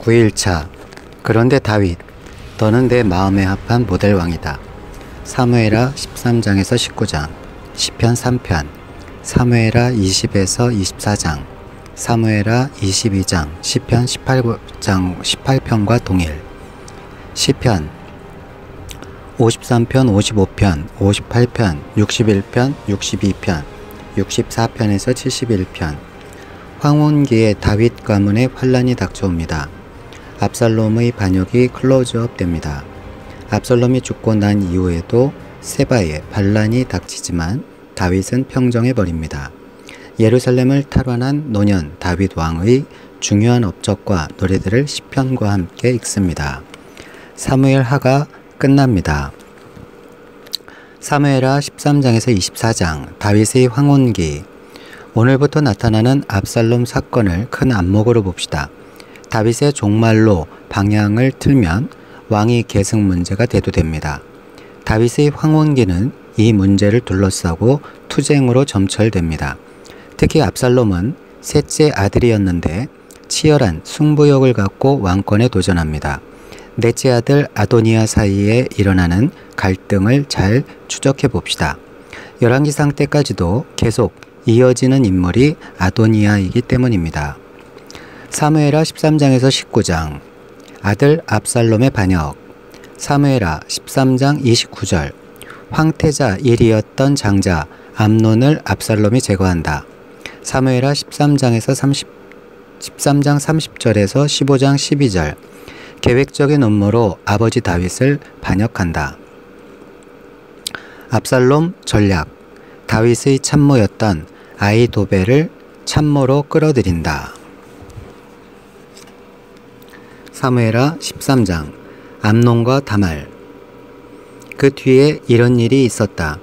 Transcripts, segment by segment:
9일차. 그런데 다윗, 너는 내 마음에 합한 모델 왕이다. 사무엘하 13장에서 19장, 시편 3편, 사무엘하 20에서 24장, 사무엘하 22장, 시편 18장 18편과 동일. 시편 53편, 55편, 58편, 61편, 62편, 64편에서 71편. 황혼기에 다윗 가문에 환란이 닥쳐옵니다. 압살롬의 반역이 클로즈업 됩니다. 압살롬이 죽고 난 이후에도 세바에 반란이 닥치지만 다윗은 평정해버립니다. 예루살렘을 탈환한 노년 다윗 왕의 중요한 업적과 노래들을 시편과 함께 읽습니다. 사무엘하가 끝납니다. 사무엘하 13장에서 24장, 다윗의 황혼기. 오늘부터 나타나는 압살롬 사건을 큰 안목으로 봅시다. 다윗의 종말로 방향을 틀면 왕위 계승 문제가 대두됩니다. 다윗의 황혼기는 이 문제를 둘러싸고 투쟁으로 점철됩니다. 특히 압살롬은 셋째 아들이었는데 치열한 승부욕을 갖고 왕권에 도전합니다. 넷째 아들 아도니아 사이에 일어나는 갈등을 잘 추적해 봅시다. 열왕기상 때까지도 계속 이어지는 인물이 아도니아이기 때문입니다. 사무엘하 13장에서 19장, 아들 압살롬의 반역. 사무엘하 13장 29절, 황태자 1위였던 장자 암논을 압살롬이 제거한다. 사무엘하 13장 30절에서 15장 12절, 계획적인 음모로 아버지 다윗을 반역한다. 압살롬 전략. 다윗의 참모였던 아히도벨을 참모로 끌어들인다. 사무엘하 13장, 암논과 다말. 그 뒤에 이런 일이 있었다.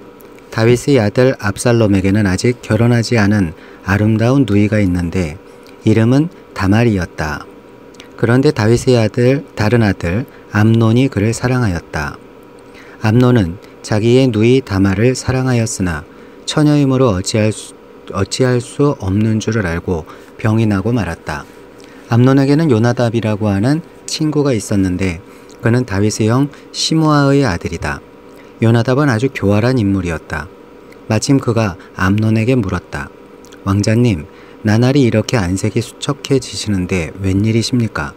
다윗의 아들 압살롬에게는 아직 결혼하지 않은 아름다운 누이가 있는데 이름은 다말이었다. 그런데 다윗의 다른 아들 암논이 그를 사랑하였다. 암논은 자기의 누이 다말을 사랑하였으나 처녀이므로 어찌할 수 없는 줄을 알고 병이 나고 말았다. 암논에게는 요나답이라고 하는 친구가 있었는데 그는 다윗의 형 시므아의 아들이다. 요나답은 아주 교활한 인물이었다. 마침 그가 암논에게 물었다. 왕자님, 나날이 이렇게 안색이 수척해지시는데 웬일이십니까?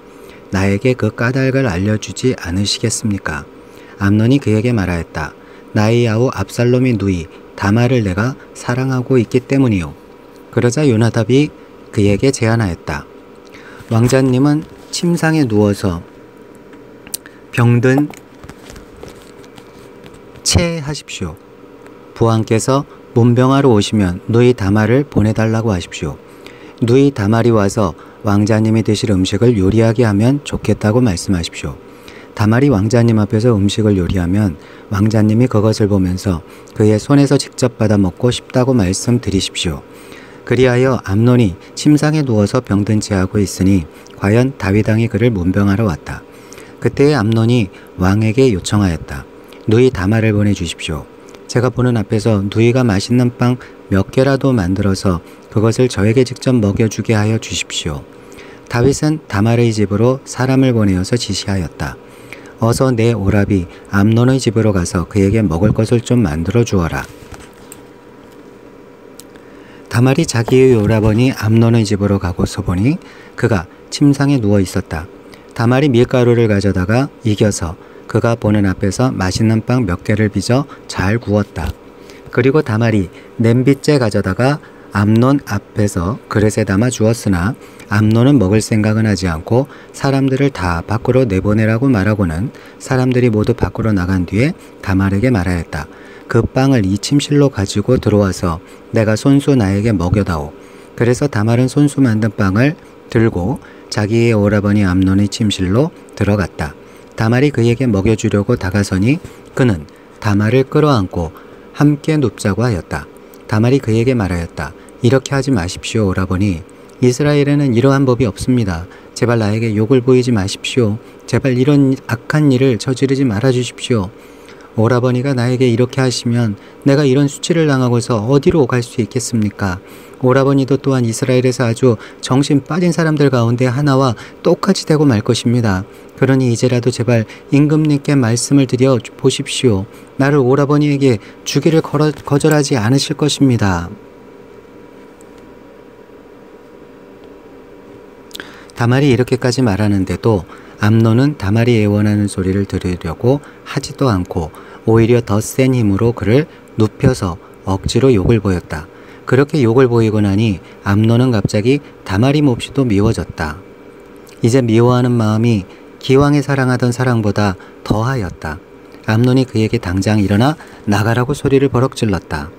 나에게 그 까닭을 알려주지 않으시겠습니까? 암논이 그에게 말하였다. 나의 아우 압살롬의 누이 다말을 내가 사랑하고 있기 때문이요. 그러자 요나답이 그에게 제안하였다. 왕자님은 침상에 누워서 병든 채 하십시오. 부왕께서 문병하러 오시면 누이 다말을 보내달라고 하십시오. 누이 다말이 와서 왕자님이 드실 음식을 요리하게 하면 좋겠다고 말씀하십시오. 다말이 왕자님 앞에서 음식을 요리하면 왕자님이 그것을 보면서 그의 손에서 직접 받아 먹고 싶다고 말씀드리십시오. 그리하여 암논이 침상에 누워서 병든 채 하고 있으니 과연 다윗 왕이 그를 문병하러 왔다. 그때에 암논이 왕에게 요청하였다. 누이 다말을 보내주십시오. 제가 보는 앞에서 누이가 맛있는 빵 몇 개라도 만들어서 그것을 저에게 직접 먹여주게 하여 주십시오. 다윗은 다말의 집으로 사람을 보내어서 지시하였다. 어서 내 오라비 암논의 집으로 가서 그에게 먹을 것을 좀 만들어 주어라. 다말이 자기의 오라버니 암논의 집으로 가고서 보니 그가 침상에 누워 있었다. 다말이 밀가루를 가져다가 이겨서 그가 보는 앞에서 맛있는 빵 몇 개를 빚어 잘 구웠다. 그리고 다말이 냄비째 가져다가 암논 앞에서 그릇에 담아 주었으나 암논은 먹을 생각은 하지 않고 사람들을 다 밖으로 내보내라고 말하고는 사람들이 모두 밖으로 나간 뒤에 다말에게 말하였다. 그 빵을 이 침실로 가지고 들어와서 내가 손수 나에게 먹여다오. 그래서 다말은 손수 만든 빵을 들고 자기의 오라버니 암논의 침실로 들어갔다. 다말이 그에게 먹여주려고 다가서니 그는 다말을 끌어안고 함께 눕자고 하였다. 다말이 그에게 말하였다. 이렇게 하지 마십시오, 오라버니. 이스라엘에는 이러한 법이 없습니다. 제발 나에게 욕을 보이지 마십시오. 제발 이런 악한 일을 저지르지 말아주십시오. 오라버니가 나에게 이렇게 하시면 내가 이런 수치를 당하고서 어디로 갈 수 있겠습니까? 오라버니도 또한 이스라엘에서 아주 정신 빠진 사람들 가운데 하나와 똑같이 되고 말 것입니다. 그러니 이제라도 제발 임금님께 말씀을 드려 보십시오. 나를 오라버니에게 주기를 거절하지 않으실 것입니다. 다말이 이렇게까지 말하는데도 암논은 다말이 애원하는 소리를 들으려고 하지도 않고 오히려 더 센 힘으로 그를 눕혀서 억지로 욕을 보였다. 그렇게 욕을 보이고 나니 암논은 갑자기 다말이 몹시도 미워졌다. 이제 미워하는 마음이 기왕에 사랑하던 사랑보다 더하였다. 암논이 그에게 당장 일어나 나가라고 소리를 버럭 질렀다.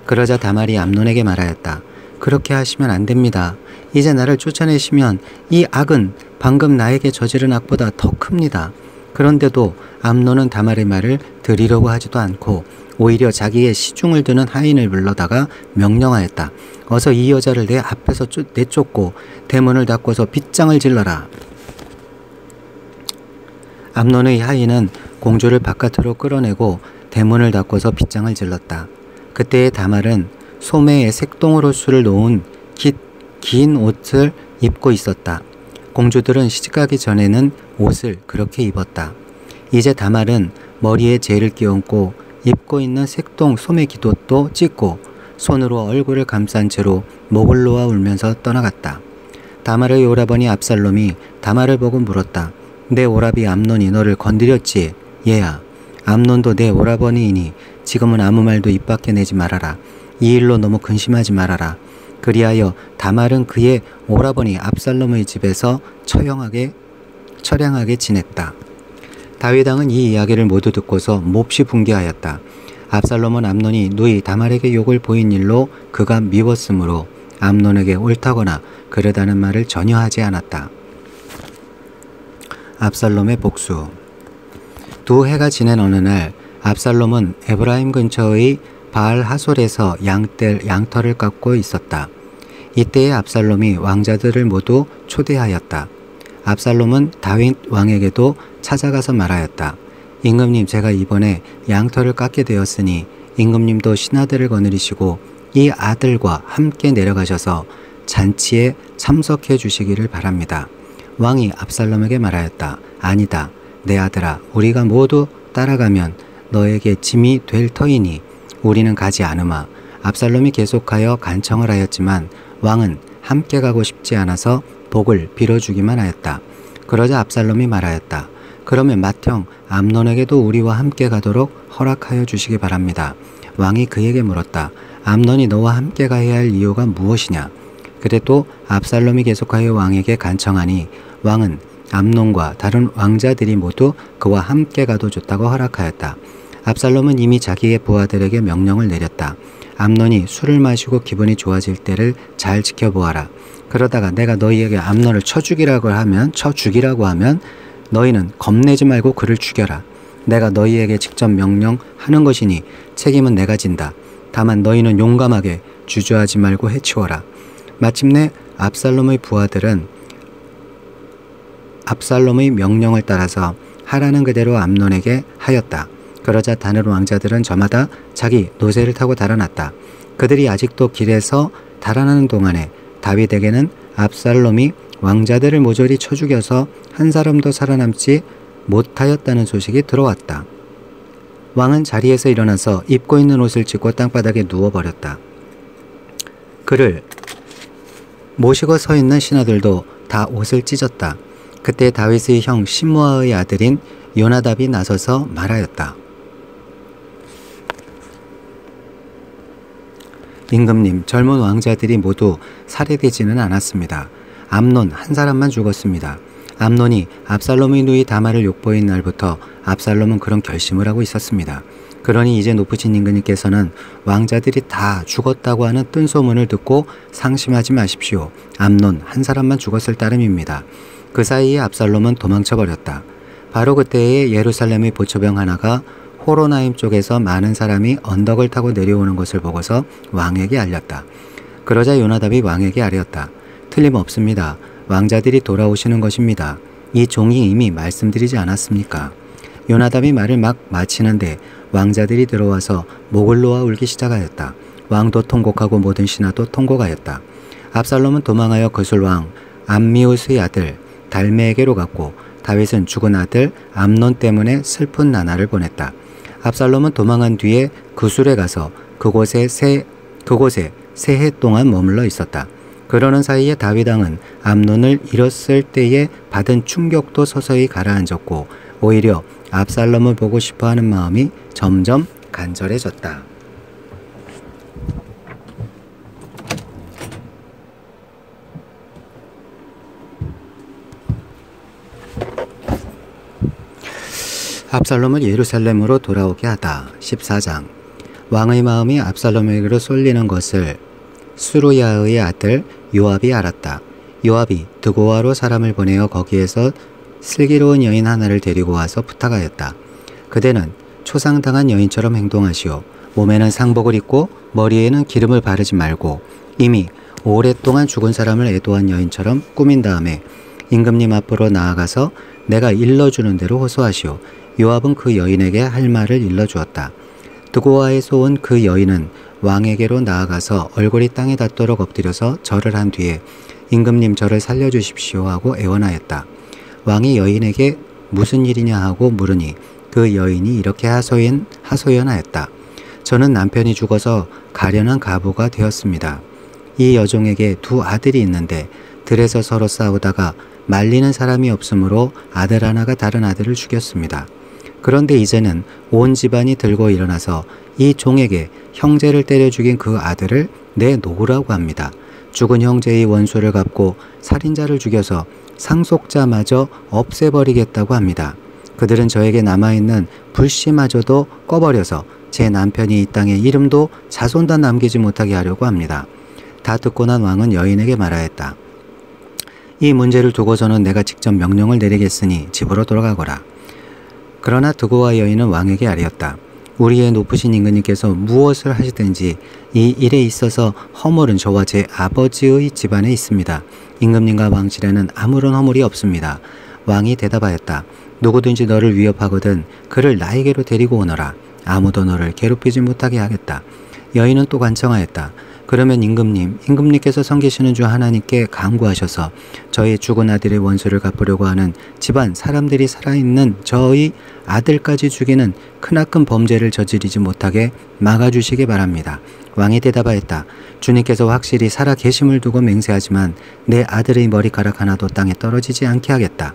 그러자 다말이 암논에게 말하였다. 그렇게 하시면 안 됩니다. 이제 나를 쫓아내시면 이 악은 방금 나에게 저지른 악보다 더 큽니다. 그런데도 암논은 다말의 말을 들으려고 하지도 않고 오히려 자기의 시중을 드는 하인을 불러다가 명령하였다. 어서 이 여자를 내 앞에서 내쫓고 대문을 닫고서 빗장을 질러라. 암논의 하인은 공주를 바깥으로 끌어내고 대문을 닫고서 빗장을 질렀다. 그때의 다말은 소매에 색동으로 술을 놓은 긴 옷을 입고 있었다. 공주들은 시집가기 전에는 옷을 그렇게 입었다. 이제 다말은 머리에 재를 끼얹고 입고 있는 색동 소매 깃옷도 찢고 손으로 얼굴을 감싼 채로 목을 놓아 울면서 떠나갔다. 다말의 오라버니 압살롬이 다말을 보고 물었다. 내 오라비 암논이 너를 건드렸지? 얘야, 암논도 내 오라버니이니 지금은 아무 말도 입 밖에 내지 말아라. 이 일로 너무 근심하지 말아라. 그리하여 다말은 그의 오라버니 압살롬의 집에서 처량하게 지냈다. 다윗 왕은 이 이야기를 모두 듣고서 몹시 분개하였다. 압살롬은 암논이 누이 다말에게 욕을 보인 일로 그가 미웠으므로 암논에게 옳다거나 그르다는 말을 전혀 하지 않았다. 압살롬의 복수. 두 해가 지낸 어느 날 압살롬은 에브라임 근처의 바알 하솔에서 양털을 깎고 있었다. 이때에 압살롬이 왕자들을 모두 초대하였다. 압살롬은 다윗 왕에게도 찾아가서 말하였다. 임금님, 제가 이번에 양털을 깎게 되었으니 임금님도 신하들을 거느리시고 이 아들과 함께 내려가셔서 잔치에 참석해 주시기를 바랍니다. 왕이 압살롬에게 말하였다. 아니다. 내 아들아, 우리가 모두 따라가면 너에게 짐이 될 터이니 우리는 가지 않으마. 압살롬이 계속하여 간청을 하였지만 왕은 함께 가고 싶지 않아서 복을 빌어주기만 하였다. 그러자 압살롬이 말하였다. 그러면 맏형 암논에게도 우리와 함께 가도록 허락하여 주시기 바랍니다. 왕이 그에게 물었다. 암논이 너와 함께 가야 할 이유가 무엇이냐? 그래도 압살롬이 계속하여 왕에게 간청하니 왕은 암논과 다른 왕자들이 모두 그와 함께 가도 좋다고 허락하였다. 압살롬은 이미 자기의 부하들에게 명령을 내렸다. 암논이 술을 마시고 기분이 좋아질 때를 잘 지켜보아라. 그러다가 내가 너희에게 암논을 쳐 죽이라고 하면 너희는 겁내지 말고 그를 죽여라. 내가 너희에게 직접 명령하는 것이니 책임은 내가 진다. 다만 너희는 용감하게 주저하지 말고 해치워라. 마침내 압살롬의 부하들은 압살롬의 명령을 따라서 하라는 그대로 암논에게 하였다. 그러자 다른 왕자들은 저마다 자기 노새를 타고 달아났다. 그들이 아직도 길에서 달아나는 동안에 다윗에게는 압살롬이 왕자들을 모조리 쳐 죽여서 한 사람도 살아남지 못하였다는 소식이 들어왔다. 왕은 자리에서 일어나서 입고 있는 옷을 찢고 땅바닥에 누워버렸다. 그를 모시고 서 있는 신하들도 다 옷을 찢었다. 그때 다윗의 형 시므아의 아들인 요나답이 나서서 말하였다. 임금님, 젊은 왕자들이 모두 살해되지는 않았습니다. 암논 한 사람만 죽었습니다. 암논이 압살롬의 누이 다말을 욕보인 날부터 압살롬은 그런 결심을 하고 있었습니다. 그러니 이제 높으신 임금님께서는 왕자들이 다 죽었다고 하는 뜬소문을 듣고 상심하지 마십시오. 암논 한 사람만 죽었을 따름입니다. 그 사이에 압살롬은 도망쳐버렸다. 바로 그때에 예루살렘의 보초병 하나가 호로나임 쪽에서 많은 사람이 언덕을 타고 내려오는 것을 보고서 왕에게 알렸다. 그러자 요나답이 왕에게 아뢰었다. 틀림없습니다. 왕자들이 돌아오시는 것입니다. 이 종이 이미 말씀드리지 않았습니까? 요나답이 말을 막 마치는데 왕자들이 들어와서 목을 놓아 울기 시작하였다. 왕도 통곡하고 모든 신하도 통곡하였다. 압살롬은 도망하여 거술왕 암미우스의 아들 달메에게로 갔고 다윗은 죽은 아들 암논 때문에 슬픈 나날을 보냈다. 압살롬은 도망한 뒤에 그술에 가서 그곳에 세 해 동안 머물러 있었다. 그러는 사이에 다윗 왕은 암논을 잃었을 때에 받은 충격도 서서히 가라앉았고 오히려 압살롬을 보고 싶어하는 마음이 점점 간절해졌다. 압살롬을 예루살렘으로 돌아오게 하다. 14장. 왕의 마음이 압살롬에게로 쏠리는 것을 수루야의 아들 요압이 알았다. 요압이 드고아로 사람을 보내어 거기에서 슬기로운 여인 하나를 데리고 와서 부탁하였다. 그대는 초상당한 여인처럼 행동하시오. 몸에는 상복을 입고 머리에는 기름을 바르지 말고 이미 오랫동안 죽은 사람을 애도한 여인처럼 꾸민 다음에 임금님 앞으로 나아가서 내가 일러주는 대로 호소하시오. 요압은 그 여인에게 할 말을 일러주었다. 드고아에서 온 그 여인은 왕에게로 나아가서 얼굴이 땅에 닿도록 엎드려서 절을 한 뒤에 임금님 저를 살려주십시오 하고 애원하였다. 왕이 여인에게 무슨 일이냐 하고 물으니 그 여인이 이렇게 하소연하였다. 저는 남편이 죽어서 가련한 가부가 되었습니다. 이 여종에게 두 아들이 있는데 들에서 서로 싸우다가 말리는 사람이 없으므로 아들 하나가 다른 아들을 죽였습니다. 그런데 이제는 온 집안이 들고 일어나서 이 종에게 형제를 때려 죽인 그 아들을 내놓으라고 합니다. 죽은 형제의 원수를 갚고 살인자를 죽여서 상속자마저 없애버리겠다고 합니다. 그들은 저에게 남아있는 불씨마저도 꺼버려서 제 남편이 이 땅에 이름도 자손도 남기지 못하게 하려고 합니다. 다 듣고 난 왕은 여인에게 말하였다. 이 문제를 두고서는 내가 직접 명령을 내리겠으니 집으로 돌아가거라. 그러나 드고아 여인은 왕에게 아뢰었다. 우리의 높으신 임금님께서 무엇을 하시든지 이 일에 있어서 허물은 저와 제 아버지의 집안에 있습니다. 임금님과 왕실에는 아무런 허물이 없습니다. 왕이 대답하였다. 누구든지 너를 위협하거든 그를 나에게로 데리고 오너라. 아무도 너를 괴롭히지 못하게 하겠다. 여인은 또 간청하였다. 그러면 임금님께서 섬기시는 주 하나님께 간구하셔서 저희 죽은 아들의 원수를 갚으려고 하는 집안 사람들이 살아있는 저희 아들까지 죽이는 크나큰 범죄를 저지르지 못하게 막아주시기 바랍니다. 왕이 대답하였다. 주님께서 확실히 살아 계심을 두고 맹세하지만 내 아들의 머리카락 하나도 땅에 떨어지지 않게 하겠다.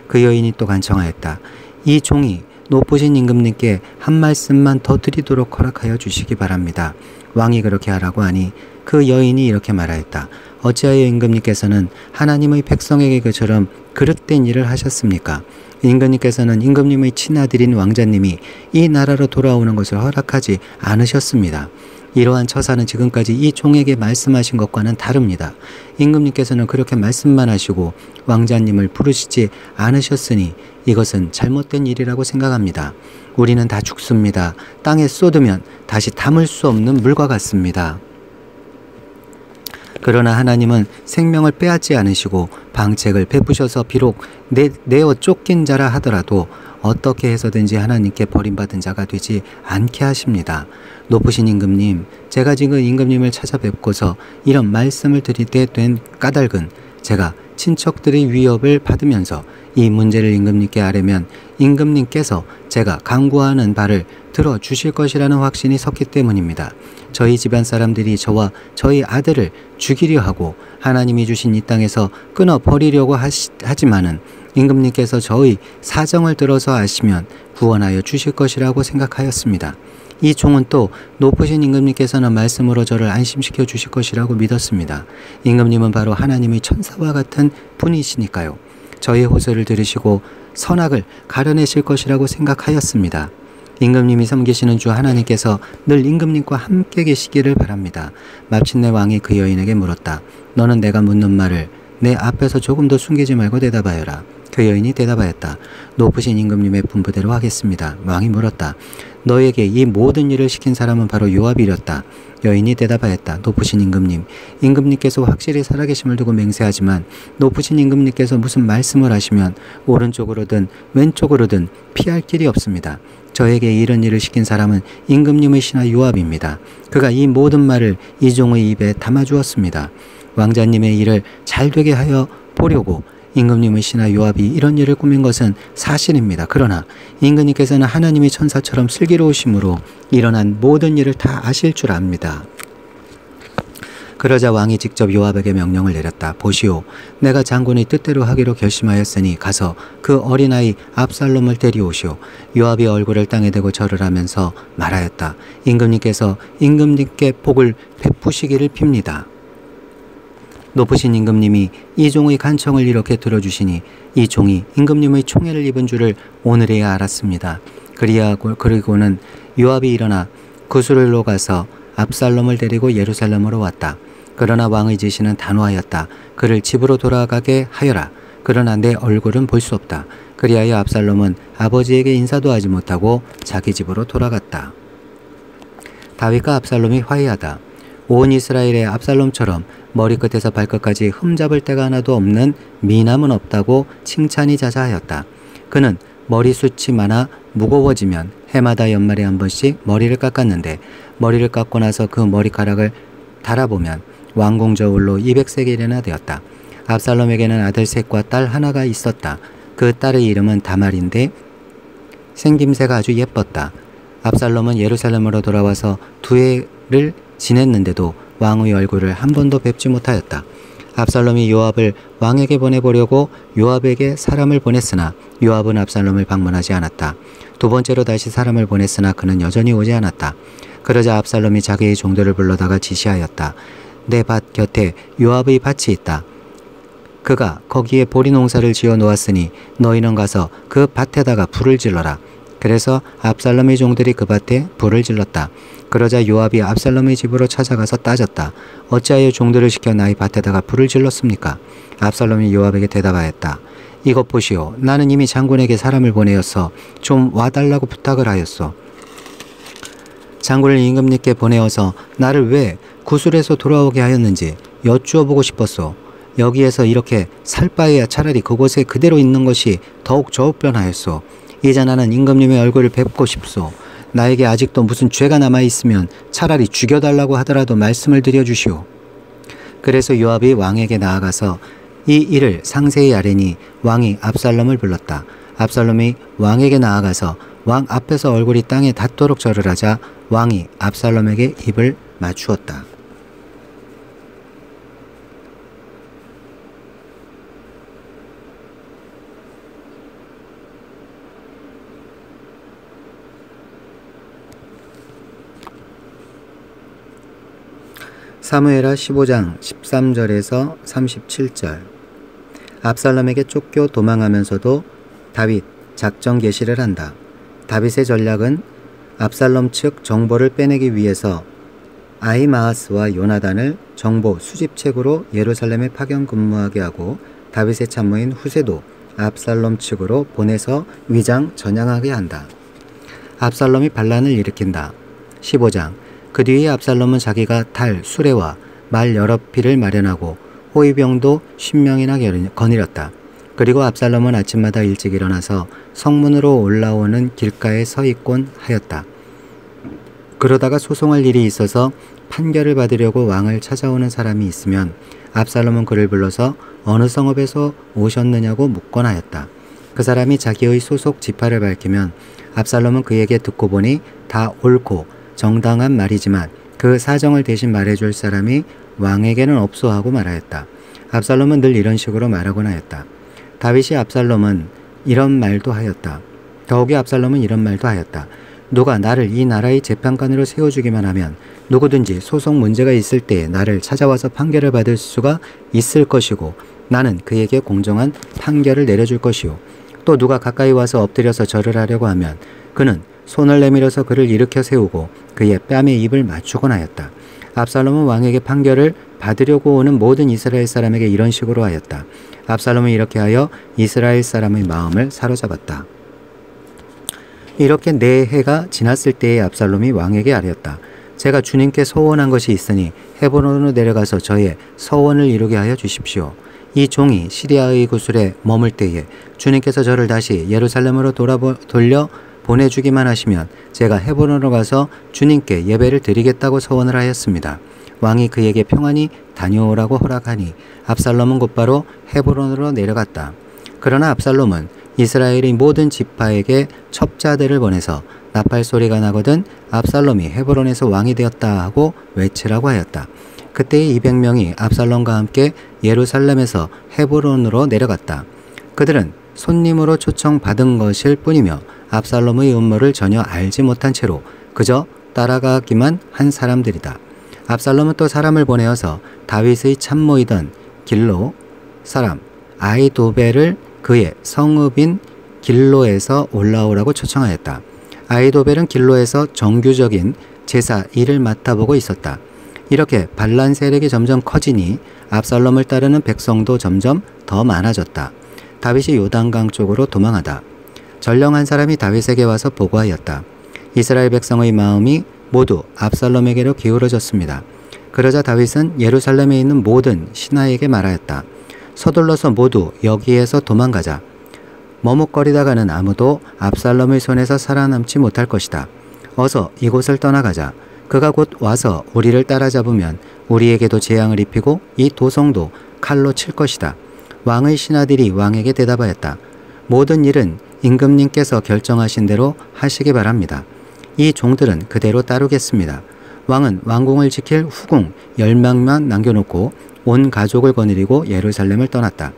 그 여인이 또 간청하였다. 이 종이 높으신 임금님께 한 말씀만 더 드리도록 허락하여 주시기 바랍니다. 왕이 그렇게 하라고 하니 그 여인이 이렇게 말하였다. 어찌하여 임금님께서는 하나님의 백성에게 그처럼 그릇된 일을 하셨습니까? 임금님께서는 임금님의 친아들인 왕자님이 이 나라로 돌아오는 것을 허락하지 않으셨습니다. 이러한 처사는 지금까지 이 종에게 말씀하신 것과는 다릅니다. 임금님께서는 그렇게 말씀만 하시고 왕자님을 부르시지 않으셨으니 이것은 잘못된 일이라고 생각합니다. 우리는 다 죽습니다. 땅에 쏟으면 다시 담을 수 없는 물과 같습니다. 그러나 하나님은 생명을 빼앗지 않으시고 방책을 베푸셔서 비록 내어 쫓긴 자라 하더라도 어떻게 해서든지 하나님께 버림받은 자가 되지 않게 하십니다. 높으신 임금님, 제가 지금 임금님을 찾아뵙고서 이런 말씀을 드릴 때 된 까닭은 제가 친척들의 위협을 받으면서 이 문제를 임금님께 아뢰면 임금님께서 제가 간구하는 바를 들어주실 것이라는 확신이 섰기 때문입니다. 저희 집안 사람들이 저와 저희 아들을 죽이려 하고 하나님이 주신 이 땅에서 끊어버리려고 하지만은 임금님께서 저희 사정을 들어서 아시면 구원하여 주실 것이라고 생각하였습니다. 이 종은 또 높으신 임금님께서는 말씀으로 저를 안심시켜 주실 것이라고 믿었습니다. 임금님은 바로 하나님의 천사와 같은 분이시니까요. 저의 호소를 들으시고 선악을 가려내실 것이라고 생각하였습니다. 임금님이 섬기시는 주 하나님께서 늘 임금님과 함께 계시기를 바랍니다. 마침내 왕이 그 여인에게 물었다. 너는 내가 묻는 말을 내 앞에서 조금 더 숨기지 말고 대답하여라. 그 여인이 대답하였다. 높으신 임금님의 분부대로 하겠습니다. 왕이 물었다. 너에게 이 모든 일을 시킨 사람은 바로 요압이었다. 여인이 대답하였다. 높으신 임금님, 임금님께서 확실히 살아계심을 두고 맹세하지만 높으신 임금님께서 무슨 말씀을 하시면 오른쪽으로든 왼쪽으로든 피할 길이 없습니다. 저에게 이런 일을 시킨 사람은 임금님의 신하 요압입니다. 그가 이 모든 말을 이종의 입에 담아주었습니다. 왕자님의 일을 잘 되게 하여 보려고 임금님의 신하 요압이 이런 일을 꾸민 것은 사실입니다. 그러나 임금님께서는 하나님의 천사처럼 슬기로우심으로 일어난 모든 일을 다 아실 줄 압니다. 그러자 왕이 직접 요압에게 명령을 내렸다. 보시오, 내가 장군의 뜻대로 하기로 결심하였으니 가서 그 어린아이 압살롬을 데려오시오. 요압이 얼굴을 땅에 대고 절을 하면서 말하였다. 임금님께서 임금님께 복을 베푸시기를 빕니다. 높으신 임금님이 이 종의 간청을 이렇게 들어주시니 이 종이 임금님의 총애를 입은 줄을 오늘에야 알았습니다. 그리고는 요압이 일어나 구스를로 가서 압살롬을 데리고 예루살렘으로 왔다. 그러나 왕의 지시는 단호하였다. 그를 집으로 돌아가게 하여라. 그러나 내 얼굴은 볼 수 없다. 그리하여 압살롬은 아버지에게 인사도 하지 못하고 자기 집으로 돌아갔다. 다윗과 압살롬이 화해하다. 온 이스라엘의 압살롬처럼 머리끝에서 발끝까지 흠잡을 데가 하나도 없는 미남은 없다고 칭찬이 자자하였다. 그는 머리숱이 많아 무거워지면 해마다 연말에 한 번씩 머리를 깎았는데 머리를 깎고 나서 그 머리카락을 달아보면 왕궁 저울로 200세겔이나 되었다. 압살롬에게는 아들 셋과 딸 하나가 있었다. 그 딸의 이름은 다말인데 생김새가 아주 예뻤다. 압살롬은 예루살렘으로 돌아와서 두 해를 지냈는데도 왕의 얼굴을 한 번도 뵙지 못하였다. 압살롬이 요압을 왕에게 보내보려고 요압에게 사람을 보냈으나 요압은 압살롬을 방문하지 않았다. 두 번째로 다시 사람을 보냈으나 그는 여전히 오지 않았다. 그러자 압살롬이 자기의 종들을 불러다가 지시하였다. 내 밭 곁에 요압의 밭이 있다. 그가 거기에 보리 농사를 지어 놓았으니 너희는 가서 그 밭에다가 불을 질러라. 그래서 압살롬의 종들이 그 밭에 불을 질렀다. 그러자 요압이 압살롬의 집으로 찾아가서 따졌다. 어찌하여 종들을 시켜 나의 밭에다가 불을 질렀습니까? 압살롬이 요압에게 대답하였다. 이것 보시오. 나는 이미 장군에게 사람을 보내었어. 좀 와달라고 부탁을 하였소. 장군을 임금님께 보내어서 나를 왜 구술에서 돌아오게 하였는지 여쭈어 보고 싶었소. 여기에서 이렇게 살 바에야 차라리 그곳에 그대로 있는 것이 더욱 저변하였소. 이제 나는 임금님의 얼굴을 뵙고 싶소. 나에게 아직도 무슨 죄가 남아있으면 차라리 죽여달라고 하더라도 말씀을 드려주시오. 그래서 요압이 왕에게 나아가서 이 일을 상세히 아뢰니 왕이 압살롬을 불렀다. 압살롬이 왕에게 나아가서 왕 앞에서 얼굴이 땅에 닿도록 절을 하자 왕이 압살롬에게 입을 맞추었다. 사무엘하 15장 13절에서 37절. 압살롬에게 쫓겨 도망하면서도 다윗 작전 개시를 한다. 다윗의 전략은 압살롬 측 정보를 빼내기 위해서 아히마아스와 요나단을 정보 수집책으로 예루살렘에 파견 근무하게 하고 다윗의 참모인 후세도 압살롬 측으로 보내서 위장 전향하게 한다. 압살롬이 반란을 일으킨다. 15장. 그 뒤에 압살롬은 자기가 탈 수레와 말 여러匹를 마련하고 호위병도 10명이나 거느렸다. 그리고 압살롬은 아침마다 일찍 일어나서 성문으로 올라오는 길가에 서 있곤 하였다. 그러다가 소송할 일이 있어서 판결을 받으려고 왕을 찾아오는 사람이 있으면 압살롬은 그를 불러서 어느 성읍에서 오셨느냐고 묻곤 하였다. 그 사람이 자기의 소속 지파를 밝히면 압살롬은 그에게 듣고 보니 다 옳고 정당한 말이지만 그 사정을 대신 말해줄 사람이 왕에게는 없어 하고 말하였다. 압살롬은 늘 이런 식으로 말하곤 하였다. 다윗이 압살롬은 이런 말도 하였다. 더욱이 압살롬은 이런 말도 하였다. 누가 나를 이 나라의 재판관으로 세워주기만 하면 누구든지 소송 문제가 있을 때에 나를 찾아와서 판결을 받을 수가 있을 것이고 나는 그에게 공정한 판결을 내려줄 것이요. 또 누가 가까이 와서 엎드려서 절을 하려고 하면 그는 손을 내밀어서 그를 일으켜 세우고 그의 뺨에 입을 맞추곤 하였다. 압살롬은 왕에게 판결을 받으려고 오는 모든 이스라엘 사람에게 이런 식으로 하였다. 압살롬은 이렇게 하여 이스라엘 사람의 마음을 사로잡았다. 이렇게 4해가 지났을 때에 압살롬이 왕에게 아뢰었다. 제가 주님께 소원한 것이 있으니 헤브론으로 내려가서 저의 서원을 이루게 하여 주십시오. 이 종이 시리아의 구술에 머물 때에 주님께서 저를 다시 예루살렘으로 돌려 보내주기만 하시면 제가 헤브론으로 가서 주님께 예배를 드리겠다고 서원을 하였습니다. 왕이 그에게 평안히 다녀오라고 허락하니 압살롬은 곧바로 헤브론으로 내려갔다. 그러나 압살롬은 이스라엘의 모든 지파에게 첩자들을 보내서 나팔 소리가 나거든 압살롬이 헤브론에서 왕이 되었다 하고 외치라고 하였다. 그때의 200명이 압살롬과 함께 예루살렘에서 헤브론으로 내려갔다. 그들은 손님으로 초청받은 것일 뿐이며 압살롬의 음모를 전혀 알지 못한 채로 그저 따라가기만 한 사람들이다. 압살롬은 또 사람을 보내어서 다윗의 참모이던 길로 사람 아히도벨을 그의 성읍인 길로에서 올라오라고 초청하였다. 아히도벨은 길로에서 정규적인 제사 일을 맡아보고 있었다. 이렇게 반란 세력이 점점 커지니 압살롬을 따르는 백성도 점점 더 많아졌다. 다윗이 요단강 쪽으로 도망하다. 전령한 사람이 다윗에게 와서 보고하였다. 이스라엘 백성의 마음이 모두 압살롬에게로 기울어졌습니다. 그러자 다윗은 예루살렘에 있는 모든 신하에게 말하였다. 서둘러서 모두 여기에서 도망가자. 머뭇거리다가는 아무도 압살롬의 손에서 살아남지 못할 것이다. 어서 이곳을 떠나가자. 그가 곧 와서 우리를 따라잡으면 우리에게도 재앙을 입히고 이 도성도 칼로 칠 것이다. 왕의 신하들이 왕에게 대답하였다. 모든 일은 임금님께서 결정하신 대로 하시기 바랍니다. 이 종들은 그대로 따르겠습니다. 왕은 왕궁을 지킬 후궁 10명만 남겨놓고 온 가족을 거느리고 예루살렘을 떠났다.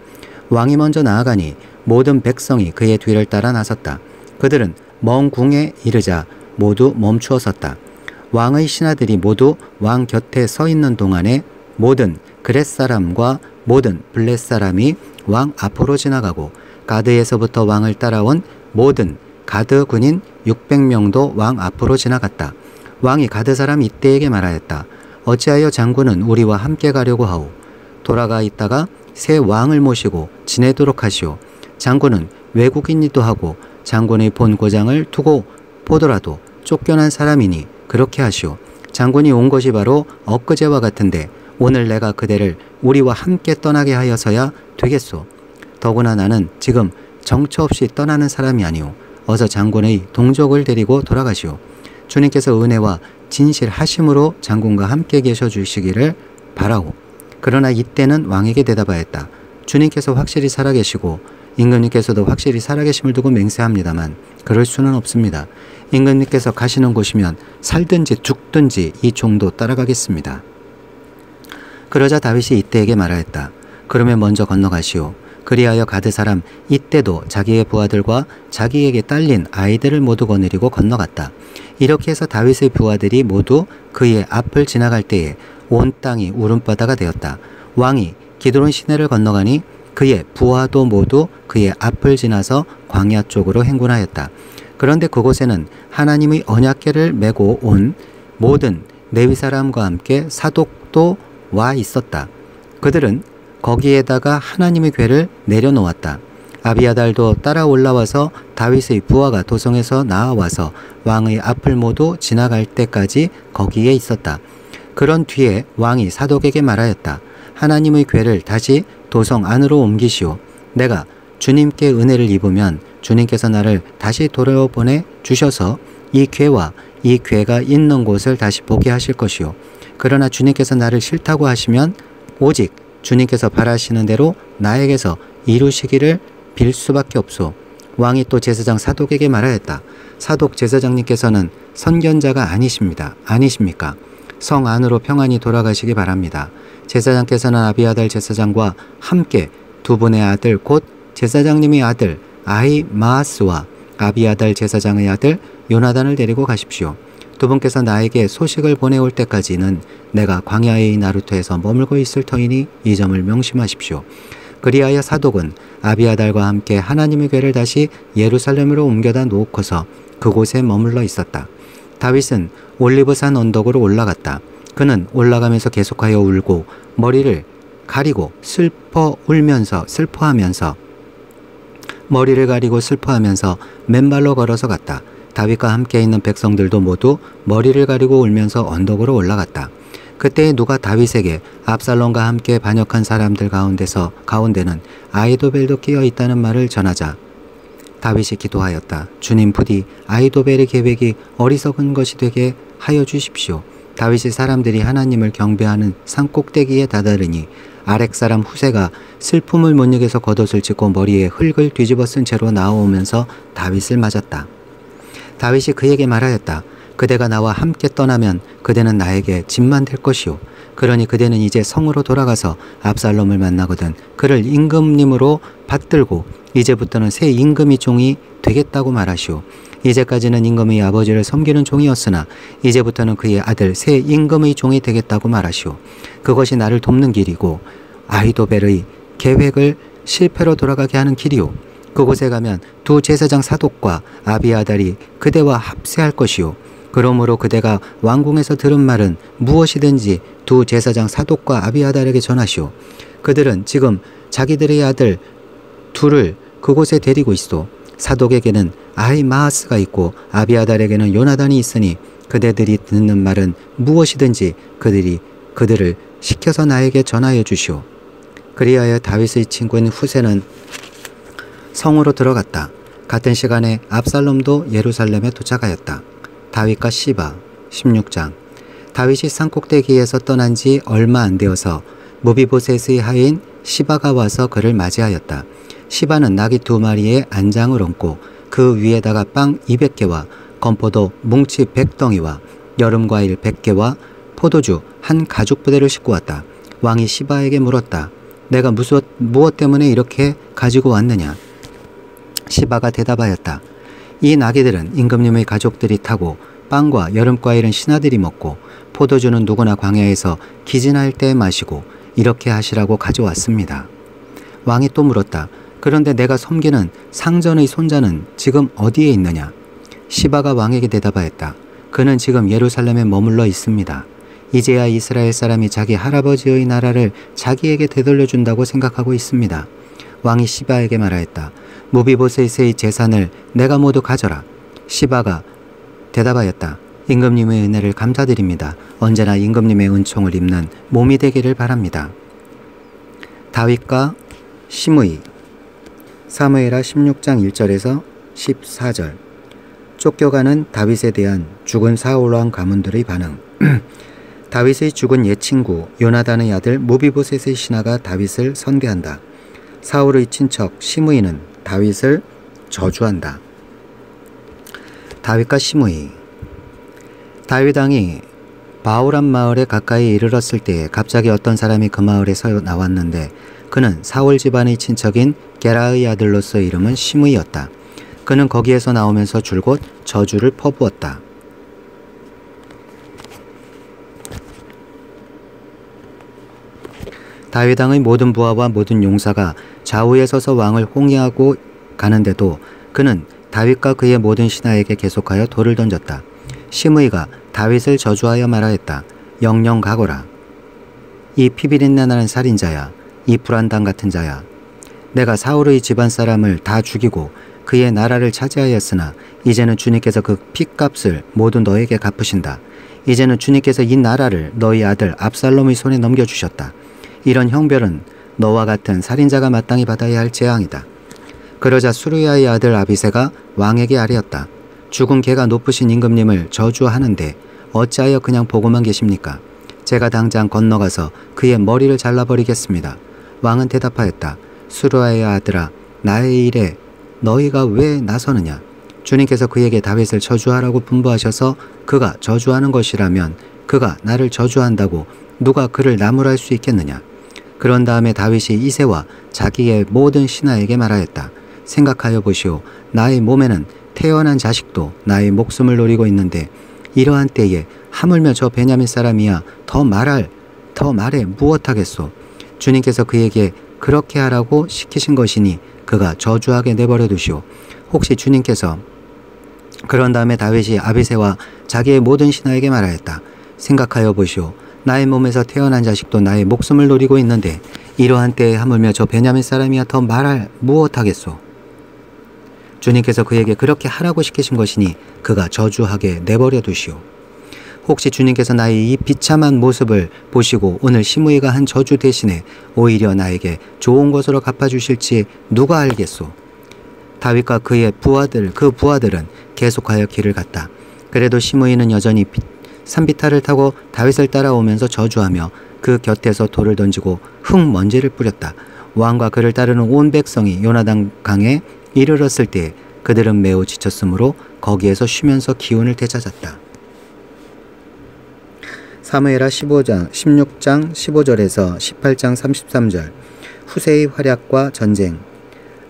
왕이 먼저 나아가니 모든 백성이 그의 뒤를 따라 나섰다. 그들은 먼 궁에 이르자 모두 멈추어 섰다. 왕의 신하들이 모두 왕 곁에 서 있는 동안에 모든 그렛 사람과 모든 블렛 사람이 왕 앞으로 지나가고 가드에서부터 왕을 따라온 모든 가드 군인 600명도 왕 앞으로 지나갔다. 왕이 가드 사람 이때에게 말하였다. 어찌하여 장군은 우리와 함께 가려고 하오. 돌아가 있다가 새 왕을 모시고 지내도록 하시오. 장군은 외국인이기도 하고 장군의 본고장을 두고 보더라도 쫓겨난 사람이니 그렇게 하시오. 장군이 온 것이 바로 엊그제와 같은데 오늘 내가 그대를 우리와 함께 떠나게 하여서야 되겠소. 더구나 나는 지금 정처 없이 떠나는 사람이 아니오. 어서 장군의 동족을 데리고 돌아가시오. 주님께서 은혜와 진실하심으로 장군과 함께 계셔 주시기를 바라오. 그러나 이때는 왕에게 대답하였다. 주님께서 확실히 살아계시고 임금님께서도 확실히 살아계심을 두고 맹세합니다만 그럴 수는 없습니다. 임금님께서 가시는 곳이면 살든지 죽든지 이 종도 따라가겠습니다. 그러자 다윗이 이때에게 말하였다. 그러면 먼저 건너가시오. 그리하여 가드 사람 이때도 자기의 부하들과 자기에게 딸린 아이들을 모두 거느리고 건너갔다. 이렇게 해서 다윗의 부하들이 모두 그의 앞을 지나갈 때에 온 땅이 울음바다가 되었다. 왕이 기드론 시내를 건너가니 그의 부하도 모두 그의 앞을 지나서 광야 쪽으로 행군하였다. 그런데 그곳에는 하나님의 언약궤를 메고 온 모든 레위 사람과 함께 사독도 와 있었다. 그들은 거기에다가 하나님의 궤를 내려놓았다. 아비아달도 따라 올라와서 다윗의 부하가 도성에서 나와서 왕의 앞을 모두 지나갈 때까지 거기에 있었다. 그런 뒤에 왕이 사독에게 말하였다. 하나님의 궤를 다시 도성 안으로 옮기시오. 내가 주님께 은혜를 입으면 주님께서 나를 다시 돌아보내 주셔서 이 궤와 이 궤가 있는 곳을 다시 보게 하실 것이오. 그러나 주님께서 나를 싫다고 하시면 오직 주님께서 바라시는 대로 나에게서 이루시기를 빌 수밖에 없소. 왕이 또 제사장 사독에게 말하였다. 사독 제사장님께서는 선견자가 아니십니까? 성 안으로 평안히 돌아가시기 바랍니다. 제사장께서는 아비아달 제사장과 함께 두 분의 아들 곧 제사장님의 아들 아히마아스와 아비아달 제사장의 아들 요나단을 데리고 가십시오. 두 분께서 나에게 소식을 보내올 때까지는 내가 광야의 나루터에서 머물고 있을 터이니 이 점을 명심하십시오. 그리하여 사독은 아비아달과 함께 하나님의 궤를 다시 예루살렘으로 옮겨다 놓고서 그곳에 머물러 있었다. 다윗은 올리브산 언덕으로 올라갔다. 그는 올라가면서 계속하여 울고 머리를 가리고 슬퍼하면서 맨발로 걸어서 갔다. 다윗과 함께 있는 백성들도 모두 머리를 가리고 울면서 언덕으로 올라갔다. 그때 누가 다윗에게 압살롬과 함께 반역한 사람들 가운데는 아히도벨도 끼어 있다는 말을 전하자 다윗이 기도하였다. 주님, 부디 아히도벨의 계획이 어리석은 것이 되게 하여 주십시오. 다윗이 사람들이 하나님을 경배하는 산꼭대기에 다다르니 아렉 사람 후세가 슬픔을 못 이겨서 겉옷을 찢고 머리에 흙을 뒤집어 쓴 채로 나오면서 다윗을 맞았다. 다윗이 그에게 말하였다. 그대가 나와 함께 떠나면 그대는 나에게 짐만 될 것이오. 그러니 그대는 이제 성으로 돌아가서 압살롬을 만나거든 그를 임금님으로 받들고 이제부터는 새 임금의 종이 되겠다고 말하시오. 이제까지는 임금의 아버지를 섬기는 종이었으나 이제부터는 그의 아들 새 임금의 종이 되겠다고 말하시오. 그것이 나를 돕는 길이고 아히도벨의 계획을 실패로 돌아가게 하는 길이오. 그곳에 가면 두 제사장 사독과 아비아달이 그대와 합세할 것이오. 그러므로 그대가 왕궁에서 들은 말은 무엇이든지 두 제사장 사독과 아비아달에게 전하시오. 그들은 지금 자기들의 아들 둘을 그곳에 데리고 있소. 사독에게는 아히마아스가 있고 아비아달에게는 요나단이 있으니 그대들이 듣는 말은 무엇이든지 그들을 시켜서 나에게 전하여 주시오. 그리하여 다윗의 친구인 후세는 성으로 들어갔다. 같은 시간에 압살롬도 예루살렘에 도착하였다. 다윗과 시바 16장. 다윗이 산꼭대기에서 떠난 지 얼마 안 되어서 무비보셋의 하인 시바가 와서 그를 맞이하였다. 시바는 나귀 2마리에 안장을 얹고 그 위에다가 빵 200개와 건포도 뭉치 100덩이와 여름과일 100개와 포도주 한 가죽 부대를 싣고 왔다. 왕이 시바에게 물었다. 내가 무엇 때문에 이렇게 가지고 왔느냐? 시바가 대답하였다. 이 나귀들은 임금님의 가족들이 타고 빵과 여름과일은 신하들이 먹고 포도주는 누구나 광야에서 기진할 때 마시고 이렇게 하시라고 가져왔습니다. 왕이 또 물었다. 그런데 내가 섬기는 상전의 손자는 지금 어디에 있느냐? 시바가 왕에게 대답하였다. 그는 지금 예루살렘에 머물러 있습니다. 이제야 이스라엘 사람이 자기 할아버지의 나라를 자기에게 되돌려준다고 생각하고 있습니다. 왕이 시바에게 말하였다. 무비보셋의 재산을 내가 모두 가져라. 시바가 대답하였다. 임금님의 은혜를 감사드립니다. 언제나 임금님의 은총을 입는 몸이 되기를 바랍니다. 다윗과 시므이 사무엘하 16장 1절에서 14절. 쫓겨가는 다윗에 대한 죽은 사울왕 가문들의 반응. 다윗의 죽은 옛 친구 요나단의 아들 무비보셋의 신하가 다윗을 선대한다. 사울의 친척 시므이는 다윗을 저주한다. 다윗과 시므이. 다윗 왕이 바울람 마을에 가까이 이르렀을 때에 갑자기 어떤 사람이 그 마을에 서 나왔는데 그는 사울 집안의 친척인 게라의 아들로서 이름은 시므이였다. 그는 거기에서 나오면서 줄곧 저주를 퍼부었다. 다윗 왕의 모든 부하와 모든 용사가 좌우에 서서 왕을 홍해하고 가는데도 그는 다윗과 그의 모든 신하에게 계속하여 돌을 던졌다. 시므이가 다윗을 저주하여 말하였다. 영영 가거라. 이 피비린내 나는 살인자야. 이 불안당 같은 자야. 내가 사울의 집안 사람을 다 죽이고 그의 나라를 차지하였으나 이제는 주님께서 그 핏값을 모두 너에게 갚으신다. 이제는 주님께서 이 나라를 너희 아들 압살롬의 손에 넘겨주셨다. 이런 형벌은 너와 같은 살인자가 마땅히 받아야 할 재앙이다. 그러자 수르야의 아들 아비새가 왕에게 아뢰었다. 죽은 개가 높으신 임금님을 저주하는데 어찌하여 그냥 보고만 계십니까? 제가 당장 건너가서 그의 머리를 잘라버리겠습니다. 왕은 대답하였다. 수르야의 아들아, 나의 일에 너희가 왜 나서느냐? 주님께서 그에게 다윗을 저주하라고 분부하셔서 그가 저주하는 것이라면 그가 나를 저주한다고 누가 그를 나무랄 수 있겠느냐? 그런 다음에 다윗이 이새와 자기의 모든 신하에게 말하였다. 생각하여 보시오. 나의 몸에는 태어난 자식도 나의 목숨을 노리고 있는데 이러한 때에 하물며 저 베냐민 사람이야 더 말해 무엇하겠소. 주님께서 그에게 그렇게 하라고 시키신 것이니 그가 저주하게 내버려 두시오. 혹시 주님께서 그런 다음에 다윗이 아비새와 자기의 모든 신하에게 말하였다. 생각하여 보시오. 나의 몸에서 태어난 자식도 나의 목숨을 노리고 있는데 이러한 때에 하물며 저 베냐민 사람이야 더 말할 무엇하겠소. 주님께서 그에게 그렇게 하라고 시키신 것이니 그가 저주하게 내버려 두시오. 혹시 주님께서 나의 이 비참한 모습을 보시고 오늘 시므이가 한 저주 대신에 오히려 나에게 좋은 것으로 갚아주실지 누가 알겠소. 다윗과 그의 부하들은 계속하여 길을 갔다. 그래도 시므이는 여전히 산비탈을 타고 다윗을 따라오면서 저주하며 그 곁에서 돌을 던지고 흙먼지를 뿌렸다. 왕과 그를 따르는 온 백성이 요나단 강에 이르렀을 때 그들은 매우 지쳤으므로 거기에서 쉬면서 기운을 되찾았다. 사무엘하 16장 15절에서 18장 33절. 후세의 활약과 전쟁.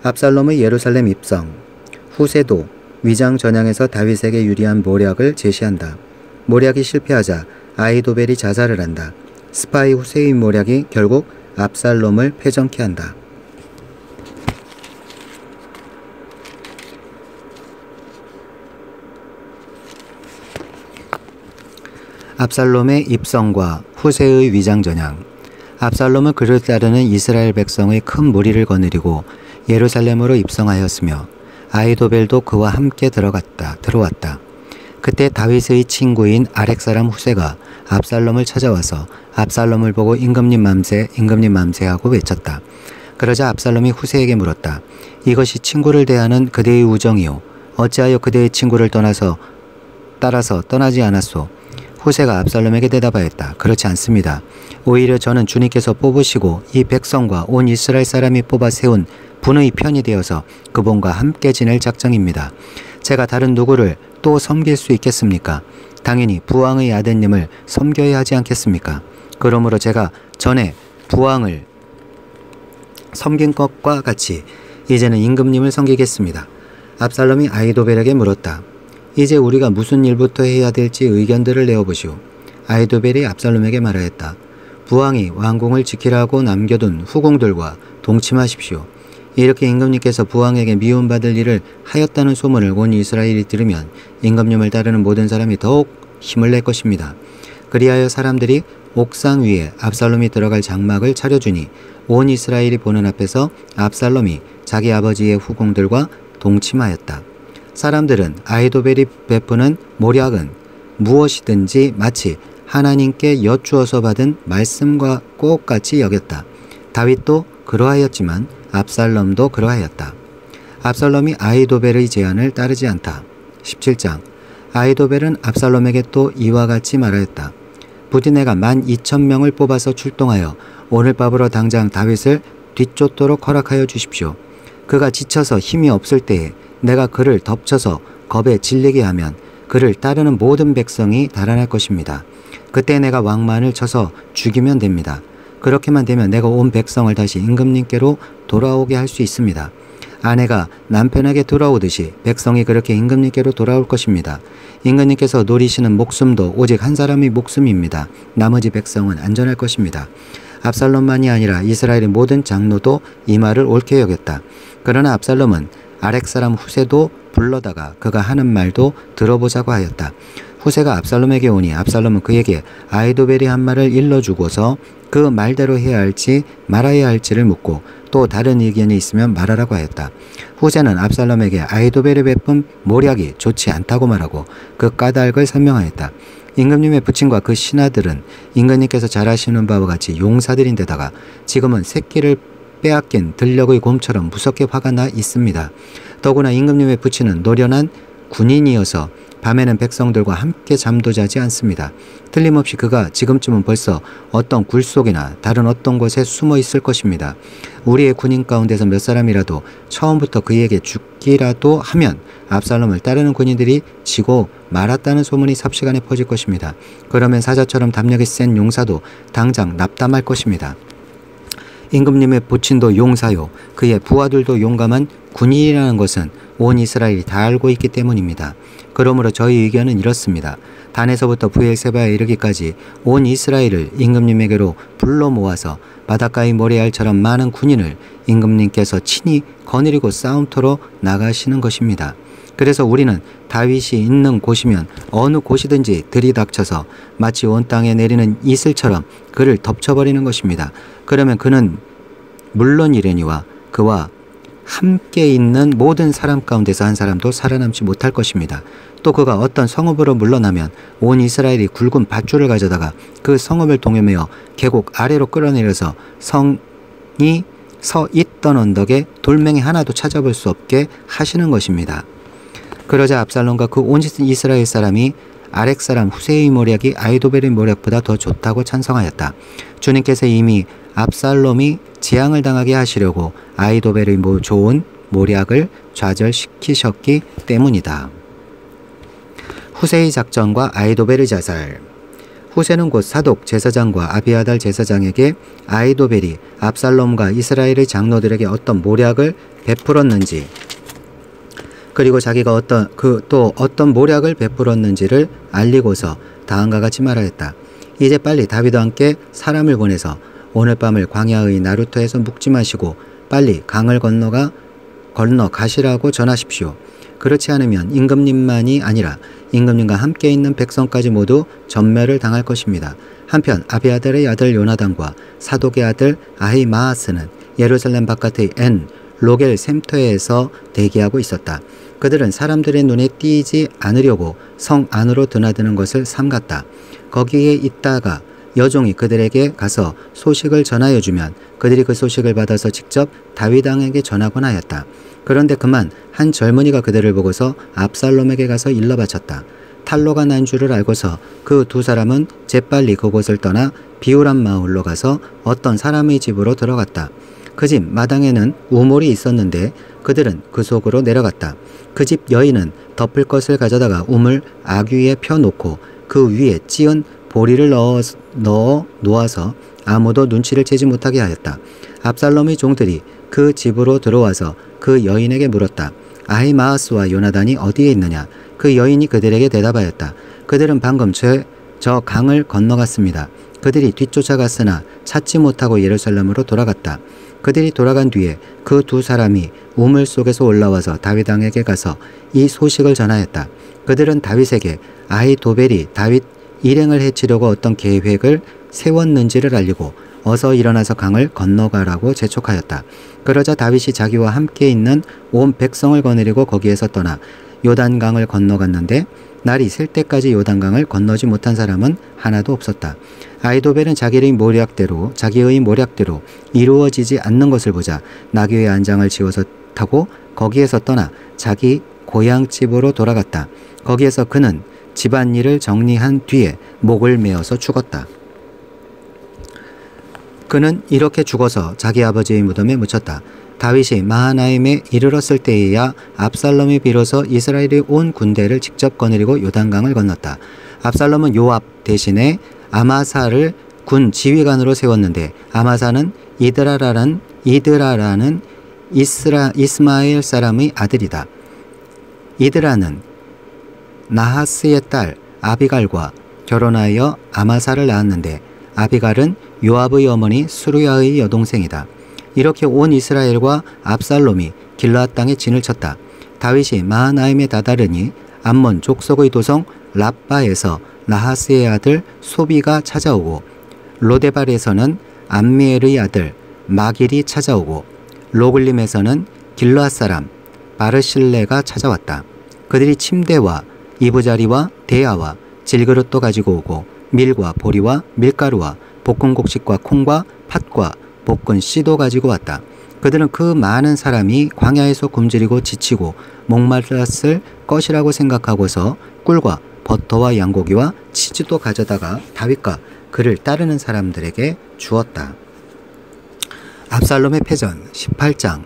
압살롬의 예루살렘 입성. 후세도 위장 전향에서 다윗에게 유리한 모략을 제시한다. 모략이 실패하자 아히도벨이 자살을 한다. 스파이 후세의 모략이 결국 압살롬을 패전케 한다. 압살롬의 입성과 후세의 위장전향. 압살롬은 그를 따르는 이스라엘 백성의 큰 무리를 거느리고 예루살렘으로 입성하였으며 아히도벨도 그와 함께 들어왔다. 그때 다윗의 친구인 아렉 사람 후세가 압살롬을 찾아와서 압살롬을 보고 임금님 맘새 하고 외쳤다. 그러자 압살롬이 후세에게 물었다. 이것이 친구를 대하는 그대의 우정이요. 어찌하여 그대의 친구를 따라서 떠나지 않았소? 후세가 압살롬에게 대답하였다. 그렇지 않습니다. 오히려 저는 주님께서 뽑으시고 이 백성과 온 이스라엘 사람이 뽑아 세운 분의 편이 되어서 그분과 함께 지낼 작정입니다. 제가 다른 누구를 또 섬길 수 있겠습니까? 당연히 부왕의 아드님을 섬겨야 하지 않겠습니까? 그러므로 제가 전에 부왕을 섬긴 것과 같이 이제는 임금님을 섬기겠습니다. 압살롬이 아히도벨에게 물었다. 이제 우리가 무슨 일부터 해야 될지 의견들을 내어보시오. 아히도벨이 압살롬에게 말하였다. 부왕이 왕궁을 지키라고 남겨둔 후궁들과 동침하십시오. 이렇게 임금님께서 부왕에게 미움받을 일을 하였다는 소문을 온 이스라엘이 들으면 임금님을 따르는 모든 사람이 더욱 힘을 낼 것입니다. 그리하여 사람들이 옥상 위에 압살롬이 들어갈 장막을 차려주니 온 이스라엘이 보는 앞에서 압살롬이 자기 아버지의 후궁들과 동침하였다. 사람들은 아히도벨이 베푸는 모략은 무엇이든지 마치 하나님께 여쭈어서 받은 말씀과 똑같이 여겼다. 다윗도 그러하였지만 압살롬도 그러하였다. 압살롬이 아히도벨의 제안을 따르지 않다. 17장. 아히도벨은 압살롬에게 또 이와 같이 말하였다. 부디 내가 12,000명을 뽑아서 출동하여 오늘 밤으로 당장 다윗을 뒤쫓도록 허락하여 주십시오. 그가 지쳐서 힘이 없을 때에 내가 그를 덮쳐서 겁에 질리게 하면 그를 따르는 모든 백성이 달아날 것입니다. 그때 내가 왕만을 쳐서 죽이면 됩니다. 그렇게만 되면 내가 온 백성을 다시 임금님께로 돌아오게 할 수 있습니다. 아내가 남편에게 돌아오듯이 백성이 그렇게 임금님께로 돌아올 것입니다. 임금님께서 노리시는 목숨도 오직 한 사람의 목숨입니다. 나머지 백성은 안전할 것입니다. 압살롬만이 아니라 이스라엘의 모든 장로도 이 말을 옳게 여겼다. 그러나 압살롬은 아렉 사람 후세도 불러다가 그가 하는 말도 들어보자고 하였다. 후세가 압살롬에게 오니 압살롬은 그에게 아히도벨이 한 말을 일러주고서 그 말대로 해야 할지 말아야 할지를 묻고 또 다른 의견이 있으면 말하라고 하였다. 후세는 압살롬에게 아히도벨이 베푼 모략이 좋지 않다고 말하고 그 까닭을 설명하였다. 임금님의 부친과 그 신하들은 임금님께서 잘 아시는 바와 같이 용사들인데다가 지금은 새끼를 빼앗긴 들녘의 곰처럼 무섭게 화가 나 있습니다. 더구나 임금님의 부친은 노련한 군인이어서 밤에는 백성들과 함께 잠도 자지 않습니다. 틀림없이 그가 지금쯤은 벌써 어떤 굴 속이나 다른 어떤 곳에 숨어 있을 것입니다. 우리의 군인 가운데서 몇 사람이라도 처음부터 그에게 죽기라도 하면 압살롬을 따르는 군인들이 지고 말았다는 소문이 삽시간에 퍼질 것입니다. 그러면 사자처럼 담력이 센 용사도 당장 납담할 것입니다. 임금님의 부친도 용사요 그의 부하들도 용감한 군인이라는 것은 온 이스라엘이 다 알고 있기 때문입니다. 그러므로 저희 의견은 이렇습니다. 단에서부터 브엘세바에 이르기까지 온 이스라엘을 임금님에게로 불러 모아서 바닷가의 모래알처럼 많은 군인을 임금님께서 친히 거느리고 싸움터로 나가시는 것입니다. 그래서 우리는 다윗이 있는 곳이면 어느 곳이든지 들이닥쳐서 마치 온 땅에 내리는 이슬처럼 그를 덮쳐버리는 것입니다. 그러면 그는 물론이려니와 그와 함께 있는 모든 사람 가운데서 한 사람도 살아남지 못할 것입니다. 또 그가 어떤 성읍으로 물러나면 온 이스라엘이 굵은 밧줄을 가져다가 그 성읍을 동여매어 계곡 아래로 끌어내려서 성이 서 있던 언덕에 돌멩이 하나도 찾아볼 수 없게 하시는 것입니다. 그러자 압살롬과 그 온 이스라엘 사람이 아렉 사람 후세의 모략이 아히도벨의 모략보다 더 좋다고 찬성하였다. 주님께서 이미 압살롬이 재앙을 당하게 하시려고 아히도벨의 좋은 모략을 좌절시키셨기 때문이다. 후세의 작전과 아히도벨의 자살. 후세는 곧 사독 제사장과 아비아달 제사장에게 아히도벨이 압살롬과 이스라엘의 장로들에게 어떤 모략을 베풀었는지, 그리고 자기가 또 어떤 모략을 베풀었는지를 알리고서 다음과 같이 말하였다. 이제 빨리 다윗과 함께 사람을 보내서 오늘 밤을 광야의 나루터에서 묵지 마시고 빨리 강을 건너 가시라고 전하십시오. 그렇지 않으면 임금님만이 아니라 임금님과 함께 있는 백성까지 모두 전멸을 당할 것입니다. 한편 아비아달의 아들 요나단과 사독의 아들 아히마아스는 예루살렘 바깥의 엔 로겔 샘터에서 대기하고 있었다. 그들은 사람들의 눈에 띄지 않으려고 성 안으로 드나드는 것을 삼갔다. 거기에 있다가 여종이 그들에게 가서 소식을 전하여 주면 그들이 그 소식을 받아서 직접 다윗 왕에게 전하곤 하였다. 그런데 그만 한 젊은이가 그들을 보고서 압살롬에게 가서 일러 바쳤다. 탈로가 난 줄을 알고서 그 두 사람은 재빨리 그곳을 떠나 비우람 마을로 가서 어떤 사람의 집으로 들어갔다. 그 집 마당에는 우물이 있었는데 그들은 그 속으로 내려갔다. 그 집 여인은 덮을 것을 가져다가 우물 아귀에 펴놓고 그 위에 찌은 보리를 넣어 놓아서 아무도 눈치를 채지 못하게 하였다. 압살롬의 종들이 그 집으로 들어와서 그 여인에게 물었다. 아히마아스와 요나단이 어디에 있느냐? 그 여인이 그들에게 대답하였다. 그들은 방금 저 강을 건너갔습니다. 그들이 뒤쫓아갔으나 찾지 못하고 예루살렘으로 돌아갔다. 그들이 돌아간 뒤에 그 두 사람이 우물 속에서 올라와서 다윗 왕에게 가서 이 소식을 전하였다. 그들은 다윗에게 아히도벨이 다윗 일행을 해치려고 어떤 계획을 세웠는지를 알리고 어서 일어나서 강을 건너가라고 재촉하였다. 그러자 다윗이 자기와 함께 있는 온 백성을 거느리고 거기에서 떠나 요단강을 건너갔는데 날이 셀 때까지 요단강을 건너지 못한 사람은 하나도 없었다. 아히도벨은 자기의 모략대로 이루어지지 않는 것을 보자 나귀의 안장을 지어서 타고 거기에서 떠나 자기 고향집으로 돌아갔다. 거기에서 그는 집안일을 정리한 뒤에 목을 메어서 죽었다. 그는 이렇게 죽어서 자기 아버지의 무덤에 묻혔다. 다윗이 마하나임에 이르렀을 때에야 압살롬이 비로소 이스라엘의 온 군대를 직접 거느리고 요단강을 건넜다. 압살롬은 요압 대신에 아마사를 군 지휘관으로 세웠는데 아마사는 이드라라는 이스마엘 사람의 아들이다. 이드라는 나하스의 딸 아비갈과 결혼하여 아마사를 낳았는데 아비갈은 요압의 어머니 수르야의 여동생이다. 이렇게 온 이스라엘과 압살롬이 길르앗 땅에 진을 쳤다. 다윗이 마하나임에 다다르니 암몬 족속의 도성 랍바에서 나하스의 아들 소비가 찾아오고 로데발에서는 암미엘의 아들 마길이 찾아오고 로글림에서는 길르앗 사람 바르실레가 찾아왔다. 그들이 침대와 이부자리와 대야와 질그릇도 가지고 오고 밀과 보리와 밀가루와 볶은 곡식과 콩과 팥과 볶은 씨도 가지고 왔다. 그들은 그 많은 사람이 광야에서 굶주리고 지치고 목말랐을 것이라고 생각하고서 꿀과 버터와 양고기와 치즈도 가져다가 다윗과 그를 따르는 사람들에게 주었다. 압살롬의 패전 18장.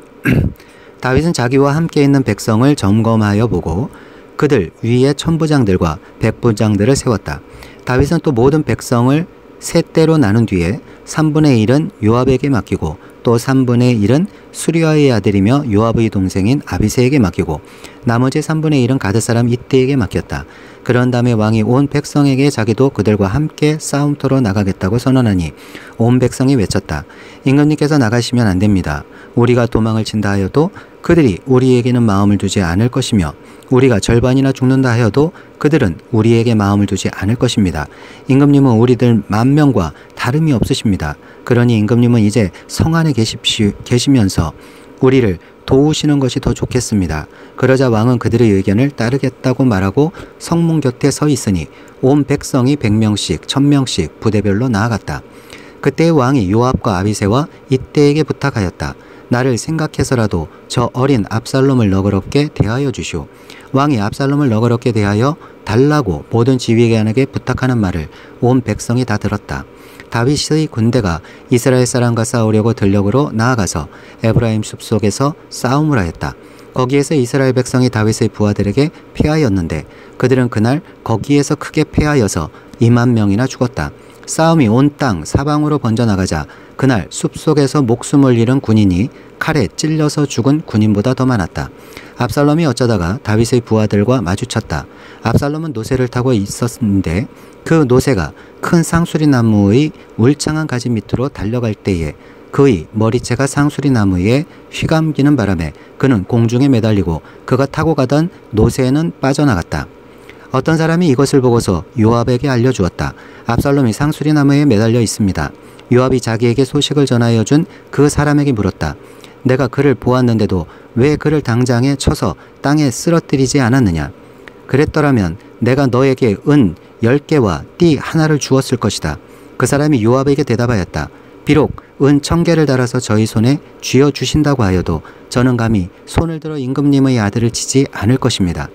다윗은 자기와 함께 있는 백성을 점검하여 보고 그들 위에 천부장들과 백부장들을 세웠다. 다윗은 또 모든 백성을 세 때로 나눈 뒤에 3분의 1은 요압에게 맡기고 또 3분의 1은 수리아의 아들이며 요압의 동생인 아비새에게 맡기고 나머지 3분의 1은 가드 사람 이때에게 맡겼다. 그런 다음에 왕이 온 백성에게 자기도 그들과 함께 싸움터로 나가겠다고 선언하니 온 백성이 외쳤다. 임금님께서 나가시면 안 됩니다. 우리가 도망을 친다 하여도 그들이 우리에게는 마음을 두지 않을 것이며 우리가 절반이나 죽는다 하여도 그들은 우리에게 마음을 두지 않을 것입니다. 임금님은 우리들 10,000명과 다름이 없으십니다. 그러니 임금님은 이제 성 안에 계시면서 우리를 도우시는 것이 더 좋겠습니다. 그러자 왕은 그들의 의견을 따르겠다고 말하고 성문 곁에 서 있으니 온 백성이 100명씩 1000명씩 부대별로 나아갔다. 그때 왕이 요압과 아비새와 이때에게 부탁하였다. 나를 생각해서라도 저 어린 압살롬을 너그럽게 대하여 주시오. 왕이 압살롬을 너그럽게 대하여 달라고 모든 지휘관에게 부탁하는 말을 온 백성이 다 들었다. 다윗의 군대가 이스라엘 사람과 싸우려고 들녘으로 나아가서 에브라임 숲속에서 싸움을 하였다. 거기에서 이스라엘 백성이 다윗의 부하들에게 패하였는데 그들은 그날 거기에서 크게 패하여서 20,000명이나 죽었다. 싸움이 온 땅 사방으로 번져나가자 그날 숲속에서 목숨을 잃은 군인이 칼에 찔려서 죽은 군인보다 더 많았다. 압살롬이 어쩌다가 다윗의 부하들과 마주쳤다. 압살롬은 노새를 타고 있었는데 그 노새가 큰 상수리 나무의 울창한 가지 밑으로 달려갈 때에 그의 머리채가 상수리 나무에 휘감기는 바람에 그는 공중에 매달리고 그가 타고 가던 노새는 빠져나갔다. 어떤 사람이 이것을 보고서 요압에게 알려주었다. 압살롬이 상수리 나무에 매달려 있습니다. 요압이 자기에게 소식을 전하여 준 그 사람에게 물었다. 내가 그를 보았는데도 왜 그를 당장에 쳐서 땅에 쓰러뜨리지 않았느냐? 그랬더라면 내가 너에게 은 10개와 띠 하나를 주었을 것이다. 그 사람이 요압에게 대답하였다. 비록 은 1000개를 달아서 저희 손에 쥐어 주신다고 하여도 저는 감히 손을 들어 임금님의 아들을 치지 않을 것입니다.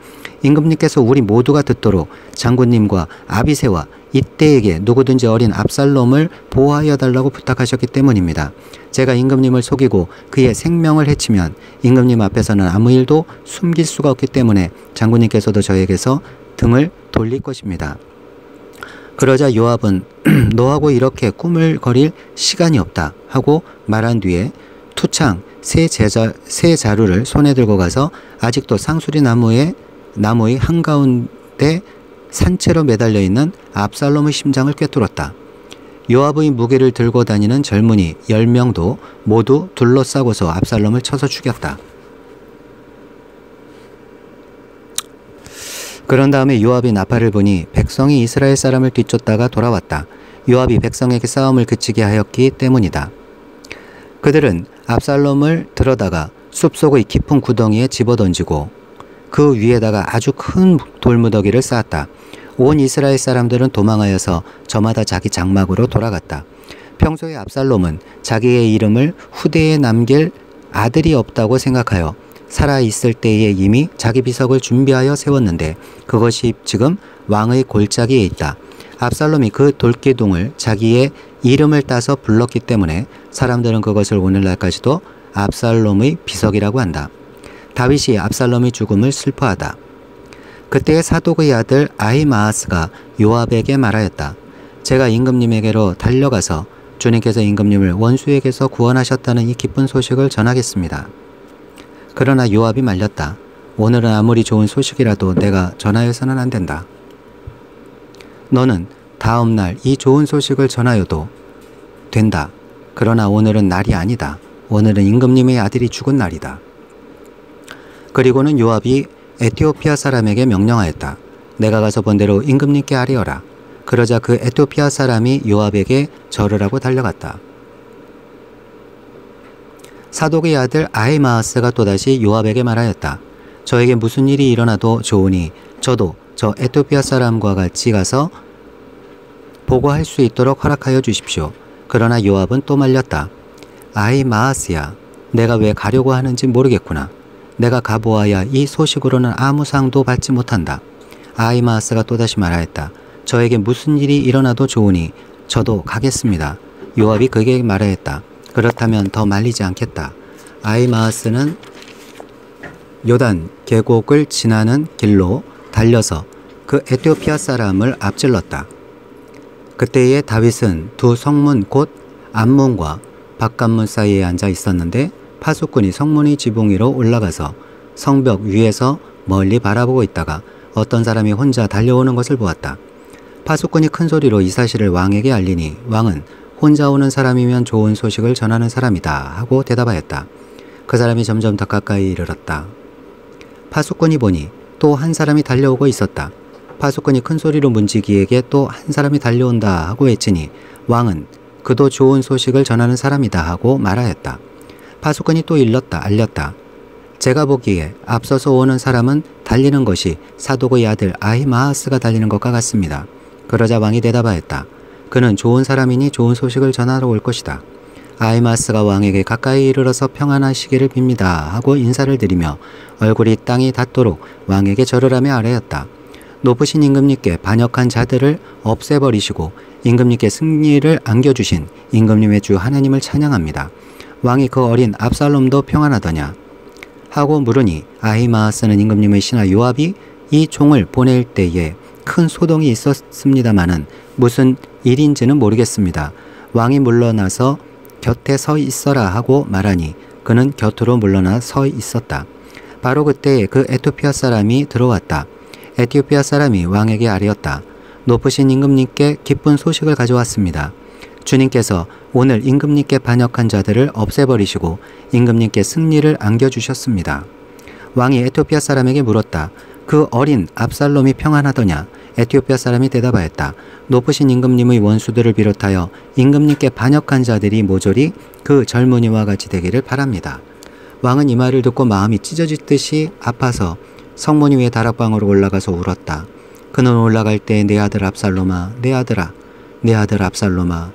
임금님께서 우리 모두가 듣도록 장군님과 아비새와 이때에게 누구든지 어린 압살롬을 보호하여 달라고 부탁하셨기 때문입니다. 제가 임금님을 속이고 그의 생명을 해치면 임금님 앞에서는 아무 일도 숨길 수가 없기 때문에 장군님께서도 저에게서 등을 돌릴 것입니다. 그러자 요압은 너하고 이렇게 꾸물거릴 시간이 없다 하고 말한 뒤에 투창 새 자루를 손에 들고 가서 아직도 상수리 나무의 한가운데 산채로 매달려 있는 압살롬의 심장을 꿰뚫었다. 요압의 무기를 들고 다니는 젊은이 10명도 모두 둘러싸고서 압살롬을 쳐서 죽였다. 그런 다음에 요압이 나팔을 부니 백성이 이스라엘 사람을 뒤쫓다가 돌아왔다. 요압이 백성에게 싸움을 그치게 하였기 때문이다. 그들은 압살롬을 들어다가 숲속의 깊은 구덩이에 집어던지고 그 위에다가 아주 큰 돌무더기를 쌓았다. 온 이스라엘 사람들은 도망하여서 저마다 자기 장막으로 돌아갔다. 평소에 압살롬은 자기의 이름을 후대에 남길 아들이 없다고 생각하여 살아있을 때에 이미 자기 비석을 준비하여 세웠는데 그것이 지금 왕의 골짜기에 있다. 압살롬이 그 돌기둥을 자기의 이름을 따서 불렀기 때문에 사람들은 그것을 오늘날까지도 압살롬의 비석이라고 한다. 다윗이 압살롬의 죽음을 슬퍼하다. 그때 사독의 아들 아히마아스가 요압에게 말하였다. 제가 임금님에게로 달려가서 주님께서 임금님을 원수에게서 구원하셨다는 이 기쁜 소식을 전하겠습니다. 그러나 요압이 말렸다. 오늘은 아무리 좋은 소식이라도 내가 전하여서는 안 된다. 너는 다음 날 이 좋은 소식을 전하여도 된다. 그러나 오늘은 날이 아니다. 오늘은 임금님의 아들이 죽은 날이다. 그리고는 요압이 에티오피아 사람에게 명령하였다. 내가 가서 본대로 임금님께 아뢰어라. 그러자 그 에티오피아 사람이 요압에게 절을 하고 달려갔다. 사독의 아들 아히마아스가 또다시 요압에게 말하였다. 저에게 무슨 일이 일어나도 좋으니 저도 저 에티오피아 사람과 같이 가서 보고할 수 있도록 허락하여 주십시오. 그러나 요압은 또 말렸다. 아히마아스야, 내가 왜 가려고 하는지 모르겠구나. 내가 가보아야 이 소식으로는 아무 상도 받지 못한다. 아히마아스가 또다시 말하였다. 저에게 무슨 일이 일어나도 좋으니 저도 가겠습니다. 요압이 그에게 말하였다. 그렇다면 더 말리지 않겠다. 아히마아스는 요단 계곡을 지나는 길로 달려서 그 에티오피아 사람을 앞질렀다. 그때에 다윗은 두 성문 곧 앞문과 바깥문 사이에 앉아 있었는데 파수꾼이 성문의 지붕 위로 올라가서 성벽 위에서 멀리 바라보고 있다가 어떤 사람이 혼자 달려오는 것을 보았다. 파수꾼이 큰 소리로 이 사실을 왕에게 알리니 왕은 혼자 오는 사람이면 좋은 소식을 전하는 사람이다 하고 대답하였다. 그 사람이 점점 더 가까이 이르렀다. 파수꾼이 보니 또 한 사람이 달려오고 있었다. 파수꾼이 큰 소리로 문지기에게 또 한 사람이 달려온다 하고 외치니 왕은 그도 좋은 소식을 전하는 사람이다 하고 말하였다. 파수꾼이 또 알렸다. 제가 보기에 앞서서 오는 사람은 달리는 것이 사독의 아들 아히마아스가 달리는 것과 같습니다. 그러자 왕이 대답하였다. 그는 좋은 사람이니 좋은 소식을 전하러 올 것이다. 아히마아스가 왕에게 가까이 이르러서 평안한 시기를 빕니다 하고 인사를 드리며 얼굴이 땅이 닿도록 왕에게 절을 하며 아뢰었다. 높으신 임금님께 반역한 자들을 없애버리시고 임금님께 승리를 안겨주신 임금님의 주 하나님을 찬양합니다. 왕이 그 어린 압살롬도 평안하더냐 하고 물으니 아히마아스는 임금님의 신하 요압이 이 종을 보낼 때에 큰 소동이 있었습니다마는 무슨 일인지는 모르겠습니다. 왕이 물러나서 곁에 서 있어라 하고 말하니 그는 곁으로 물러나 서 있었다. 바로 그때 그 에티오피아 사람이 들어왔다. 에티오피아 사람이 왕에게 아뢰었다. 높으신 임금님께 기쁜 소식을 가져왔습니다. 주님께서 오늘 임금님께 반역한 자들을 없애버리시고 임금님께 승리를 안겨주셨습니다. 왕이 에티오피아 사람에게 물었다. 그 어린 압살롬이 평안하더냐? 에티오피아 사람이 대답하였다. 높으신 임금님의 원수들을 비롯하여 임금님께 반역한 자들이 모조리 그 젊은이와 같이 되기를 바랍니다. 왕은 이 말을 듣고 마음이 찢어지듯이 아파서 성문 위에 다락방으로 올라가서 울었다. 그는 올라갈 때 내 아들 압살롬아, 내 아들아, 내 아들 압살롬아,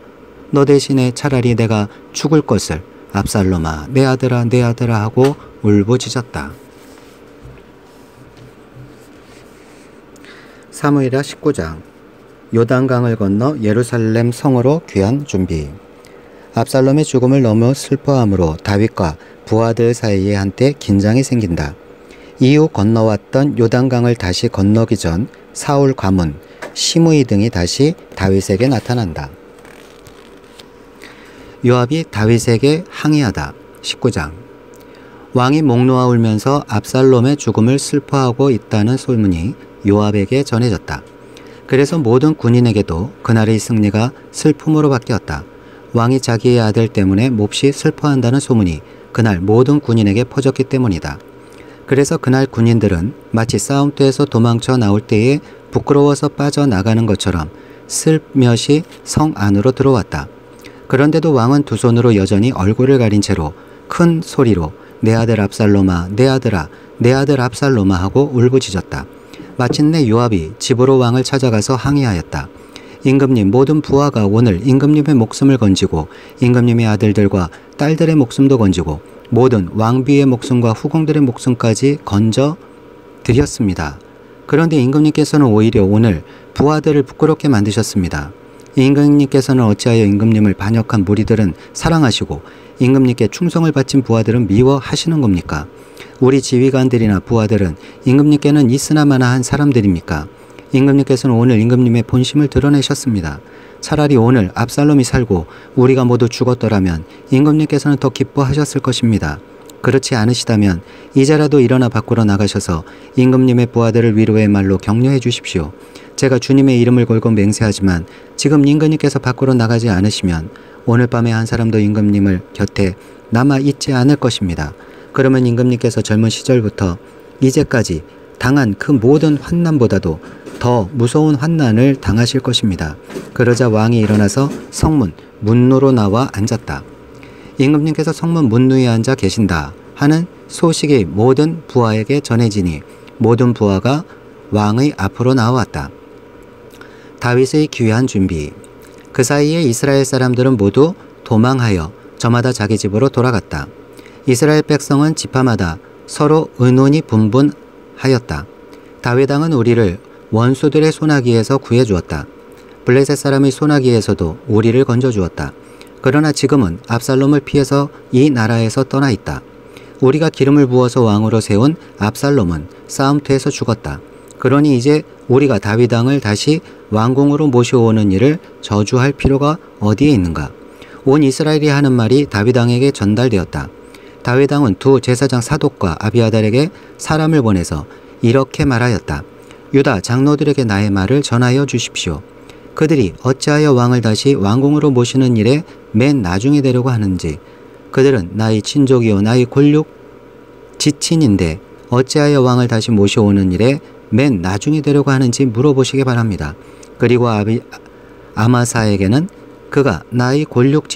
너 대신에 차라리 내가 죽을 것을 압살롬아, 내 아들아, 내 아들아 하고 울부짖었다. 사무엘하 19장. 요단강을 건너 예루살렘 성으로 귀환 준비. 압살롬의 죽음을 너무 슬퍼함으로 다윗과 부하들 사이에 한때 긴장이 생긴다. 이후 건너왔던 요단강을 다시 건너기 전 사울 가문, 시므이 등이 다시 다윗에게 나타난다. 요압이 다윗에게 항의하다. 19장. 왕이 목 놓아 울면서 압살롬의 죽음을 슬퍼하고 있다는 소문이 요압에게 전해졌다. 그래서 모든 군인에게도 그날의 승리가 슬픔으로 바뀌었다. 왕이 자기의 아들 때문에 몹시 슬퍼한다는 소문이 그날 모든 군인에게 퍼졌기 때문이다. 그래서 그날 군인들은 마치 싸움터에서 도망쳐 나올 때에 부끄러워서 빠져나가는 것처럼 슬며시 성 안으로 들어왔다. 그런데도 왕은 두 손으로 여전히 얼굴을 가린 채로 큰 소리로 내 아들 압살롬아, 내 아들아, 내 아들 압살롬아 하고 울부짖었다. 마침내 요압이 집으로 왕을 찾아가서 항의하였다. 임금님, 모든 부하가 오늘 임금님의 목숨을 건지고 임금님의 아들들과 딸들의 목숨도 건지고 모든 왕비의 목숨과 후궁들의 목숨까지 건져 드렸습니다. 그런데 임금님께서는 오히려 오늘 부하들을 부끄럽게 만드셨습니다. 임금님께서는 어찌하여 임금님을 반역한 무리들은 사랑하시고 임금님께 충성을 바친 부하들은 미워하시는 겁니까? 우리 지휘관들이나 부하들은 임금님께는 있으나마나 한 사람들입니까? 임금님께서는 오늘 임금님의 본심을 드러내셨습니다. 차라리 오늘 압살롬이 살고 우리가 모두 죽었더라면 임금님께서는 더 기뻐하셨을 것입니다. 그렇지 않으시다면 이제라도 일어나 밖으로 나가셔서 임금님의 부하들을 위로의 말로 격려해 주십시오. 제가 주님의 이름을 걸고 맹세하지만 지금 임금님께서 밖으로 나가지 않으시면 오늘 밤에 한 사람도 임금님을 곁에 남아 있지 않을 것입니다. 그러면 임금님께서 젊은 시절부터 이제까지 당한 그 모든 환난보다도 더 무서운 환난을 당하실 것입니다. 그러자 왕이 일어나서 성문 문로로 나와 앉았다. 임금님께서 성문 문루에 앉아 계신다 하는 소식이 모든 부하에게 전해지니 모든 부하가 왕의 앞으로 나왔다. 다윗의 귀환 준비. 그 사이에 이스라엘 사람들은 모두 도망하여 저마다 자기 집으로 돌아갔다. 이스라엘 백성은 지파마다 서로 의논이 분분하였다. 다윗 왕은 우리를 원수들의 손아귀에서 구해주었다. 블레셋 사람의 손아귀에서도 우리를 건져주었다. 그러나 지금은 압살롬을 피해서 이 나라에서 떠나 있다. 우리가 기름을 부어서 왕으로 세운 압살롬은 싸움터에서 죽었다. 그러니 이제 우리가 다윗 왕을 다시 왕궁으로 모셔오는 일을 저주할 필요가 어디에 있는가? 온 이스라엘이 하는 말이 다윗 왕에게 전달되었다. 다윗 왕은 두 제사장 사독과 아비아달에게 사람을 보내서 이렇게 말하였다. 유다 장로들에게 나의 말을 전하여 주십시오. 그들이 어찌하여 왕을 다시 왕궁으로 모시는 일에 맨 나중에 되려고 하는지, 그들은 나의 친족이요 나의 골육 지친인데 어찌하여 왕을 다시 모셔오는 일에 맨 나중에 되려고 하는지 물어보시기 바랍니다. 그리고 아마사에게는 그가 나의 골육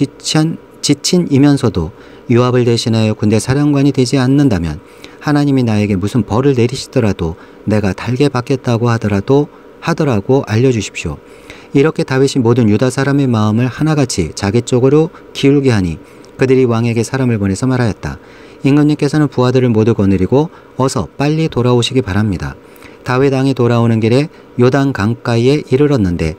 지친이면서도 요압을 대신하여 군대 사령관이 되지 않는다면 하나님이 나에게 무슨 벌을 내리시더라도 내가 달게 받겠다고 하더라고 알려주십시오. 이렇게 다윗이 모든 유다 사람의 마음을 하나같이 자기 쪽으로 기울게 하니 그들이 왕에게 사람을 보내서 말하였다. 임금님께서는 부하들을 모두 거느리고 어서 빨리 돌아오시기 바랍니다. 다윗 왕이 돌아오는 길에 요단 강가에 이르렀는데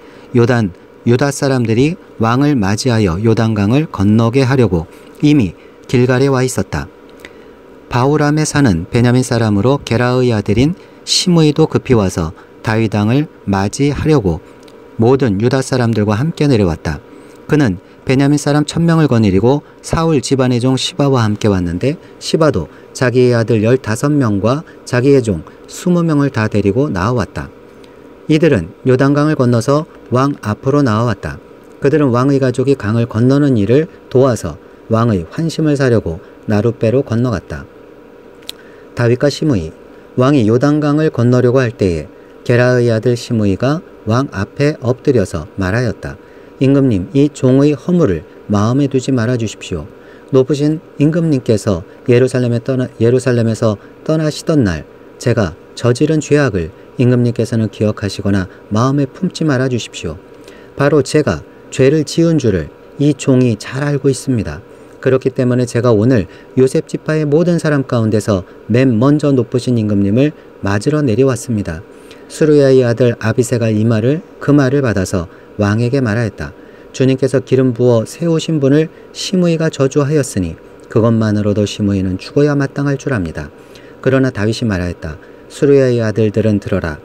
유다 사람들이 왕을 맞이하여 요단강을 건너게 하려고 이미 길갈에 와 있었다. 바후람에 사는 베냐민 사람으로 게라의 아들인 시므이도 급히 와서 다윗 왕을 맞이하려고 모든 유다 사람들과 함께 내려왔다. 그는 베냐민 사람 1000명을 거느리고 사울 집안의 종 시바와 함께 왔는데 시바도 자기의 아들 15명과 자기의 종 20명을 다 데리고 나와왔다. 이들은 요단강을 건너서 왕 앞으로 나와왔다. 그들은 왕의 가족이 강을 건너는 일을 도와서 왕의 환심을 사려고 나룻배로 건너갔다. 다윗과 시므이, 왕이 요단강을 건너려고 할 때에 게라의 아들 시므이가 왕 앞에 엎드려서 말하였다. 임금님, 이 종의 허물을 마음에 두지 말아 주십시오. 높으신 임금님께서 예루살렘에서 떠나시던 날 제가 저지른 죄악을 임금님께서는 기억하시거나 마음에 품지 말아 주십시오. 바로 제가 죄를 지은 줄을 이 종이 잘 알고 있습니다. 그렇기 때문에 제가 오늘 요셉 지파의 모든 사람 가운데서 맨 먼저 높으신 임금님을 맞으러 내려왔습니다. 수르야의 아들 아비새가 그 말을 받아서 왕에게 말하였다. 주님께서 기름 부어 세우신 분을 시므이가 저주하였으니 그것만으로도 시므이는 죽어야 마땅할 줄 압니다. 그러나 다윗이 말하였다. 수르야의 아들들은 들어라.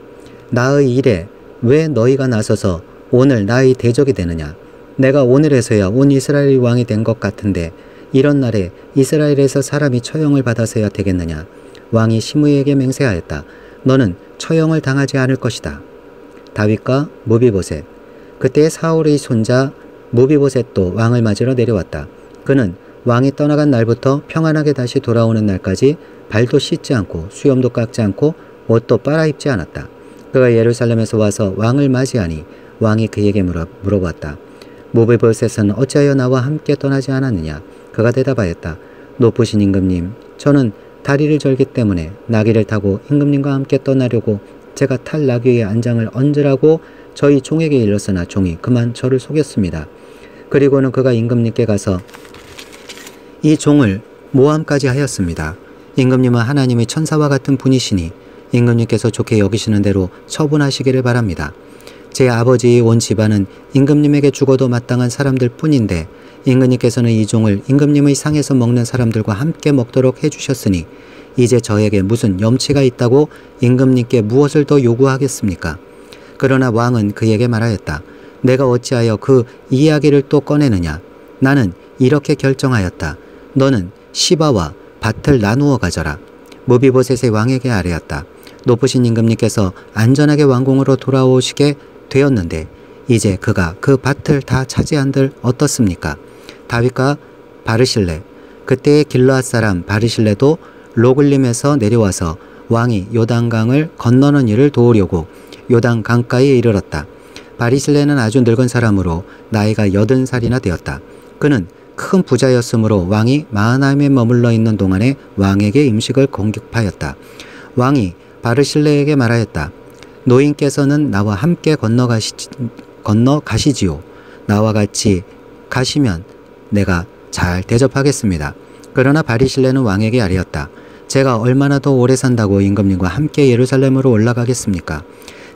나의 일에 왜 너희가 나서서 오늘 나의 대적이 되느냐. 내가 오늘에서야 온 이스라엘의 왕이 된 것 같은데 이런 날에 이스라엘에서 사람이 처형을 받아서야 되겠느냐. 왕이 시므이에게 맹세하였다. 너는 처형을 당하지 않을 것이다. 다윗과 무비보셋. 그때 사울의 손자 무비보셋도 왕을 맞으러 내려왔다. 그는 왕이 떠나간 날부터 평안하게 다시 돌아오는 날까지 발도 씻지 않고 수염도 깎지 않고 옷도 빨아입지 않았다. 그가 예루살렘에서 와서 왕을 맞이하니 왕이 그에게 물어봤다. 무비보셋은 어찌하여 나와 함께 떠나지 않았느냐. 그가 대답하였다. 높으신 임금님, 저는 다리를 절기 때문에 나귀를 타고 임금님과 함께 떠나려고 제가 탈 나귀의 안장을 얹으라고 저희 종에게 일렀으나 종이 그만 저를 속였습니다. 그리고는 그가 임금님께 가서 이 종을 모함까지 하였습니다. 임금님은 하나님의 천사와 같은 분이시니 임금님께서 좋게 여기시는 대로 처분하시기를 바랍니다. 제 아버지의 온 집안은 임금님에게 죽어도 마땅한 사람들 뿐인데 임금님께서는 이 종을 임금님의 상에서 먹는 사람들과 함께 먹도록 해주셨으니 이제 저에게 무슨 염치가 있다고 임금님께 무엇을 더 요구하겠습니까? 그러나 왕은 그에게 말하였다. 내가 어찌하여 그 이야기를 또 꺼내느냐. 나는 이렇게 결정하였다. 너는 시바와 밭을 나누어 가져라. 무비보셋의 왕에게 아뢰었다. 높으신 임금님께서 안전하게 왕궁으로 돌아오시게 되었는데 이제 그가 그 밭을 다 차지한들 어떻습니까? 다윗과 바르실레. 그때의 길르앗 사람 바르실레도 로글림에서 내려와서 왕이 요단강을 건너는 일을 도우려고 요단 강가에 이르렀다. 바리실레는 아주 늙은 사람으로 나이가 80살이나 되었다. 그는 큰 부자였으므로 왕이 마하나임에 머물러 있는 동안에 왕에게 음식을 공급하였다. 왕이 바르실레에게 말하였다. 노인께서는 나와 함께 건너가시지요. 나와 같이 가시면 내가 잘 대접하겠습니다. 그러나 바리실레는 왕에게 아뢰었다. 제가 얼마나 더 오래 산다고 임금님과 함께 예루살렘으로 올라가겠습니까?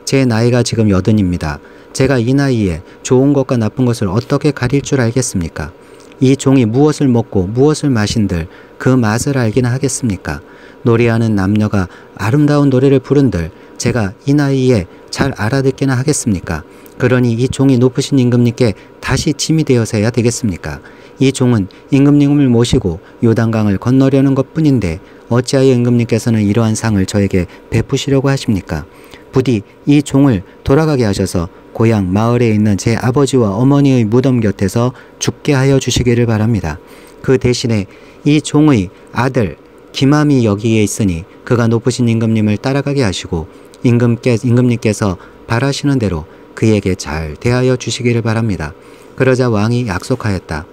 제 나이가 지금 80입니다. 제가 이 나이에 좋은 것과 나쁜 것을 어떻게 가릴 줄 알겠습니까? 이 종이 무엇을 먹고 무엇을 마신들 그 맛을 알기나 하겠습니까? 노래하는 남녀가 아름다운 노래를 부른들 제가 이 나이에 잘 알아듣기나 하겠습니까? 그러니 이 종이 높으신 임금님께 다시 짐이 되어서야 되겠습니까? 이 종은 임금님을 모시고 요단강을 건너려는 것뿐인데 어찌하여 임금님께서는 이러한 상을 저에게 베푸시려고 하십니까? 부디 이 종을 돌아가게 하셔서 고향 마을에 있는 제 아버지와 어머니의 무덤 곁에서 죽게 하여 주시기를 바랍니다. 그 대신에 이 종의 아들 기맘이 여기에 있으니 그가 높으신 임금님을 따라가게 하시고 임금님께서 바라시는 대로 그에게 잘 대하여 주시기를 바랍니다. 그러자 왕이 약속하였다.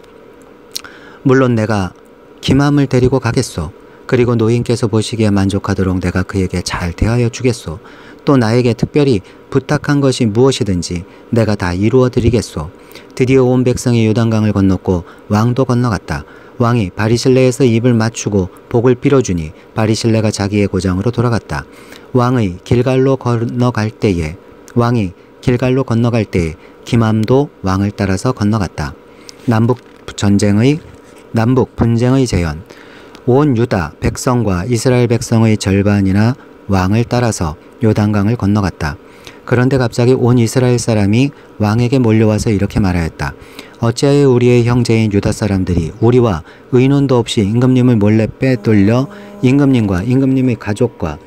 물론 내가 기맘을 데리고 가겠소. 그리고 노인께서 보시기에 만족하도록 내가 그에게 잘 대하여 주겠소. 또 나에게 특별히 부탁한 것이 무엇이든지 내가 다 이루어 드리겠소. 드디어 온 백성이 요단강을 건넜고 왕도 건너갔다. 왕이 바리실레에서 입을 맞추고 복을 빌어주니 바리실레가 자기의 고장으로 돌아갔다. 왕이 길갈로 건너갈 때에 기맘도 왕을 따라서 건너갔다. 남북 분쟁의 재현. 온 유다 백성과 이스라엘 백성의 절반이나 왕을 따라서 요단강을 건너갔다. 그런데 갑자기 온 이스라엘 사람이 왕에게 몰려와서 이렇게 말하였다. 어찌하여 우리의 형제인 유다 사람들이 우리와 의논도 없이 임금님을 몰래 빼돌려 임금님과 임금님의 가족과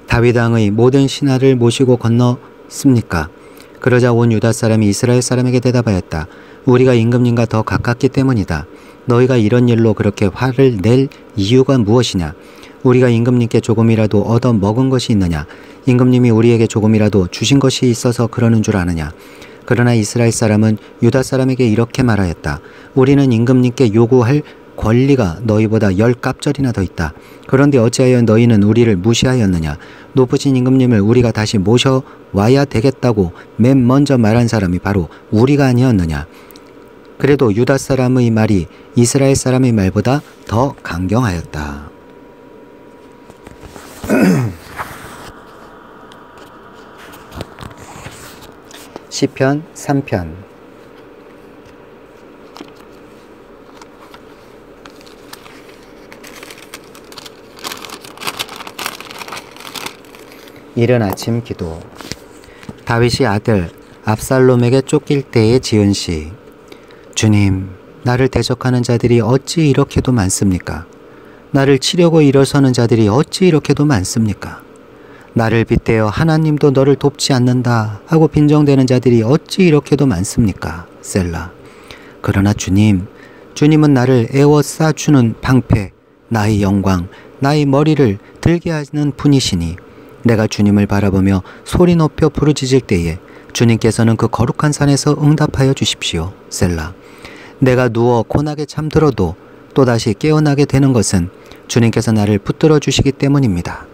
다윗 왕의 모든 신하를 모시고 건넜습니까? 그러자 온 유다 사람이 이스라엘 사람에게 대답하였다. 우리가 임금님과 더 가깝기 때문이다. 너희가 이런 일로 그렇게 화를 낼 이유가 무엇이냐? 우리가 임금님께 조금이라도 얻어 먹은 것이 있느냐? 임금님이 우리에게 조금이라도 주신 것이 있어서 그러는 줄 아느냐? 그러나 이스라엘 사람은 유다 사람에게 이렇게 말하였다. 우리는 임금님께 요구할 권리가 너희보다 10값절이나 더 있다. 그런데 어찌하여 너희는 우리를 무시하였느냐? 높으신 임금님을 우리가 다시 모셔와야 되겠다고 맨 먼저 말한 사람이 바로 우리가 아니었느냐? 그래도 유다 사람의 말이 이스라엘 사람의 말보다 더 강경하였다. 시편 3편. 이른 아침 기도. 다윗이 아들 압살롬에게 쫓길 때에 지은 시. 주님, 나를 대적하는 자들이 어찌 이렇게도 많습니까? 나를 치려고 일어서는 자들이 어찌 이렇게도 많습니까? 나를 빗대어 하나님도 너를 돕지 않는다 하고 빈정대는 자들이 어찌 이렇게도 많습니까? 셀라. 그러나 주님은 나를 에워싸주는 방패, 나의 영광, 나의 머리를 들게 하는 분이시니 내가 주님을 바라보며 소리 높여 부르짖을 때에 주님께서는 그 거룩한 산에서 응답하여 주십시오. 셀라. 내가 누워 고나게 잠들어도 또다시 깨어나게 되는 것은 주님께서 나를 붙들어 주시기 때문입니다.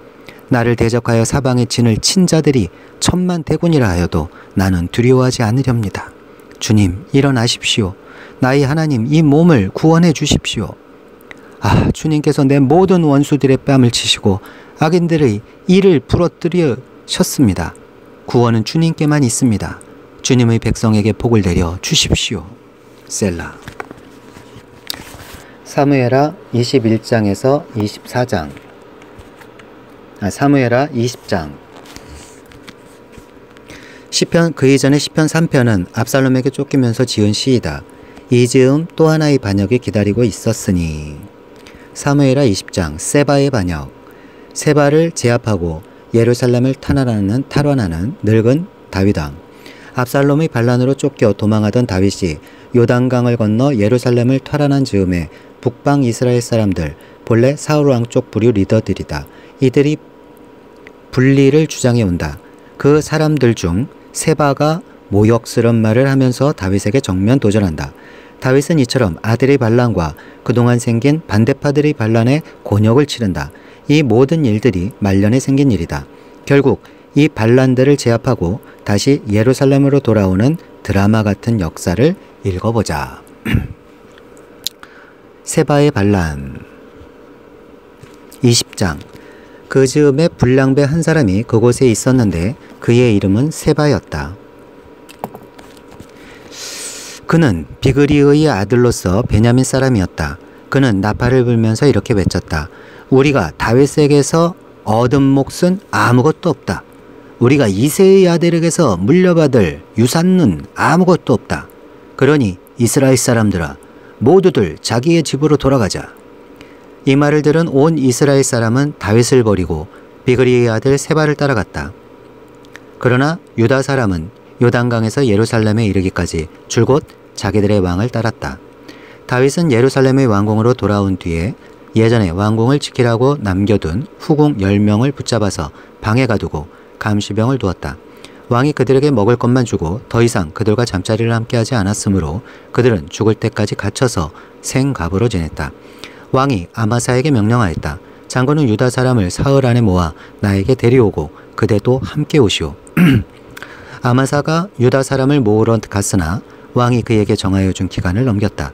나를 대적하여 사방에 진을 친 자들이 천만대군이라 하여도 나는 두려워하지 않으렵니다. 주님, 일어나십시오. 나의 하나님, 이 몸을 구원해 주십시오. 아, 주님께서 내 모든 원수들의 뺨을 치시고 악인들의 이를 부러뜨리셨습니다. 구원은 주님께만 있습니다. 주님의 백성에게 복을 내려 주십시오. 셀라. 사무엘하 21장에서 24장. 사무엘하 20장. 시편 그 이전의 시편 3편은 압살롬에게 쫓기면서 지은 시이다. 이 즈음 또 하나의 반역이 기다리고 있었으니. 사무엘하 20장. 세바의 반역. 세바를 제압하고 예루살렘을 탈환하는 늙은 다윗왕. 압살롬의 반란으로 쫓겨 도망하던 다윗이 요단강을 건너 예루살렘을 탈환한 즈음에 북방 이스라엘 사람들, 본래 사울왕 쪽 부류 리더들이다. 이들이 분리를 주장해 온다. 그 사람들 중 세바가 모욕스러운 말을 하면서 다윗에게 정면 도전한다. 다윗은 이처럼 아들의 반란과 그동안 생긴 반대파들의 반란에 곤욕을 치른다. 이 모든 일들이 말년에 생긴 일이다. 결국 이 반란들을 제압하고 다시 예루살렘으로 돌아오는 드라마 같은 역사를 읽어보자. 세바의 반란. 20장. 그 즈음에 불량배 한 사람이 그곳에 있었는데 그의 이름은 세바였다. 그는 비그리의 아들로서 베냐민 사람이었다. 그는 나팔을 불면서 이렇게 외쳤다. 우리가 다윗에게서 얻은 몫은 아무것도 없다. 우리가 이새의 아들에게서 물려받을 유산은 아무것도 없다. 그러니 이스라엘 사람들아, 모두들 자기의 집으로 돌아가자. 이 말을 들은 온 이스라엘 사람은 다윗을 버리고 비그리의 아들 세바를 따라갔다. 그러나 유다 사람은 요단강에서 예루살렘에 이르기까지 줄곧 자기들의 왕을 따랐다. 다윗은 예루살렘의 왕궁으로 돌아온 뒤에 예전에 왕궁을 지키라고 남겨둔 후궁 10명을 붙잡아서 방에 가두고 감시병을 두었다. 왕이 그들에게 먹을 것만 주고 더 이상 그들과 잠자리를 함께하지 않았으므로 그들은 죽을 때까지 갇혀서 생갑으로 지냈다. 왕이 아마사에게 명령하였다. 장군은 유다 사람을 사흘 안에 모아 나에게 데려오고 그대도 함께 오시오. 아마사가 유다 사람을 모으러 갔으나 왕이 그에게 정하여 준 기간을 넘겼다.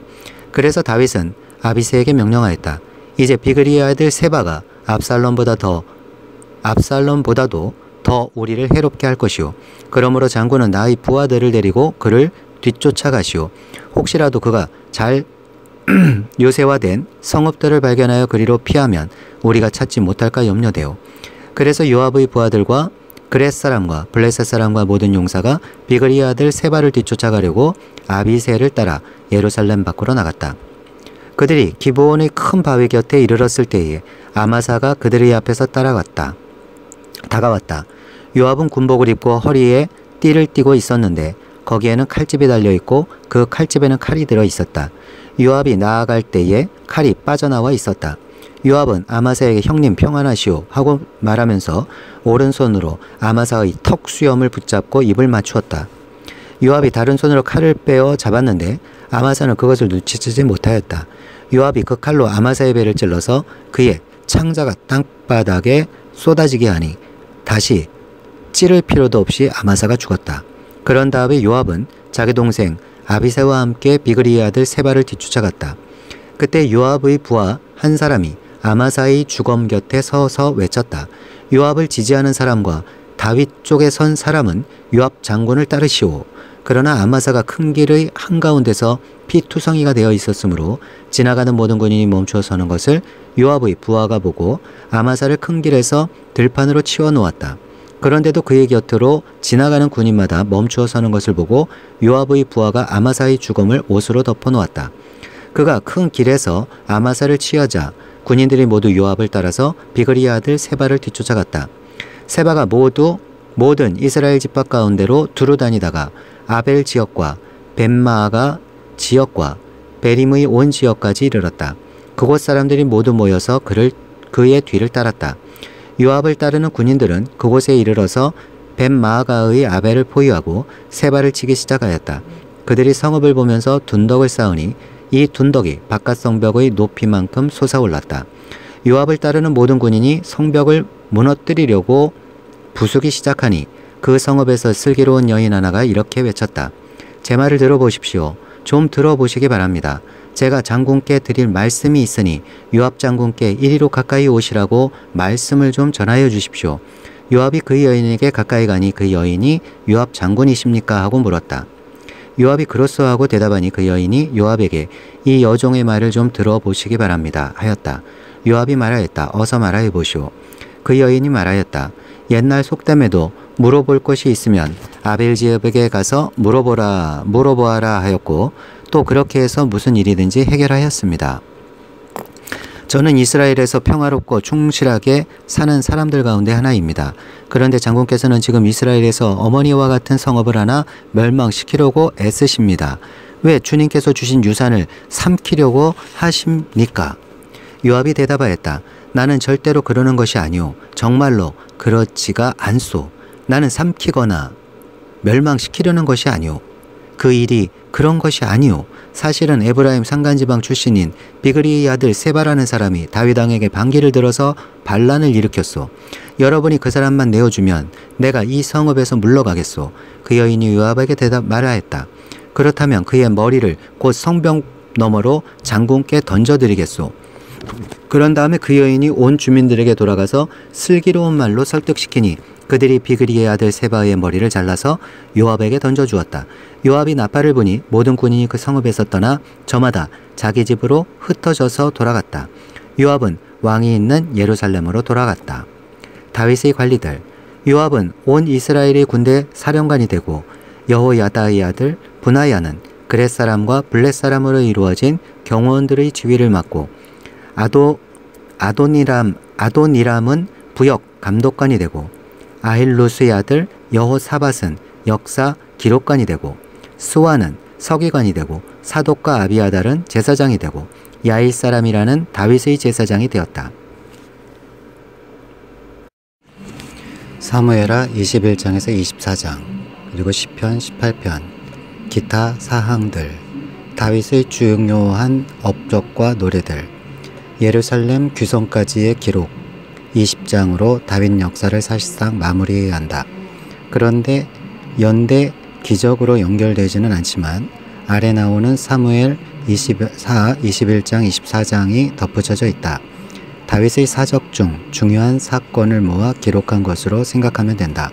그래서 다윗은 아비새에게 명령하였다. 이제 비그리의 아들 세바가 압살롬보다도 더 우리를 해롭게 할 것이오. 그러므로 장군은 나의 부하들을 데리고 그를 뒤쫓아가시오. 혹시라도 그가 잘 요새화된 성읍들을 발견하여 그리로 피하면 우리가 찾지 못할까 염려되오. 그래서 요압의 부하들과 그렛 사람과 블레셋 사람과 모든 용사가 비그리의 아들 세바를 뒤쫓아가려고 아비새를 따라 예루살렘 밖으로 나갔다. 그들이 기브온의 큰 바위 곁에 이르렀을 때에 아마사가 그들의 앞에서 다가왔다. 요압은 군복을 입고 허리에 띠를 띠고 있었는데 거기에는 칼집이 달려있고 그 칼집에는 칼이 들어있었다. 요압이 나아갈 때에 칼이 빠져나와 있었다. 요압은 아마사에게 형님 평안하시오 하고 말하면서 오른손으로 아마사의 턱 수염을 붙잡고 입을 맞추었다. 요압이 다른 손으로 칼을 빼어 잡았는데 아마사는 그것을 눈치채지 못하였다. 요압이 그 칼로 아마사의 배를 찔러서 그의 창자가 땅바닥에 쏟아지게 하니 다시 찌를 필요도 없이 아마사가 죽었다. 그런 다음에 요압은 자기 동생 아비새와 함께 비그리의 아들 세바를 뒤쫓아갔다. 그때 요압의 부하 한 사람이 아마사의 주검 곁에 서서 외쳤다. 요압을 지지하는 사람과 다윗 쪽에 선 사람은 요압 장군을 따르시오. 그러나 아마사가 큰 길의 한가운데서 피투성이가 되어 있었으므로 지나가는 모든 군인이 멈추어 서는 것을 요압의 부하가 보고 아마사를 큰 길에서 들판으로 치워 놓았다. 그런데도 그의 곁으로 지나가는 군인마다 멈추어 서는 것을 보고 요압의 부하가 아마사의 주검을 옷으로 덮어 놓았다. 그가 큰 길에서 아마사를 치하자 군인들이 모두 요압을 따라서 비그리의 아들 세바를 뒤쫓아갔다. 세바가 모든 이스라엘 집합 가운데로 두루 다니다가 아벨 지역과 벤마아가 지역과 베림의 온 지역까지 이르렀다. 그곳 사람들이 모두 모여서 그의 뒤를 따랐다. 요압을 따르는 군인들은 그곳에 이르러서 벤마아가의 아벨을 포위하고 세바를 치기 시작하였다. 그들이 성읍을 보면서 둔덕을 쌓으니 이 둔덕이 바깥 성벽의 높이만큼 솟아올랐다. 요압을 따르는 모든 군인이 성벽을 무너뜨리려고 부수기 시작하니 그 성읍에서 슬기로운 여인 하나가 이렇게 외쳤다. 제 말을 들어보십시오. 좀 들어보시기 바랍니다. 제가 장군께 드릴 말씀이 있으니 요압 장군께 이리로 가까이 오시라고 말씀을 좀 전하여 주십시오. 요압이 그 여인에게 가까이 가니 그 여인이 요압 장군이십니까? 하고 물었다. 요압이 그렇소 하고 대답하니 그 여인이 요압에게 이 여종의 말을 좀 들어보시기 바랍니다 하였다. 요압이 말하였다. 어서 말하여 보시오. 그 여인이 말하였다. 옛날 속담에도 물어볼 것이 있으면 아벨지업에게 가서 물어보아라 하였고 또 그렇게 해서 무슨 일이든지 해결하였습니다. 저는 이스라엘에서 평화롭고 충실하게 사는 사람들 가운데 하나입니다. 그런데 장군께서는 지금 이스라엘에서 어머니와 같은 성읍을 하나 멸망시키려고 애쓰십니다. 왜 주님께서 주신 유산을 삼키려고 하십니까? 요압이 대답하였다. 나는 절대로 그러는 것이 아니오. 정말로 그렇지가 않소. 나는 삼키거나 멸망시키려는 것이 아니오. 그 일이 그런 것이 아니오. 사실은 에브라임 산간지방 출신인 비그리의 아들 세바라는 사람이 다윗 왕에게 반기를 들어서 반란을 일으켰소. 여러분이 그 사람만 내어주면 내가 이 성읍에서 물러가겠소. 그 여인이 요압에게 말하였다. 그렇다면 그의 머리를 곧 성벽 너머로 장군께 던져드리겠소. 그런 다음에 그 여인이 온 주민들에게 돌아가서 슬기로운 말로 설득시키니 그들이 비그리의 아들 세바의 머리를 잘라서 요압에게 던져주었다. 요압이 나팔을 부니 모든 군인이 그 성읍에서 떠나 저마다 자기 집으로 흩어져서 돌아갔다. 요압은 왕이 있는 예루살렘으로 돌아갔다. 다윗의 관리들. 요압은 온 이스라엘의 군대 사령관이 되고 여호야다의 아들 분하야는 그렛 사람과 블렛 사람으로 이루어진 경호원들의 지휘를 맡고 아도니람은 부역 감독관이 되고 아힐루스의 아들 여호사밧은 역사 기록관이 되고 스와는 서기관이 되고 사독과 아비아달은 제사장이 되고 야일 사람이라는 다윗의 제사장이 되었다. 사무엘하 21장에서 24장 그리고 시편 18편 기타 사항들 다윗의 중요한 업적과 노래들 예루살렘 귀성까지의 기록 20장으로 다윗 역사를 사실상 마무리해야 한다. 그런데 연대 기적으로 연결되지는 않지만 아래 나오는 사무엘 21장 24장이 덧붙여져 있다. 다윗의 사적 중 중요한 사건을 모아 기록한 것으로 생각하면 된다.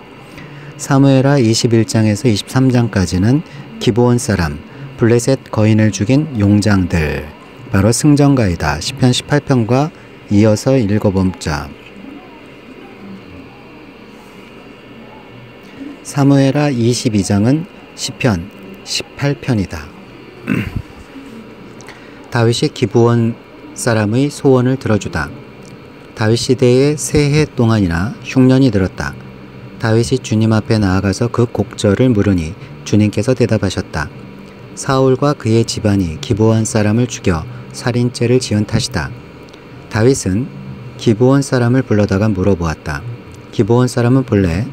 사무엘하 21장에서 23장까지는 기브온 사람 블레셋 거인을 죽인 용장들 바로 승전가이다. 시편 18편과 이어서 읽어봄자. 사무엘하 22장은 시편 18편이다. 다윗이 기브온 사람의 소원을 들어주다. 다윗 시대에 새해 동안이나 흉년이 들었다. 다윗이 주님 앞에 나아가서 그 곡절을 물으니 주님께서 대답하셨다. 사울과 그의 집안이 기브온 사람을 죽여 살인죄를 지은 탓이다. 다윗은 기브온 사람을 불러다가 물어보았다. 기브온 사람은 본래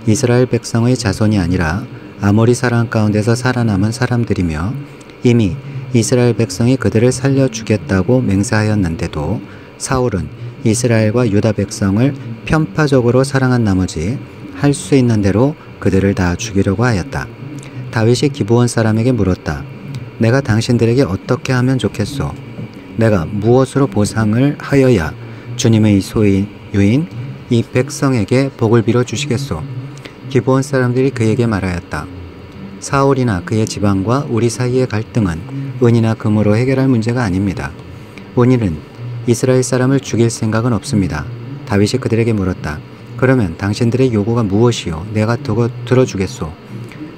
이스라엘 백성의 자손이 아니라 아모리 사람 가운데서 살아남은 사람들이며 이미 이스라엘 백성이 그들을 살려 주겠다고 맹세하였는데도 사울은 이스라엘과 유다 백성을 편파적으로 사랑한 나머지 할 수 있는 대로 그들을 다 죽이려고 하였다. 다윗이 기브온 사람에게 물었다. 내가 당신들에게 어떻게 하면 좋겠소? 내가 무엇으로 보상을 하여야 주님의 소유인 이 백성에게 복을 빌어 주시겠소? 기브온 사람들이 그에게 말하였다. 사울이나 그의 집안과 우리 사이의 갈등은 은이나 금으로 해결할 문제가 아닙니다. 우리는 이스라엘 사람을 죽일 생각은 없습니다. 다윗이 그들에게 물었다. 그러면 당신들의 요구가 무엇이요? 내가 들어주겠소.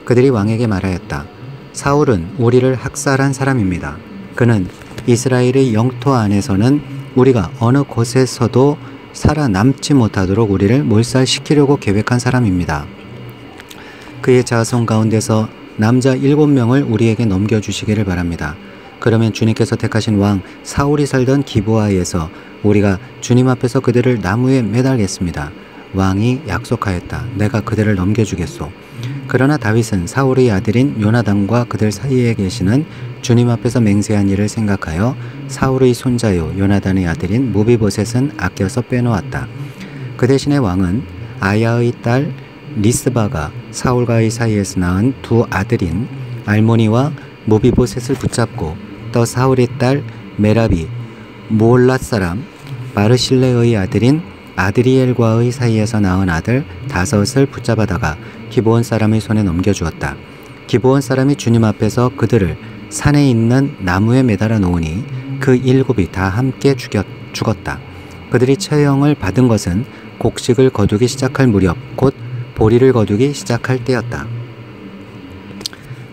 그들이 왕에게 말하였다. 사울은 우리를 학살한 사람입니다. 그는 이스라엘의 영토 안에서는 우리가 어느 곳에서도 살아남지 못하도록 우리를 몰살시키려고 계획한 사람입니다. 그의 자손 가운데서 남자 7명을 우리에게 넘겨주시기를 바랍니다. 그러면 주님께서 택하신 왕 사울이 살던 기브아에서 우리가 주님 앞에서 그들을 나무에 매달겠습니다. 왕이 약속하였다. 내가 그들을 넘겨주겠소. 그러나 다윗은 사울의 아들인 요나단과 그들 사이에 계시는 주님 앞에서 맹세한 일을 생각하여 사울의 손자요 요나단의 아들인 무비보셋은 아껴서 빼놓았다. 그 대신에 왕은 아야의 딸 리스바가 사울과의 사이에서 낳은 두 아들인 알모니와 무비보셋을 붙잡고 또 사울의 딸 메라비 모올랏 사람 마르실레의 아들인 아드리엘과의 사이에서 낳은 아들 5을 붙잡아다가 기브온 사람의 손에 넘겨주었다. 기브온 사람이 주님 앞에서 그들을 산에 있는 나무에 매달아 놓으니 그 7이 다 함께 죽었다. 그들이 처형을 받은 것은 곡식을 거두기 시작할 무렵 곧 보리를 거두기 시작할 때였다.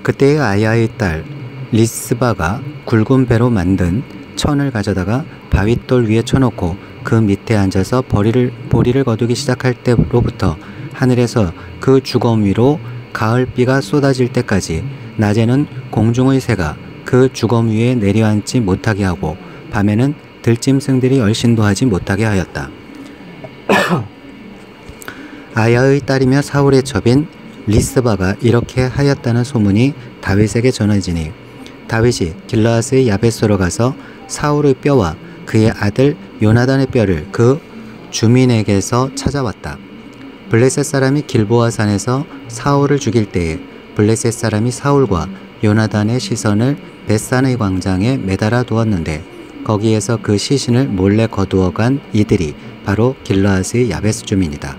그때의 아야의 딸 리스바가 굵은 배로 만든 천을 가져다가 바윗돌 위에 쳐놓고 그 밑에 앉아서 보리를 거두기 시작할 때로부터 하늘에서 그 주검 위로 가을비가 쏟아질 때까지 낮에는 공중의 새가 그 주검 위에 내려앉지 못하게 하고 밤에는 들짐승들이 얼씬도 하지 못하게 하였다. 아야의 딸이며 사울의 첩인 리스바가 이렇게 하였다는 소문이 다윗에게 전해지니 다윗이 길르앗의 야베스로 가서 사울의 뼈와 그의 아들 요나단의 뼈를 그 주민에게서 찾아왔다. 블레셋 사람이 길보아 산에서 사울을 죽일 때에 블레셋 사람이 사울과 요나단의 시선을 벳산의 광장에 매달아 두었는데 거기에서 그 시신을 몰래 거두어간 이들이 바로 길르앗의 야베스 주민이다.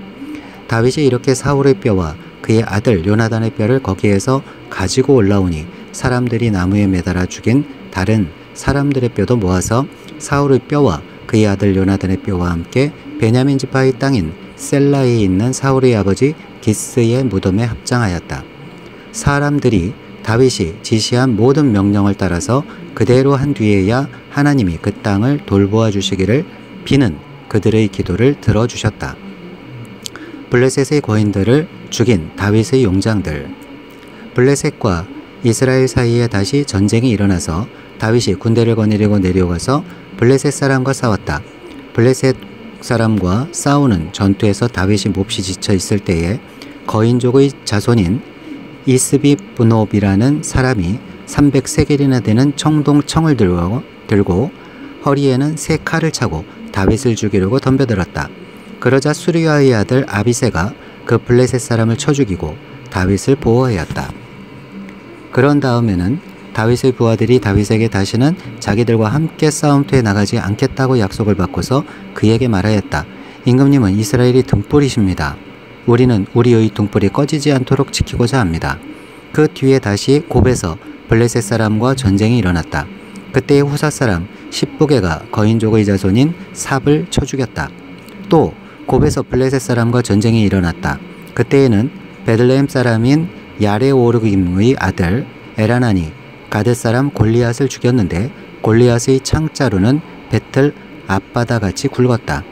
다윗이 이렇게 사울의 뼈와 그의 아들 요나단의 뼈를 거기에서 가지고 올라오니 사람들이 나무에 매달아 죽인 다른 사람들의 뼈도 모아서 사울의 뼈와 그의 아들 요나단의 뼈와 함께 베냐민 지파의 땅인 셀라에 있는 사울의 아버지 기스의 무덤에 합장하였다. 사람들이 다윗이 지시한 모든 명령을 따라서 그대로 한 뒤에야 하나님이 그 땅을 돌보아 주시기를 비는 그들의 기도를 들어주셨다. 블레셋의 거인들을 죽인 다윗의 용장들. 블레셋과 이스라엘 사이에 다시 전쟁이 일어나서 다윗이 군대를 거느리고 내려가서 블레셋 사람과 싸웠다. 블레셋 사람과 싸우는 전투에서 다윗이 몹시 지쳐 있을 때에 거인족의 자손인 이스비브노비라는 사람이 300세겔이나 되는 청동청을 들고 허리에는 새 칼을 차고 다윗을 죽이려고 덤벼들었다. 그러자 수리아의 아들 아비새가 그 블레셋 사람을 쳐 죽이고 다윗을 보호하였다. 그런 다음에는 다윗의 부하들이 다윗에게 다시는 자기들과 함께 싸움터에 나가지 않겠다고 약속을 받고서 그에게 말하였다. 임금님은 이스라엘이 등불이십니다. 우리는 우리의 등불이 꺼지지 않도록 지키고자 합니다. 그 뒤에 다시 곱에서 블레셋 사람과 전쟁이 일어났다. 그때의 후사 사람 십부게가 거인족의 자손인 삽을 쳐 죽였다. 또 곱에서 블레셋 사람과 전쟁이 일어났다. 그때에는 베들레헴 사람인 야레오르김의 아들 에라난이 가드 사람 골리앗을 죽였는데 골리앗의 창자루는 배틀 앞바다같이 굵었다.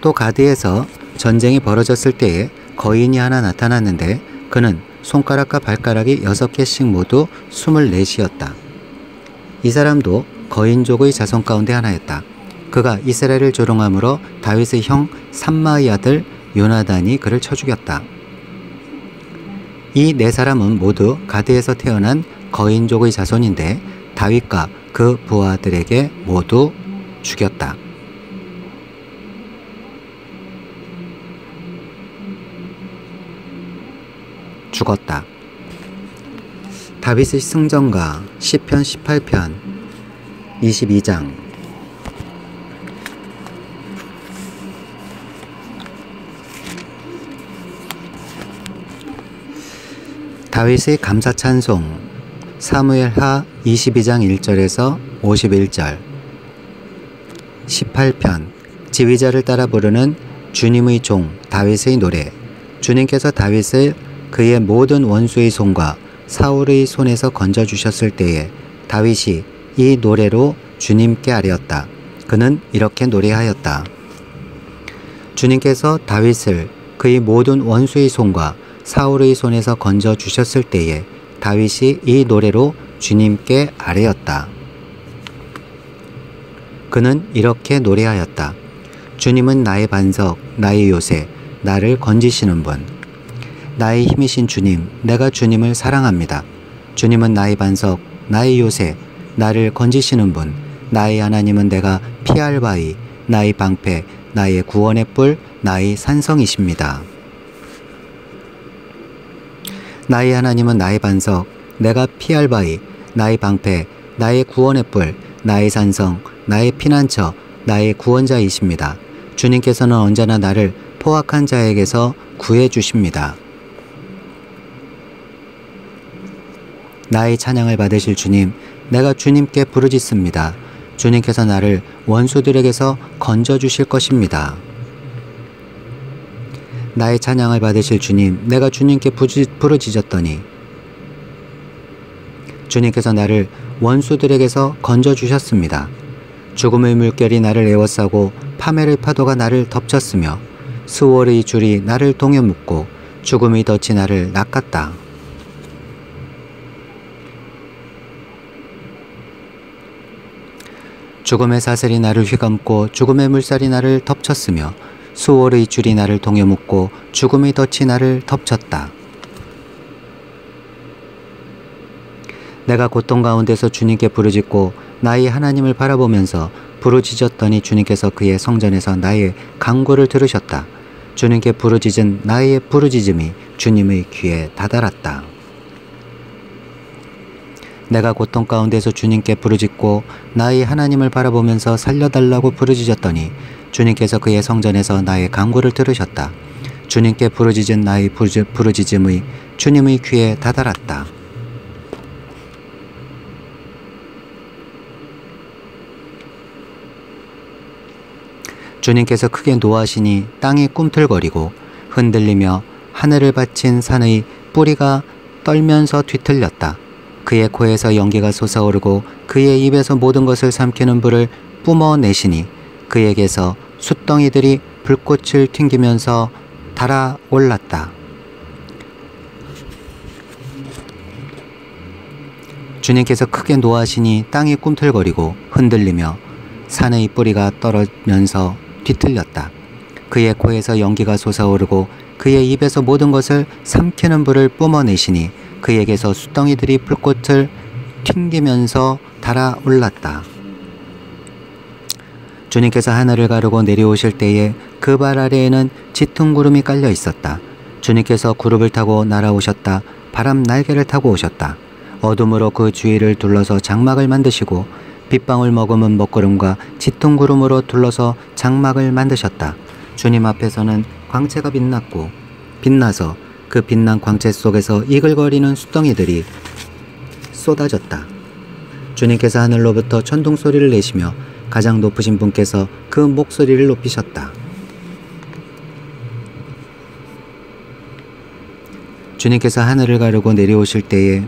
또 가드에서 전쟁이 벌어졌을 때에 거인이 하나 나타났는데 그는 손가락과 발가락이 6개씩 모두 24이었다. 이 사람도 거인족의 자손 가운데 하나였다. 그가 이스라엘을 조롱함으로 다윗의 형 삼마의 아들 요나단이 그를 쳐 죽였다. 이 네 사람은 모두 가드에서 태어난 거인족의 자손인데 다윗과 그 부하들에게 모두 죽였다. 죽었다. 다윗의 승전가 시편 18편 22장. 다윗의 감사찬송 사무엘하 22장 1절에서 51절. 18편 지휘자를 따라 부르는 주님의 종 다윗의 노래. 주님께서 다윗을 그의 모든 원수의 손과 사울의 손에서 건져주셨을 때에 다윗이 이 노래로 주님께 아뢰었다. 그는 이렇게 노래하였다. 주님께서 다윗을 그의 모든 원수의 손과 사울의 손에서 건져주셨을 때에 다윗이 이 노래로 주님께 아뢰었다. 그는 이렇게 노래하였다. 주님은 나의 반석, 나의 요새, 나를 건지시는 분. 나의 힘이신 주님, 내가 주님을 사랑합니다. 주님은 나의 반석, 나의 요새, 나를 건지시는 분. 나의 하나님은 내가 피할 바위, 나의 방패, 나의 구원의 뿔, 나의 산성이십니다. 나의 하나님은 나의 반석, 내가 피할 바위, 나의 방패, 나의 구원의 뿔, 나의 산성, 나의 피난처, 나의 구원자이십니다. 주님께서는 언제나 나를 포악한 자에게서 구해 주십니다. 나의 찬양을 받으실 주님, 내가 주님께 부르짖습니다. 주님께서 나를 원수들에게서 건져주실 것입니다. 나의 찬양을 받으실 주님, 내가 주님께 부르짖었더니 주님께서 나를 원수들에게서 건져주셨습니다. 죽음의 물결이 나를 에워싸고 파멸의 파도가 나를 덮쳤으며 수월의 줄이 나를 동여 묶고 죽음의 덫이 나를 낚았다. 죽음의 사슬이 나를 휘감고 죽음의 물살이 나를 덮쳤으며 수월의 줄이 나를 동여 묶고 죽음의 덫이 나를 덮쳤다. 내가 고통 가운데서 주님께 부르짖고 나의 하나님을 바라보면서 부르짖었더니 주님께서 그의 성전에서 나의 간구를 들으셨다. 주님께 부르짖은 나의 부르짖음이 주님의 귀에 다다랐다. 내가 고통 가운데서 주님께 부르짖고 나의 하나님을 바라보면서 살려달라고 부르짖었더니 주님께서 그의 성전에서 나의 간구를 들으셨다. 주님께 부르짖은 나의 부르짖음의 주님의 귀에 다다랐다. 주님께서 크게 노하시니 땅이 꿈틀거리고 흔들리며 하늘을 받친 산의 뿌리가 떨면서 뒤틀렸다. 그의 코에서 연기가 솟아오르고 그의 입에서 모든 것을 삼키는 불을 뿜어내시니 그에게서 숯덩이들이 불꽃을 튕기면서 달아올랐다. 주님께서 크게 노하시니 땅이 꿈틀거리고 흔들리며 산의 뿌리가 떨어면서 뒤틀렸다. 그의 코에서 연기가 솟아오르고 그의 입에서 모든 것을 삼키는 불을 뿜어내시니 그에게서 숯덩이들이 불꽃을 튕기면서 달아올랐다. 주님께서 하늘을 가르고 내려오실 때에 그 발 아래에는 짙은 구름이 깔려 있었다. 주님께서 구름을 타고 날아오셨다. 바람 날개를 타고 오셨다. 어둠으로 그 주위를 둘러서 장막을 만드시고 빗방울 머금은 먹구름과 짙은 구름으로 둘러서 장막을 만드셨다. 주님 앞에서는 광채가 빛나서 그 빛난 광채 속에서 이글거리는 숫덩이들이 쏟아졌다. 주님께서 하늘로부터 천둥 소리를 내시며 가장 높으신 분께서 그 목소리를 높이셨다. 주님께서 하늘을 가르고 내려오실 때에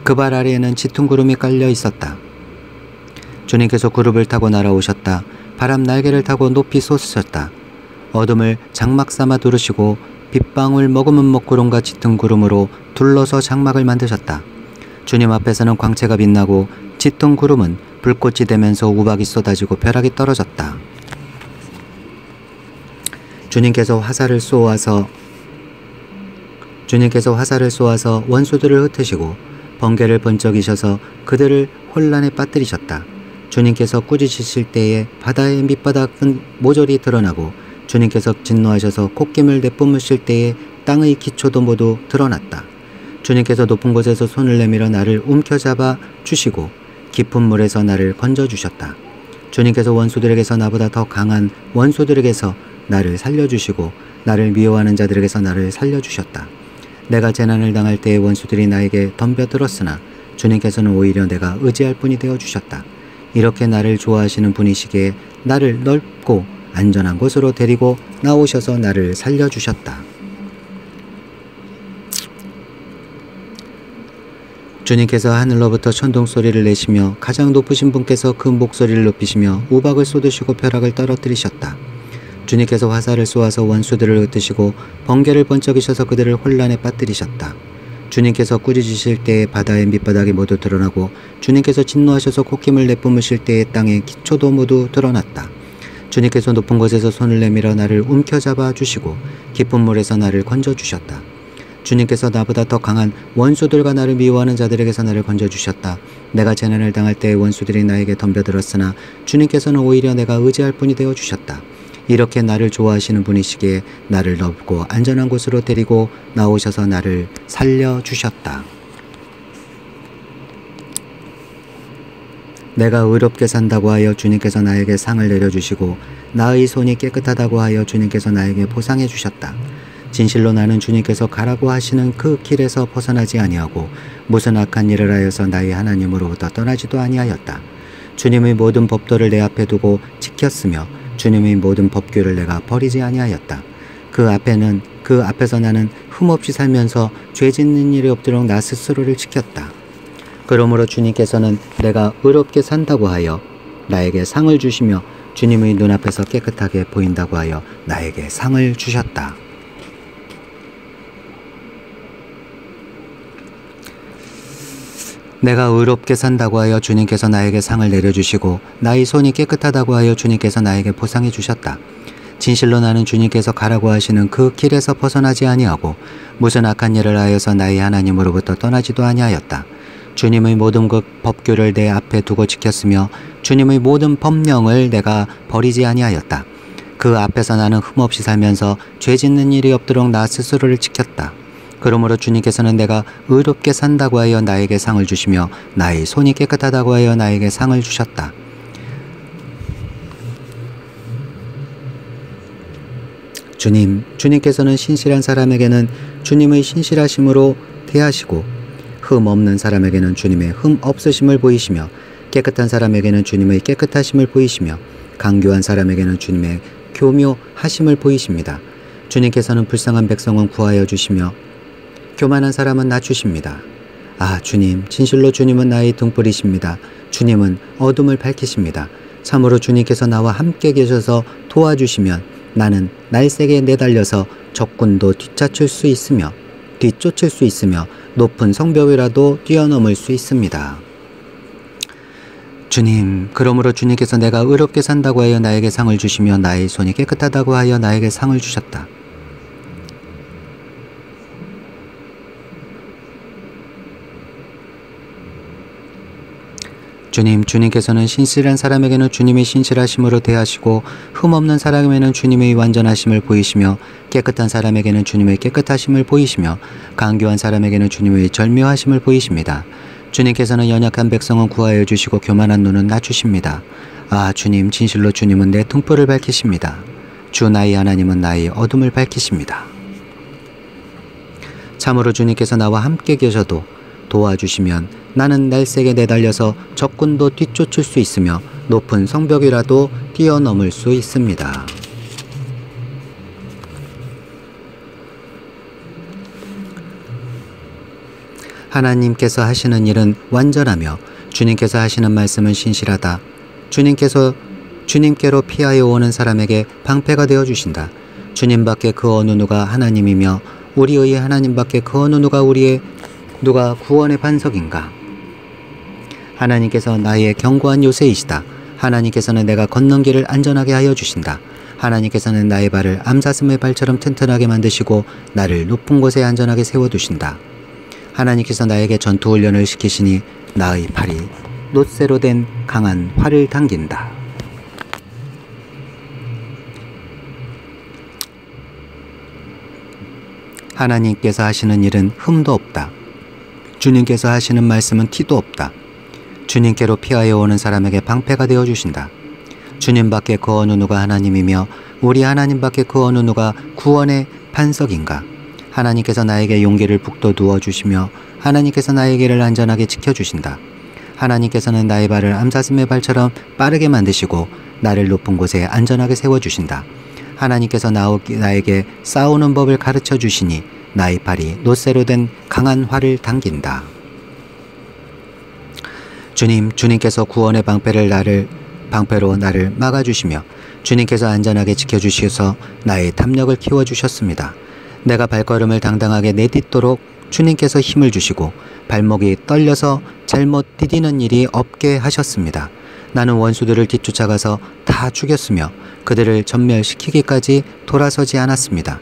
그 발 아래에는 짙은 구름이 깔려 있었다. 주님께서 구름을 타고 날아오셨다. 바람 날개를 타고 높이 솟으셨다. 어둠을 장막 삼아 두르시고 빗방울 머금은 먹구름과 짙은 구름으로 둘러서 장막을 만드셨다. 주님 앞에서는 광채가 빛나고 짙은 구름은 불꽃이 되면서 우박이 쏟아지고 벼락이 떨어졌다. 주님께서 화살을 쏘아서 원수들을 흩으시고 번개를 번쩍이셔서 그들을 혼란에 빠뜨리셨다. 주님께서 꾸짖으실 때에 바다의 밑바닥은 모조리 드러나고 주님께서 진노하셔서 콧김을 내뿜으실 때에 땅의 기초도 모두 드러났다. 주님께서 높은 곳에서 손을 내밀어 나를 움켜잡아 주시고 깊은 물에서 나를 건져주셨다. 주님께서 원수들에게서 나보다 더 강한 원수들에게서 나를 살려주시고 나를 미워하는 자들에게서 나를 살려주셨다. 내가 재난을 당할 때에 원수들이 나에게 덤벼들었으나 주님께서는 오히려 내가 의지할 분이 되어주셨다. 이렇게 나를 좋아하시는 분이시기에 나를 넓고 안전한 곳으로 데리고 나오셔서 나를 살려주셨다. 주님께서 하늘로부터 천둥 소리를 내시며 가장 높으신 분께서 그 목소리를 높이시며 우박을 쏟으시고 벼락을 떨어뜨리셨다. 주님께서 화살을 쏘아서 원수들을 흩으시고 번개를 번쩍이셔서 그들을 혼란에 빠뜨리셨다. 주님께서 꾸짖으실 때에 바다의 밑바닥이 모두 드러나고 주님께서 진노하셔서 콧김을 내뿜으실 때에 땅의 기초도 모두 드러났다. 주님께서 높은 곳에서 손을 내밀어 나를 움켜잡아 주시고 깊은 물에서 나를 건져주셨다. 주님께서 나보다 더 강한 원수들과 나를 미워하는 자들에게서 나를 건져주셨다. 내가 재난을 당할 때에 원수들이 나에게 덤벼들었으나 주님께서는 오히려 내가 의지할 분이 되어주셨다. 이렇게 나를 좋아하시는 분이시기에 나를 넓고 안전한 곳으로 데리고 나오셔서 나를 살려주셨다. 내가 의롭게 산다고 하여 주님께서 나에게 상을 내려주시고 나의 손이 깨끗하다고 하여 주님께서 나에게 보상해 주셨다. 진실로 나는 주님께서 가라고 하시는 그 길에서 벗어나지 아니하고 무슨 악한 일을 하여서 나의 하나님으로부터 떠나지도 아니하였다. 주님의 모든 법도를 내 앞에 두고 지켰으며 주님의 모든 법규를 내가 버리지 아니하였다. 그 앞에서 나는 흠없이 살면서 죄 짓는 일이 없도록 나 스스로를 지켰다. 그러므로 주님께서는 내가 의롭게 산다고 하여 나에게 상을 주시며 주님의 눈앞에서 깨끗하게 보인다고 하여 나에게 상을 주셨다. 내가 의롭게 산다고 하여 주님께서 나에게 상을 내려주시고 나의 손이 깨끗하다고 하여 주님께서 나에게 보상해 주셨다. 진실로 나는 주님께서 가라고 하시는 그 길에서 벗어나지 아니하고 무슨 악한 일을 하여서 나의 하나님으로부터 떠나지도 아니하였다. 주님의 모든 그 법규를 내 앞에 두고 지켰으며 주님의 모든 법령을 내가 버리지 아니하였다. 그 앞에서 나는 흠없이 살면서 죄 짓는 일이 없도록 나 스스로를 지켰다. 그러므로 주님께서는 내가 의롭게 산다고 하여 나에게 상을 주시며 나의 손이 깨끗하다고 하여 나에게 상을 주셨다. 주님께서는 신실한 사람에게는 주님의 신실하심으로 대하시고 흠 없는 사람에게는 주님의 흠 없으심을 보이시며 깨끗한 사람에게는 주님의 깨끗하심을 보이시며 강교한 사람에게는 주님의 교묘하심을 보이십니다. 주님께서는 불쌍한 백성은 구하여 주시며 교만한 사람은 낮추십니다. 아, 주님, 진실로 주님은 나의 등불이십니다. 주님은 어둠을 밝히십니다. 참으로 주님께서 나와 함께 계셔서 도와주시면 나는 날쌔게 내달려서 적군도 뒤쫓을 수 있으며 높은 성벽이라도 뛰어넘을 수 있습니다. 주님, 그러므로 주님께서 내가 의롭게 산다고 하여 나에게 상을 주시며 나의 손이 깨끗하다고 하여 나에게 상을 주셨다. 주님, 주님께서는 신실한 사람에게는 주님의 신실하심으로 대하시고 흠없는 사람에게는 주님의 완전하심을 보이시며 깨끗한 사람에게는 주님의 깨끗하심을 보이시며 강교한 사람에게는 주님의 절묘하심을 보이십니다. 주님께서는 연약한 백성은 구하여 주시고 교만한 눈은 낮추십니다. 아, 주님, 진실로 주님은 내 등불을 밝히십니다. 주 나의 하나님은 나의 어둠을 밝히십니다. 참으로 주님께서 나와 함께 계셔도 도와주시면 나는 날쌔게 내달려서 적군도 뒤쫓을 수 있으며 높은 성벽이라도 뛰어넘을 수 있습니다. 하나님께서 하시는 일은 완전하며 주님께서 하시는 말씀은 신실하다. 주님께로 피하여 오는 사람에게 방패가 되어 주신다. 주님 밖에 그 어느 누가 하나님이며 우리의 하나님 밖에 그 어느 누가 구원의 반석인가? 하나님께서 나의 견고한 요새이시다. 하나님께서는 내가 걷는 길을 안전하게 하여 주신다. 하나님께서는 나의 발을 암사슴의 발처럼 튼튼하게 만드시고 나를 높은 곳에 안전하게 세워두신다. 하나님께서 나에게 전투 훈련을 시키시니 나의 팔이 놋쇠로 된 강한 활을 당긴다. 하나님께서 하시는 일은 흠도 없다. 주님께서 하시는 말씀은 티도 없다. 주님께로 피하여 오는 사람에게 방패가 되어 주신다. 주님 밖에 그 어느 누가 하나님이며 우리 하나님 밖에 그 어느 누가 구원의 반석인가? 하나님께서 나에게 용기를 북돋워 주시며 하나님께서 나의 길을 안전하게 지켜주신다. 하나님께서는 나의 발을 암사슴의 발처럼 빠르게 만드시고 나를 높은 곳에 안전하게 세워주신다. 하나님께서 나에게 싸우는 법을 가르쳐 주시니 나의 팔이 놋쇠로 된 강한 활을 당긴다. 주님께서 구원의 방패로 나를 막아주시며 주님께서 안전하게 지켜주셔서 나의 탐력을 키워주셨습니다. 내가 발걸음을 당당하게 내딛도록 주님께서 힘을 주시고 발목이 떨려서 잘못 디디는 일이 없게 하셨습니다. 나는 원수들을 뒤쫓아가서 다 죽였으며 그들을 전멸시키기까지 돌아서지 않았습니다.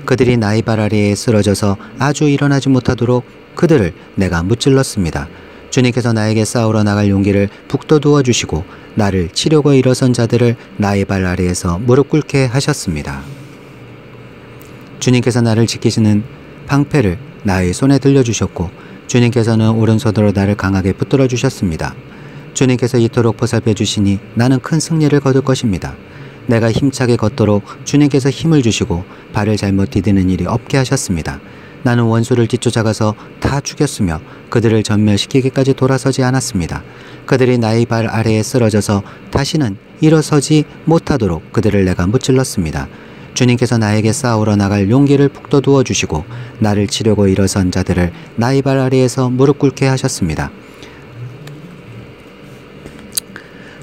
그들이 나의 발 아래에 쓰러져서 아주 일어나지 못하도록 그들을 내가 무찔렀습니다. 주님께서 나에게 싸우러 나갈 용기를 북돋워 주시고 나를 치려고 일어선 자들을 나의 발 아래에서 무릎 꿇게 하셨습니다. 주님께서 나를 지키시는 방패를 나의 손에 들려주셨고 주님께서는 오른손으로 나를 강하게 붙들어 주셨습니다. 주님께서 이토록 보살펴 주시니 나는 큰 승리를 거둘 것입니다. 내가 힘차게 걷도록 주님께서 힘을 주시고 발을 잘못 디디는 일이 없게 하셨습니다. 나는 원수를 뒤쫓아가서 다 죽였으며 그들을 전멸시키기까지 돌아서지 않았습니다. 그들이 나의 발 아래에 쓰러져서 다시는 일어서지 못하도록 그들을 내가 무찔렀습니다. 주님께서 나에게 싸우러 나갈 용기를 북돋워 주시고 나를 치려고 일어선 자들을 나의 발 아래에서 무릎 꿇게 하셨습니다.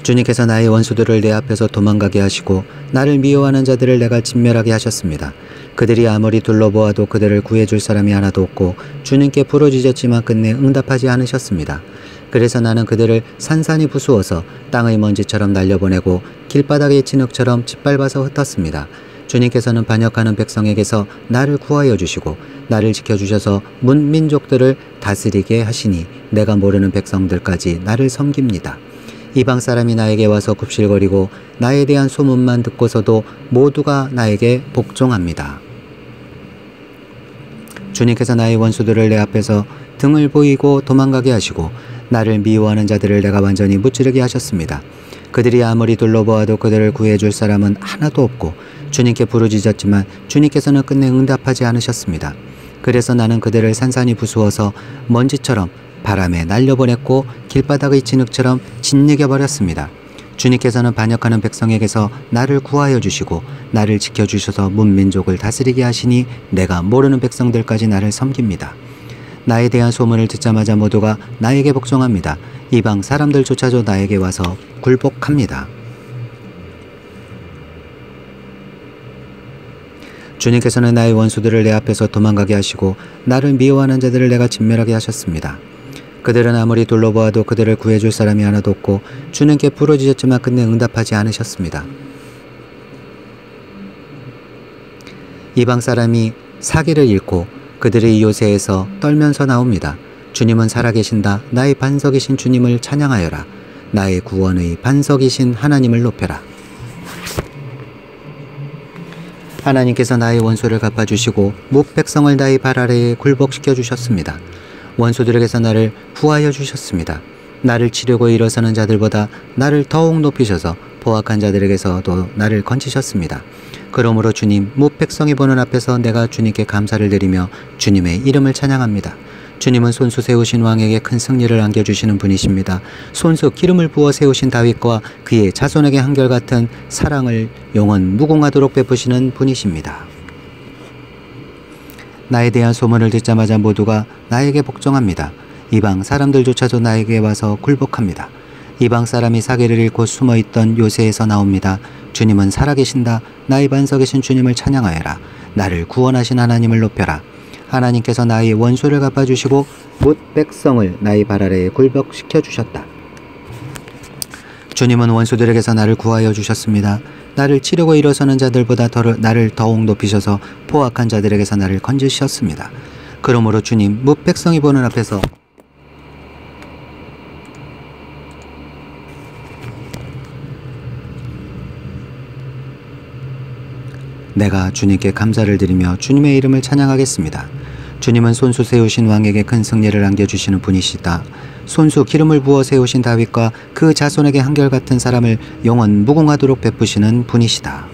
주님께서 나의 원수들을 내 앞에서 도망가게 하시고 나를 미워하는 자들을 내가 진멸하게 하셨습니다. 그들이 아무리 둘러보아도 그들을 구해줄 사람이 하나도 없고 주님께 부르짖었지만 끝내 응답하지 않으셨습니다. 그래서 나는 그들을 산산이 부수어서 땅의 먼지처럼 날려보내고 길바닥의 진흙처럼 짓밟아서 흩었습니다. 주님께서는 반역하는 백성에게서 나를 구하여 주시고 나를 지켜주셔서 문민족들을 다스리게 하시니 내가 모르는 백성들까지 나를 섬깁니다. 이방 사람이 나에게 와서 굽실거리고 나에 대한 소문만 듣고서도 모두가 나에게 복종합니다. 주님께서 나의 원수들을 내 앞에서 등을 보이고 도망가게 하시고 나를 미워하는 자들을 내가 완전히 무찌르게 하셨습니다. 그들이 아무리 둘러보아도 그들을 구해줄 사람은 하나도 없고 주님께 부르짖었지만 주님께서는 끝내 응답하지 않으셨습니다. 그래서 나는 그들을 산산이 부수어서 먼지처럼 바람에 날려보냈고 길바닥의 진흙처럼 짓이겨버렸습니다. 주님께서는 반역하는 백성에게서 나를 구하여 주시고 나를 지켜주셔서 문민족을 다스리게 하시니 내가 모르는 백성들까지 나를 섬깁니다. 나에 대한 소문을 듣자마자 모두가 나에게 복종합니다. 이방 사람들조차도 나에게 와서 굴복합니다. 주님께서는 나의 원수들을 내 앞에서 도망가게 하시고 나를 미워하는 자들을 내가 진멸하게 하셨습니다. 그들은 아무리 둘러보아도 그들을 구해줄 사람이 하나도 없고 주님께 부르짖었지만 끝내 응답하지 않으셨습니다. 이방 사람이 사기를 잃고 그들의 요새에서 떨면서 나옵니다. 주님은 살아계신다. 나의 반석이신 주님을 찬양하여라. 나의 구원의 반석이신 하나님을 높여라. 하나님께서 나의 원수를 갚아주시고 뭇백성을 나의 발 아래에 굴복시켜 주셨습니다. 원수들에게서 나를 구하여 주셨습니다. 나를 치려고 일어서는 자들보다 나를 더욱 높이셔서 포악한 자들에게서도 나를 건지셨습니다. 그러므로 주님, 뭇백성이 보는 앞에서 내가 주님께 감사를 드리며 주님의 이름을 찬양합니다. 주님은 손수 세우신 왕에게 큰 승리를 안겨주시는 분이십니다. 손수 기름을 부어 세우신 다윗과 그의 자손에게 한결같은 사랑을 영원 무궁하도록 베푸시는 분이십니다. 나에 대한 소문을 듣자마자 모두가 나에게 복종합니다. 이방 사람들조차도 나에게 와서 굴복합니다. 이방 사람이 사기를 잃고 숨어있던 요새에서 나옵니다. 주님은 살아계신다. 나의 반석이신 주님을 찬양하여라. 나를 구원하신 하나님을 높여라. 하나님께서 나의 원수를 갚아주시고 뭇백성을 나의 발 아래에 굴복시켜 주셨다. 주님은 원수들에게서 나를 구하여 주셨습니다. 나를 치려고 일어서는 자들보다 나를 더욱 높이셔서 포악한 자들에게서 나를 건지셨습니다. 그러므로 주님, 뭇백성이 보는 앞에서 내가 주님께 감사를 드리며 주님의 이름을 찬양하겠습니다. 주님은 손수 세우신 왕에게 큰 승리를 안겨주시는 분이시다. 손수 기름을 부어 세우신 다윗과 그 자손에게 한결같은 사람을 영원 무궁하도록 베푸시는 분이시다.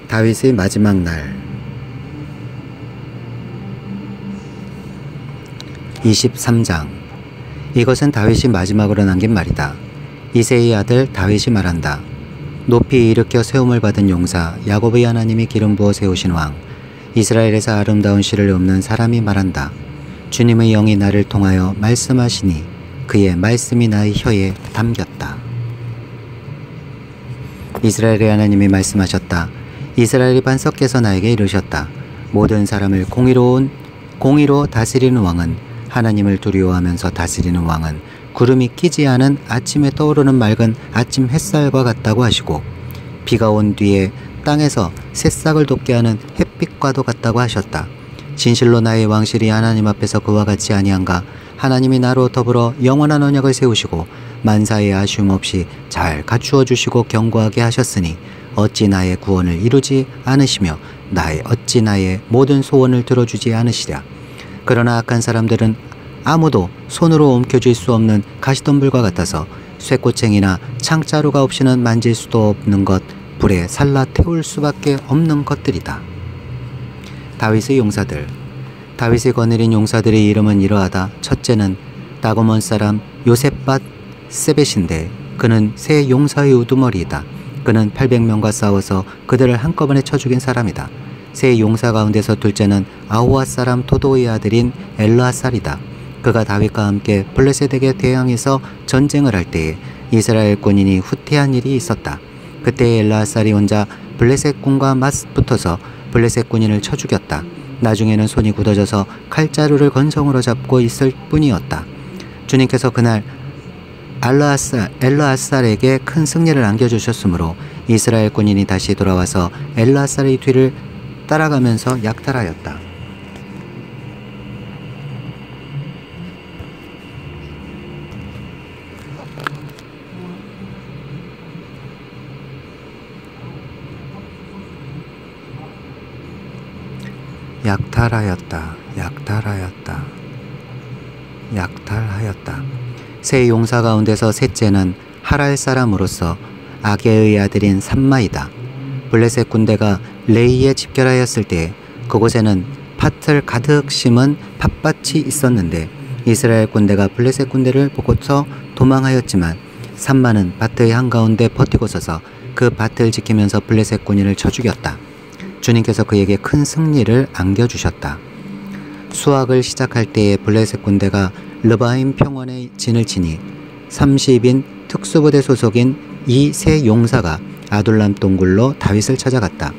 다윗의 마지막 날 23장. 이것은 다윗이 마지막으로 남긴 말이다. 이새의 아들 다윗이 말한다. 높이 일으켜 세움을 받은 용사 야곱의 하나님이 기름 부어 세우신 왕, 이스라엘에서 아름다운 시를 읊는 사람이 말한다. 주님의 영이 나를 통하여 말씀하시니 그의 말씀이 나의 혀에 담겼다. 이스라엘의 하나님이 말씀하셨다. 이스라엘이 반석께서 나에게 이르셨다. 모든 사람을 공의로 다스리는 왕은, 하나님을 두려워하면서 다스리는 왕은 구름이 끼지 않은 아침에 떠오르는 맑은 아침 햇살과 같다고 하시고, 비가 온 뒤에 땅에서 새싹을 돋게 하는 햇빛과도 같다고 하셨다. 진실로 나의 왕실이 하나님 앞에서 그와 같지 아니한가. 하나님이 나로 더불어 영원한 언약을 세우시고 만사의 아쉬움 없이 잘 갖추어 주시고 견고하게 하셨으니 어찌 나의 구원을 이루지 않으시며 어찌 나의 모든 소원을 들어주지 않으시랴. 그러나 악한 사람들은 아무도 손으로 옮겨질 수 없는 가시덤불과 같아서 쇠꼬챙이나 창자루가 없이는 만질 수도 없는 것, 불에 살라 태울 수밖에 없는 것들이다. 다윗의 용사들. 다윗이 거느린 용사들의 이름은 이러하다. 첫째는 다고몬 사람 요셉밧 세벳인데 그는 세 용사의 우두머리이다. 그는 800명과 싸워서 그들을 한꺼번에 쳐 죽인 사람이다. 세 용사 가운데서 둘째는 아호와 사람 도도의 아들인 엘르아살이다. 그가 다윗과 함께 블레셋에게 대항해서 전쟁을 할 때에 이스라엘 군인이 후퇴한 일이 있었다. 그때 엘르아살이 혼자 블레셋 군과 맞붙어서 블레셋 군인을 쳐 죽였다. 나중에는 손이 굳어져서 칼자루를 건성으로 잡고 있을 뿐이었다. 주님께서 그날 엘르아살에게 큰 승리를 안겨주셨으므로 이스라엘 군인이 다시 돌아와서 엘르아살의 뒤를 따라가면서 약탈하였다. 약탈하였다. 세 용사 가운데서 셋째는 하랄 사람으로서 아게의 아들인 삼마이다. 블레셋 군대가 레이에 집결하였을 때 그곳에는 팥을 가득 심은 팥밭이 있었는데 이스라엘 군대가 블레셋 군대를 보고서 도망하였지만 산마는 밭의 한가운데 버티고 서서 그 밭을 지키면서 블레셋 군인을 쳐 죽였다. 주님께서 그에게 큰 승리를 안겨주셨다. 수확을 시작할 때에 블레셋 군대가 르바임 평원에 진을 치니 30인 특수부대 소속인 이 세 용사가 아둘람 동굴로 다윗을 찾아갔다.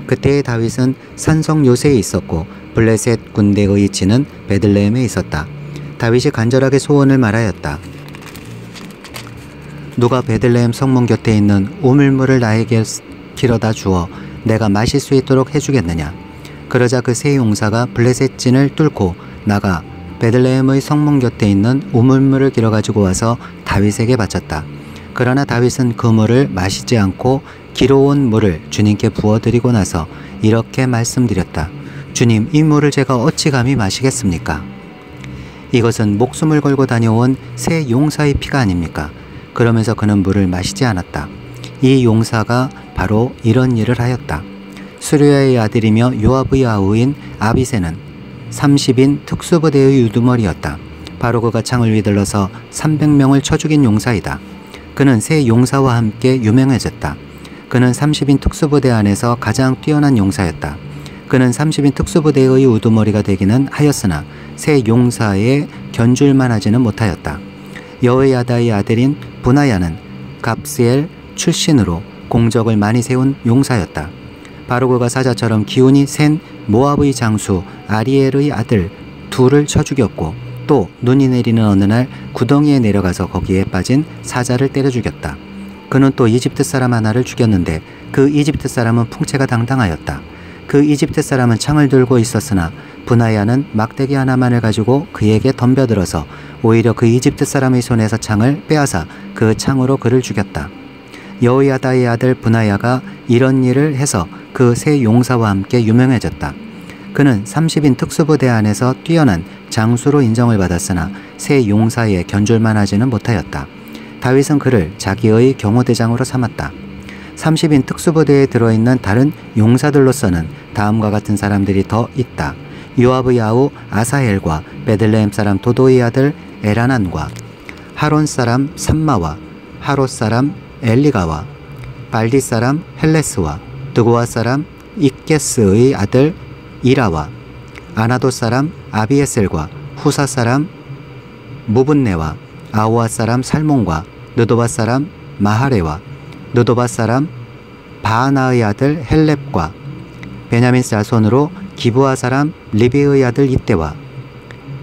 그때의 다윗은 산성 요새에 있었고 블레셋 군대의 진은 베들레헴에 있었다. 다윗이 간절하게 소원을 말하였다. 누가 베들레헴 성문 곁에 있는 우물물을 나에게 길어다 주어 내가 마실 수 있도록 해주겠느냐. 그러자 그 세 용사가 블레셋 진을 뚫고 나가 베들레헴의 성문 곁에 있는 우물물을 길어가지고 와서 다윗에게 바쳤다. 그러나 다윗은 그 물을 마시지 않고 길어온 물을 주님께 부어드리고 나서 이렇게 말씀드렸다. 주님, 이 물을 제가 어찌 감히 마시겠습니까? 이것은 목숨을 걸고 다녀온 세 용사의 피가 아닙니까? 그러면서 그는 물을 마시지 않았다. 이 용사가 바로 이런 일을 하였다. 수르야의 아들이며 요압의 아우인 아비새는 30인 특수부대의 우두머리였다. 바로 그가 창을 휘둘러서 300명을 쳐 죽인 용사이다. 그는 세 용사와 함께 유명해졌다. 그는 30인 특수부대 안에서 가장 뛰어난 용사였다. 그는 30인 특수부대의 우두머리가 되기는 하였으나 세 용사에 견줄만 하지는 못하였다. 여호야다의 아들인 분하야는 갑스엘 출신으로 공적을 많이 세운 용사였다. 바로 그가 사자처럼 기운이 센 모압의 장수 아리엘의 아들 둘을 쳐 죽였고 또 눈이 내리는 어느 날 구덩이에 내려가서 거기에 빠진 사자를 때려 죽였다. 그는 또 이집트 사람 하나를 죽였는데 그 이집트 사람은 풍채가 당당하였다. 그 이집트 사람은 창을 들고 있었으나 분하야는 막대기 하나만을 가지고 그에게 덤벼들어서 오히려 그 이집트 사람의 손에서 창을 빼앗아 그 창으로 그를 죽였다. 여호야다의 아들 분하야가 이런 일을 해서 그 세 용사와 함께 유명해졌다. 그는 30인 특수부대 안에서 뛰어난 장수로 인정을 받았으나 세 용사에 견줄만 하지는 못하였다. 다윗은 그를 자기의 경호대장으로 삼았다. 30인 특수부대에 들어있는 다른 용사들로서는 다음과 같은 사람들이 더 있다. 요압의 아우 아사헬과 베들레헴 사람 도도의 아들 에라난과 하론 사람 삼마와 하롯 사람 엘리가와 발디 사람 헬레스와 드고아 사람 익게스의 아들 이라와 아나도 사람 아비에셀과 후사 사람 무분네와 아우아 사람 살몬과 느도바 사람 마하레와 느도바 사람 바하나의 아들 헬렙과 베냐민 자손으로 기브아 사람 리비의 아들 입대와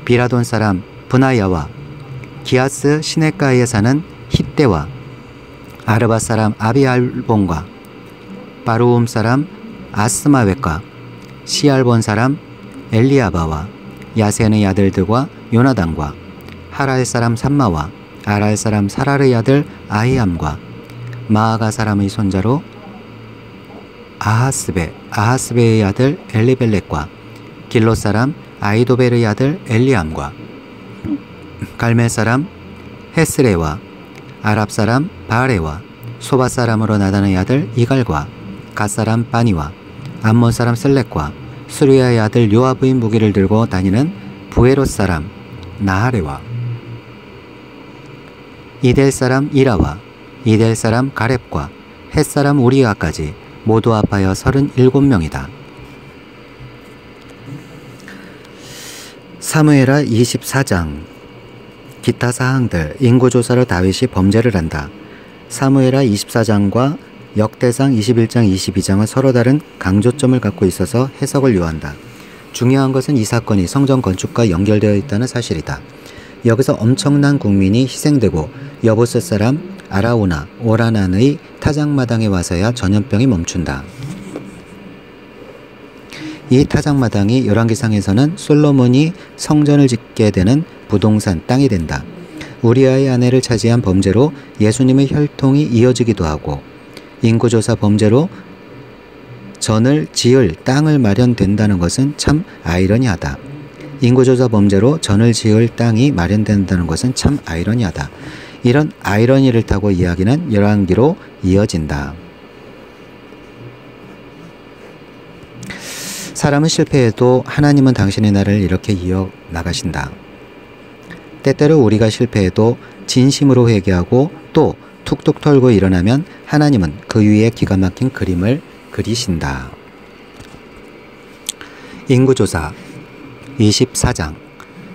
비라돈 사람 분하야와 기아스 시내가에 사는 hit대와 아르바 사람 아비알본과 바루움 사람 아스마웻과 시알본 사람 엘리아바와 야센의 아들들과 요나단과 하랄 사람 삼마와 아랄 사람 사랄의 아들 아히암과 마아가 사람의 손자로 아하스베의 아들 엘리벨렉과 길로 사람 아이도벨의 아들 엘리암과 갈멜 사람 헤스레와 아랍 사람 바레와 소바 사람으로 나단의 아들 이갈과 갓 사람 바니와 암몬 사람 슬렉과 수리아의 아들 요압의 무기를 들고 다니는 부에롯 사람 나하레와 이델 사람 이라와 이델 사람 가렙과 헷 사람 우리아까지 모두 합하여 37명이다. 사무엘하 24장. 기타 사항들. 인구조사로 다윗이 범죄를 한다. 사무엘하 24장과 역대상 21장 22장은 서로 다른 강조점을 갖고 있어서 해석을 요한다. 중요한 것은 이 사건이 성전 건축과 연결되어 있다는 사실이다. 여기서 엄청난 국민이 희생되고 여부스 사람 아라우나 오라난의 타작마당에 와서야 전염병이 멈춘다. 이 타작마당이 열왕기상에서는 솔로몬이 성전을 짓게 되는 부동산 땅이 된다. 우리아의 아내를 차지한 범죄로 예수님의 혈통이 이어지기도 하고 인구조사 범죄로 전을 지을 땅을 마련된다는 것은 참 아이러니하다. 인구조사 범죄로 전을 지을 땅이 마련된다는 것은 참 아이러니하다. 이런 아이러니를 타고 이야기는 열왕기로 이어진다. 사람은 실패해도 하나님은 당신의 나라를 이렇게 이어나가신다. 때때로 우리가 실패해도 진심으로 회개하고 또 툭툭 털고 일어나면 하나님은 그 위에 기가 막힌 그림을 그리신다. 인구조사 24장.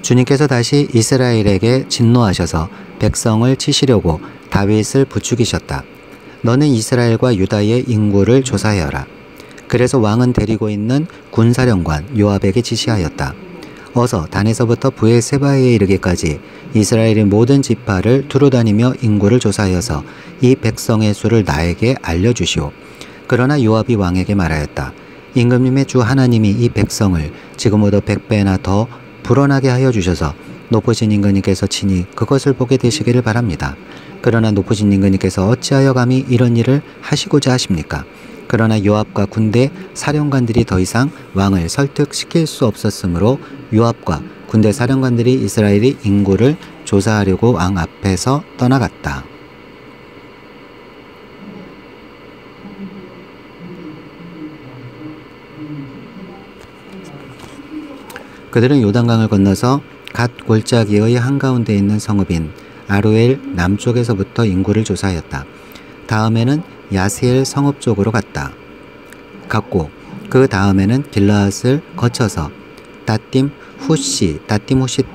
주님께서 다시 이스라엘에게 진노하셔서 백성을 치시려고 다윗을 부추기셨다. 너는 이스라엘과 유다의 인구를 조사하여라. 그래서 왕은 데리고 있는 군사령관 요압에게 지시하였다. 어서 단에서부터 브엘세바에 이르기까지 이스라엘의 모든 지파를 두루다니며 인구를 조사하여서 이 백성의 수를 나에게 알려주시오. 그러나 요압이 왕에게 말하였다. 임금님의 주 하나님이 이 백성을 지금보다 100배나 더 불어나게 하여 주셔서 높으신 임금님께서 친히 그것을 보게 되시기를 바랍니다. 그러나 높으신 임금님께서 어찌하여 감히 이런 일을 하시고자 하십니까? 그러나 요압과 군대 사령관들이 더 이상 왕을 설득시킬 수 없었으므로 요압과 군대 사령관들이 이스라엘의 인구를 조사하려고 왕 앞에서 떠나갔다. 그들은 요단강을 건너서 갓 골짜기의 한가운데 있는 성읍인 아로엘 남쪽에서부터 인구를 조사하였다. 다음에는 야세엘 성읍 쪽으로 갔고 그 다음에는 길라앗을 거쳐서 다딤 후시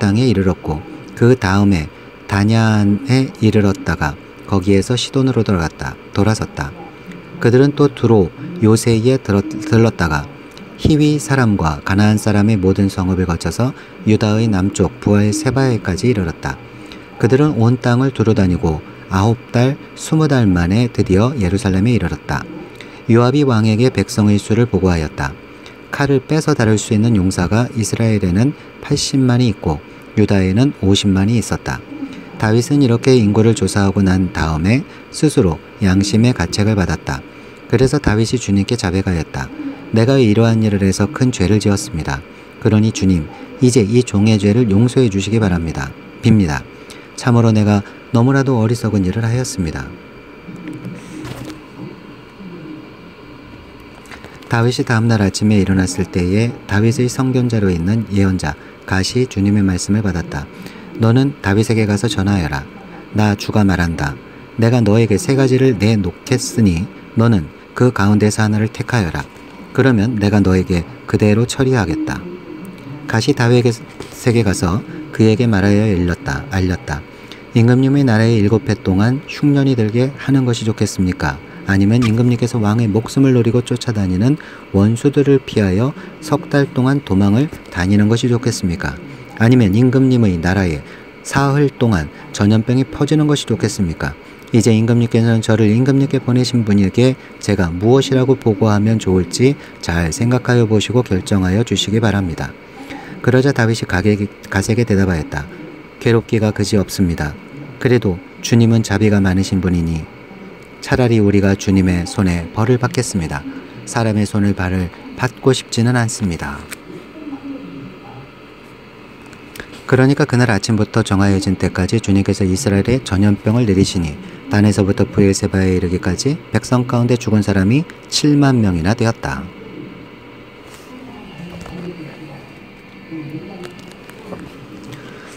땅에 이르렀고 그 다음에 다냐안에 이르렀다가 거기에서 시돈으로 돌아섰다. 그들은 또 두로 요새에 들렀다가 히위 사람과 가나안 사람의 모든 성읍을 거쳐서 유다의 남쪽 브엘세바에까지 이르렀다. 그들은 온 땅을 두루다니고 9달 20달 만에 드디어 예루살렘에 이르렀다. 요압이 왕에게 백성의 수를 보고하였다. 칼을 빼서 다룰 수 있는 용사가 이스라엘에는 80만이 있고 유다에는 50만이 있었다. 다윗은 이렇게 인구를 조사하고 난 다음에 스스로 양심의 가책을 받았다. 그래서 다윗이 주님께 자백하였다. 내가 이러한 일을 해서 큰 죄를 지었습니다. 그러니 주님, 이제 이 종의 죄를 용서해 주시기 바랍니다. 빕니다. 참으로 내가 너무나도 어리석은 일을 하였습니다. 다윗이 다음날 아침에 일어났을 때에 다윗의 성견자로 있는 예언자 갓이 주님의 말씀을 받았다. 너는 다윗에게 가서 전하여라. 나 주가 말한다. 내가 너에게 3가지를 내놓겠으니 너는 그 가운데서 하나를 택하여라. 그러면 내가 너에게 그대로 처리하겠다. 갓이 다윗에게 가서 그에게 말하여 알렸다. 임금님의 나라에 7해 동안 흉년이 들게 하는 것이 좋겠습니까? 아니면 임금님께서 왕의 목숨을 노리고 쫓아다니는 원수들을 피하여 3달 동안 도망을 다니는 것이 좋겠습니까? 아니면 임금님의 나라에 사흘 동안 전염병이 퍼지는 것이 좋겠습니까? 이제 임금님께서는 저를 임금님께 보내신 분에게 제가 무엇이라고 보고하면 좋을지 잘 생각하여 보시고 결정하여 주시기 바랍니다. 그러자 다윗이 갓에게 대답하였다. 괴롭기가 그지없습니다. 그래도 주님은 자비가 많으신 분이니 차라리 우리가 주님의 손에 벌을 받겠습니다. 사람의 손을 받고 싶지는 않습니다. 그러니까 그날 아침부터 정하여진 때까지 주님께서 이스라엘에 전염병을 내리시니 단에서부터 브엘세바에 이르기까지 백성 가운데 죽은 사람이 7만 명이나 되었다.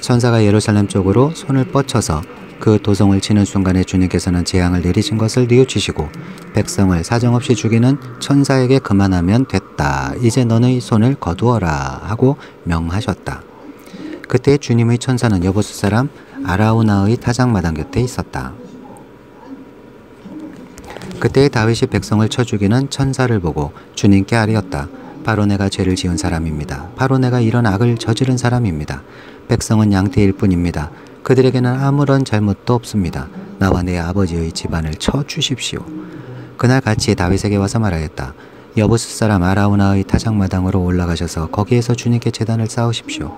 천사가 예루살렘 쪽으로 손을 뻗쳐서 그 도성을 치는 순간에 주님께서는 재앙을 내리신 것을 뉘우치시고 백성을 사정없이 죽이는 천사에게 그만하면 됐다. 이제 너의 손을 거두어라 하고 명하셨다. 그때 주님의 천사는 여부스 사람 아라우나의 타작마당 곁에 있었다. 그때 다윗이 백성을 쳐 죽이는 천사를 보고 주님께 아뢰었다. 바로 내가 죄를 지은 사람입니다. 바로 내가 이런 악을 저지른 사람입니다. 백성은 양떼일 뿐입니다. 그들에게는 아무런 잘못도 없습니다. 나와 내 아버지의 집안을 쳐 주십시오. 그날 같이 다윗에게 와서 말하였다. 여부스 사람 아라우나의 타작마당으로 올라가셔서 거기에서 주님께 제단을 쌓으십시오.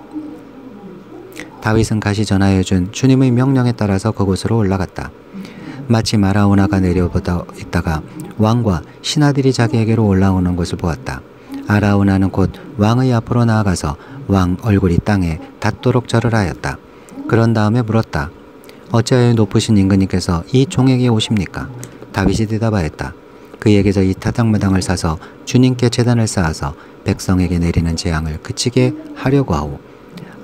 다윗은 갓이 전하여 준 주님의 명령에 따라서 그곳으로 올라갔다. 마침 아라우나가 내려보다 있다가 왕과 신하들이 자기에게로 올라오는 것을 보았다. 아라우나는 곧 왕의 앞으로 나아가서 왕 얼굴이 땅에 닿도록 절을 하였다. 그런 다음에 물었다. 어찌하여 높으신 임금님께서 이 종에게 오십니까? 다윗이 대답하였다. 그에게서 이 타작마당을 사서 주님께 제단을 쌓아서 백성에게 내리는 재앙을 그치게 하려고 하오.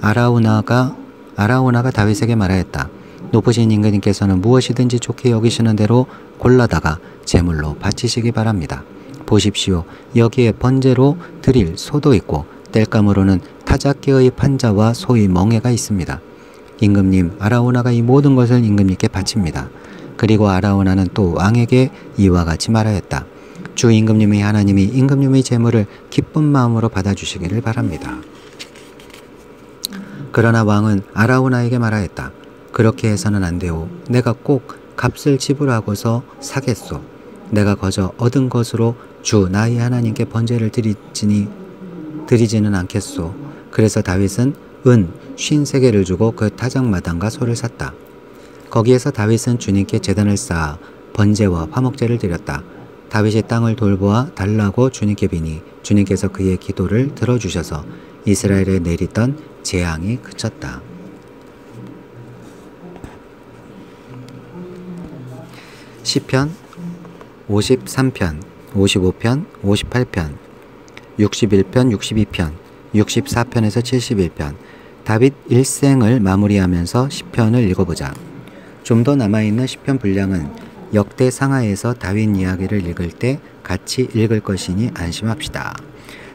아라우나가 다윗에게 말하였다. 높으신 임금님께서는 무엇이든지 좋게 여기시는 대로 골라다가 제물로 바치시기 바랍니다. 보십시오. 여기에 번제로 드릴 소도 있고 땔감으로는 타작개의 판자와 소의 멍에가 있습니다. 임금님, 아라우나가 이 모든 것을 임금님께 바칩니다. 그리고 아라우나는 또 왕에게 이와 같이 말하였다. 주 임금님의 하나님이 임금님의 제물을 기쁜 마음으로 받아주시기를 바랍니다. 그러나 왕은 아라우나에게 말하였다. 그렇게 해서는 안 되오. 내가 꼭 값을 지불하고서 사겠소. 내가 거저 얻은 것으로 주 나의 하나님께 번제를 드리지는 않겠소. 그래서 다윗은 은 53개를 주고 그 타작마당과 소를 샀다. 거기에서 다윗은 주님께 제단을 쌓아 번제와 화목제를 드렸다. 다윗이 땅을 돌보아 달라고 주님께 비니 주님께서 그의 기도를 들어주셔서 이스라엘에 내리던 재앙이 그쳤다. 시편 53편, 55편, 58편, 61편, 62편, 64편에서 71편, 다윗 일생을 마무리하면서 시편을 읽어보자. 좀 더 남아있는 시편 분량은 역대 상하에서 다윗 이야기를 읽을 때 같이 읽을 것이니 안심합시다.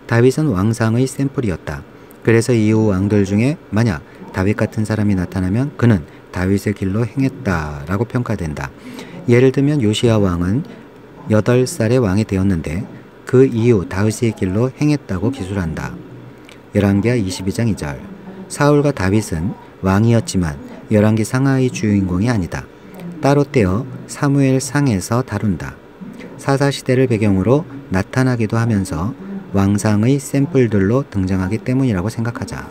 다윗은 왕상의 샘플이었다. 그래서 이후 왕들 중에 만약 다윗 같은 사람이 나타나면 그는 다윗의 길로 행했다라고 평가된다. 예를 들면 요시야 왕은 8살에 왕이 되었는데 그 이후 다윗의 길로 행했다고 기술한다. 열왕기하 22장 2절. 사울과 다윗은 왕이었지만 열왕기 상하의 주인공이 아니다. 따로 떼어 사무엘 상에서 다룬다. 사사시대를 배경으로 나타나기도 하면서 왕상의 샘플들로 등장하기 때문이라고 생각하자.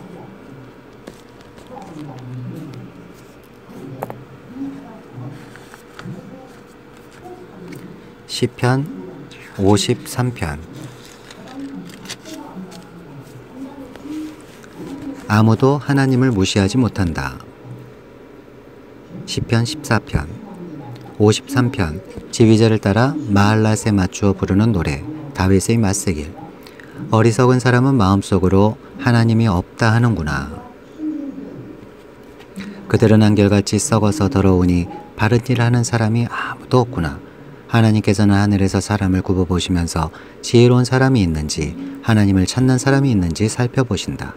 시편 53편. 아무도 하나님을 무시하지 못한다. 시편 14편. 53편. 지휘자를 따라 마할랏에 맞추어 부르는 노래. 다윗의 맞세길. 어리석은 사람은 마음속으로 하나님이 없다 하는구나. 그들은 한결같이 썩어서 더러우니 바른 일 하는 사람이 아무도 없구나. 하나님께서는 하늘에서 사람을 굽어보시면서 지혜로운 사람이 있는지 하나님을 찾는 사람이 있는지 살펴보신다.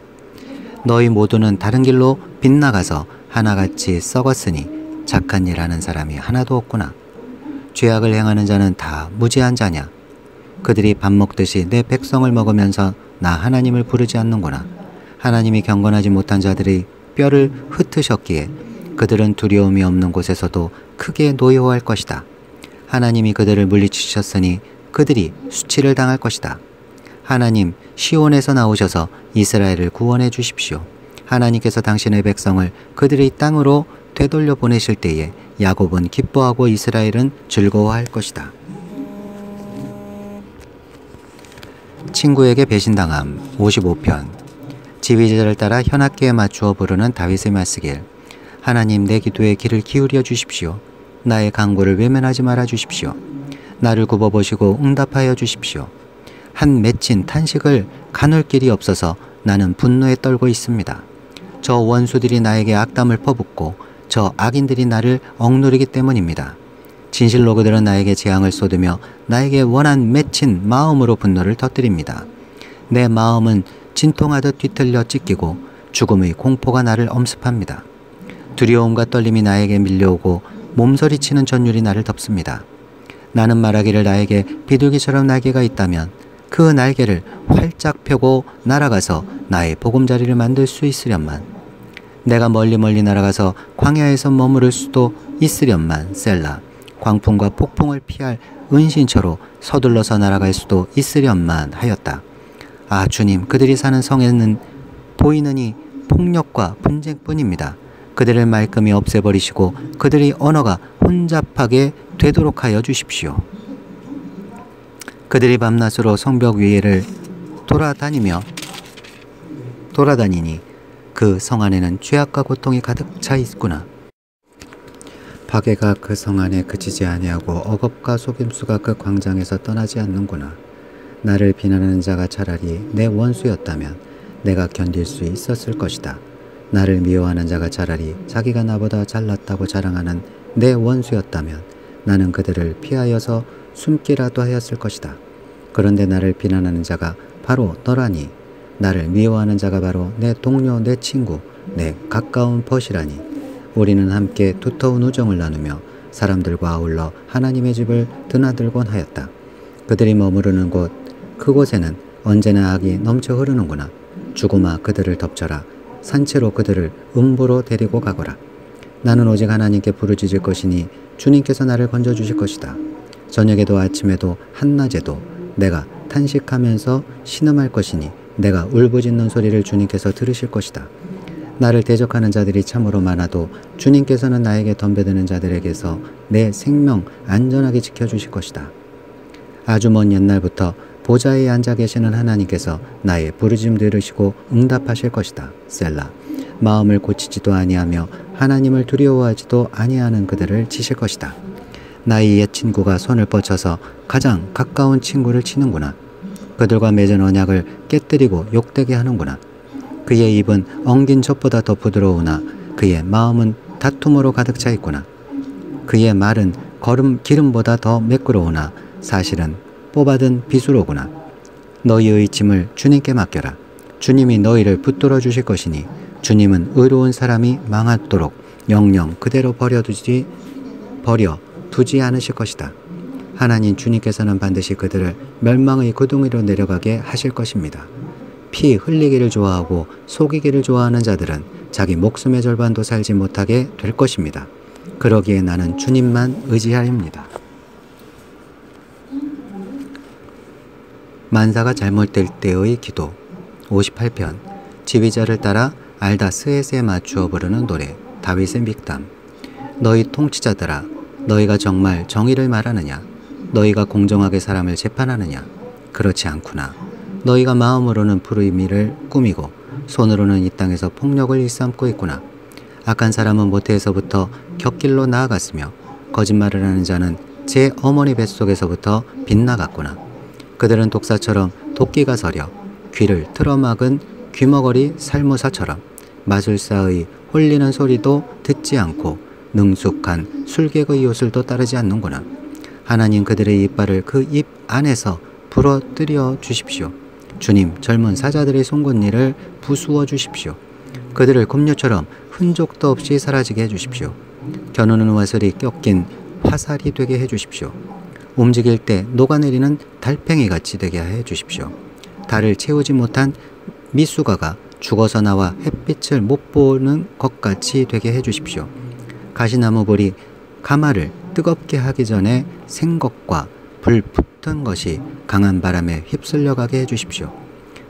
너희 모두는 다른 길로 빗나가서 하나같이 썩었으니 착한 일 하는 사람이 하나도 없구나. 죄악을 행하는 자는 다 무지한 자냐. 그들이 밥 먹듯이 내 백성을 먹으면서 나 하나님을 부르지 않는구나. 하나님이 경건하지 못한 자들의 뼈를 흩으셨기에 그들은 두려움이 없는 곳에서도 크게 노여워할 것이다. 하나님이 그들을 물리치셨으니 그들이 수치를 당할 것이다. 하나님, 시온에서 나오셔서 이스라엘을 구원해 주십시오. 하나님께서 당신의 백성을 그들의 땅으로 되돌려 보내실 때에 야곱은 기뻐하고 이스라엘은 즐거워할 것이다. 친구에게 배신당함. 55편. 지휘자를 따라 현악기에 맞추어 부르는 다윗의 맞세길. 하나님, 내 기도에 귀를 기울여 주십시오. 나의 간구를 외면하지 말아 주십시오. 나를 굽어보시고 응답하여 주십시오. 한 맺힌 탄식을 가눌 길이 없어서 나는 분노에 떨고 있습니다. 저 원수들이 나에게 악담을 퍼붓고 저 악인들이 나를 억누르기 때문입니다. 진실로 그들은 나에게 재앙을 쏟으며 나에게 원한 맺힌 마음으로 분노를 터뜨립니다. 내 마음은 진통하듯 뒤틀려 찢기고 죽음의 공포가 나를 엄습합니다. 두려움과 떨림이 나에게 밀려오고 몸서리치는 전율이 나를 덮습니다. 나는 말하기를 나에게 비둘기처럼 날개가 있다면 그 날개를 활짝 펴고 날아가서 나의 보금자리를 만들 수 있으련만. 내가 멀리 날아가서 광야에서 머무를 수도 있으련만. 셀라. 광풍과 폭풍을 피할 은신처로 서둘러서 날아갈 수도 있으련만 하였다. 아 주님, 그들이 사는 성에는 보이느니 폭력과 분쟁뿐입니다. 그들을 말끔히 없애버리시고 그들의 언어가 혼잡하게 되도록 하여 주십시오. 그들이 밤낮으로 성벽 위를 돌아다니니 그 성 안에는 죄악과 고통이 가득 차 있구나. 파괴가 그 성 안에 그치지 아니하고 억압과 속임수가 그 광장에서 떠나지 않는구나. 나를 비난하는 자가 차라리 내 원수였다면 내가 견딜 수 있었을 것이다. 나를 미워하는 자가 차라리 자기가 나보다 잘났다고 자랑하는 내 원수였다면 나는 그들을 피하여서 숨기라도 하였을 것이다. 그런데 나를 비난하는 자가 바로 너라니, 나를 미워하는 자가 바로 내 동료, 내 친구, 내 가까운 벗이라니. 우리는 함께 두터운 우정을 나누며 사람들과 아울러 하나님의 집을 드나들곤 하였다. 그들이 머무르는 곳, 그곳에는 언제나 악이 넘쳐 흐르는구나. 죽음아 그들을 덮쳐라. 산채로 그들을 음부로 데리고 가거라. 나는 오직 하나님께 부르짖을 것이니 주님께서 나를 건져주실 것이다. 저녁에도 아침에도 한낮에도 내가 탄식하면서 신음할 것이니 내가 울부짖는 소리를 주님께서 들으실 것이다. 나를 대적하는 자들이 참으로 많아도 주님께서는 나에게 덤벼드는 자들에게서 내 생명 안전하게 지켜주실 것이다. 아주 먼 옛날부터 보좌에 앉아 계시는 하나님께서 나의 부르짖음 들으시고 응답하실 것이다. 셀라. 마음을 고치지도 아니하며 하나님을 두려워하지도 아니하는 그들을 치실 것이다. 나의 옛 친구가 손을 뻗쳐서 가장 가까운 친구를 치는구나. 그들과 맺은 언약을 깨뜨리고 욕되게 하는구나. 그의 입은 엉긴 젖보다 더 부드러우나 그의 마음은 다툼으로 가득 차 있구나. 그의 말은 기름보다 더 매끄러우나 사실은 뽑아든 비수로구나. 너희의 짐을 주님께 맡겨라. 주님이 너희를 붙들어 주실 것이니 주님은 의로운 사람이 망하도록 영영 그대로 버려두지 않으실 것이다. 하나님 주님께서는 반드시 그들을 멸망의 구덩이로 내려가게 하실 것입니다. 피 흘리기를 좋아하고 속이기를 좋아하는 자들은 자기 목숨의 절반도 살지 못하게 될 것입니다. 그러기에 나는 주님만 의지하렵니다. 만사가 잘못될 때의 기도 58편. 지휘자를 따라 알다스엣에 맞추어 부르는 노래. 다윗의 믹담. 너희 통치자들아, 너희가 정말 정의를 말하느냐? 너희가 공정하게 사람을 재판하느냐? 그렇지 않구나. 너희가 마음으로는 불의미를 꾸미고 손으로는 이 땅에서 폭력을 일삼고 있구나. 악한 사람은 모태에서부터 곁길로 나아갔으며 거짓말을 하는 자는 제 어머니 뱃속에서부터 빗나갔구나. 그들은 독사처럼 도끼가 서려 귀를 틀어막은 귀머거리 살무사처럼 마술사의 홀리는 소리도 듣지 않고 능숙한 술객의 요술도 따르지 않는구나. 하나님 그들의 이빨을 그 입 안에서 부러뜨려 주십시오. 주님 젊은 사자들의 송곳니를 부수어 주십시오. 그들을 금류처럼 흔적도 없이 사라지게 해주십시오. 겨누는 화살이 꺾인 화살이 되게 해주십시오. 움직일 때 녹아내리는 달팽이같이 되게 해주십시오. 달을 채우지 못한 미숙아가 죽어서 나와 햇빛을 못 보는 것 같이 되게 해주십시오. 가시나무 볼이 가마를 뜨겁게 하기 전에 생것과 불 붙은 것이 강한 바람에 휩쓸려가게 해주십시오.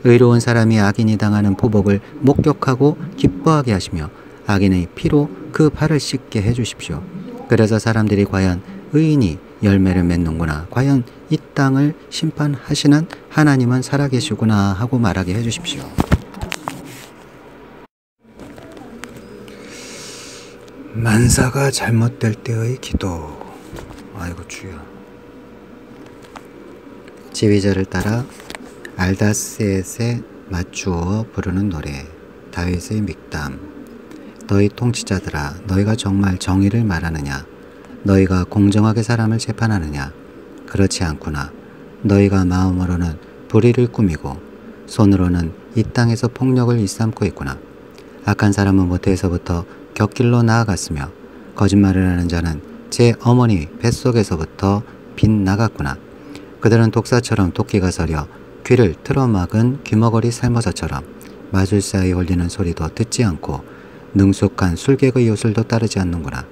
의로운 사람이 악인이 당하는 보복을 목격하고 기뻐하게 하시며 악인의 피로 그 발을 씻게 해주십시오. 그래서 사람들이 과연 의인이 열매를 맺는구나, 과연 이 땅을 심판하시는 하나님은 살아계시구나 하고 말하게 해주십시오. 만사가 잘못될 때의 기도. 아이고 주여. 지휘자를 따라 알다스엣에 맞추어 부르는 노래. 다윗의 믹담. 너희 통치자들아, 너희가 정말 정의를 말하느냐? 너희가 공정하게 사람을 재판하느냐? 그렇지 않구나. 너희가 마음으로는 불의를 꾸미고 손으로는 이 땅에서 폭력을 일삼고 있구나. 악한 사람은 모태에서부터 곁길로 나아갔으며 거짓말을 하는 자는 제 어머니 뱃속에서부터 빗나갔구나. 그들은 독사처럼 도끼가 서려 귀를 틀어막은 귀머거리 살모사처럼 마술사의 홀리는 소리도 듣지 않고 능숙한 술객의 요술도 따르지 않는구나.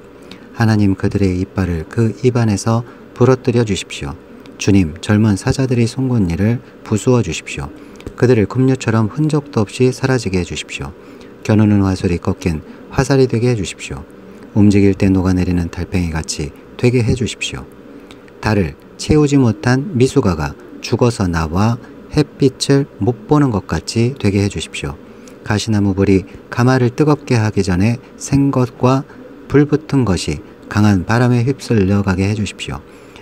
하나님 그들의 이빨을 그 입안에서 부러뜨려 주십시오. 주님 젊은 사자들의 송곳니를 부수어 주십시오. 그들을 금류처럼 흔적도 없이 사라지게 해주십시오. 겨누는 화살이 꺾인 화살이 되게 해주십시오. 움직일 때 녹아내리는 달팽이같이 되게 해주십시오. 달을 채우지 못한 미숙아가 죽어서 나와 햇빛을 못 보는 것 같이 되게 해주십시오. 가시나무 불이 가마를 뜨겁게 하기 전에 생것과 불붙은 것이 강한 바람에 휩쓸려 가게 해주십시오.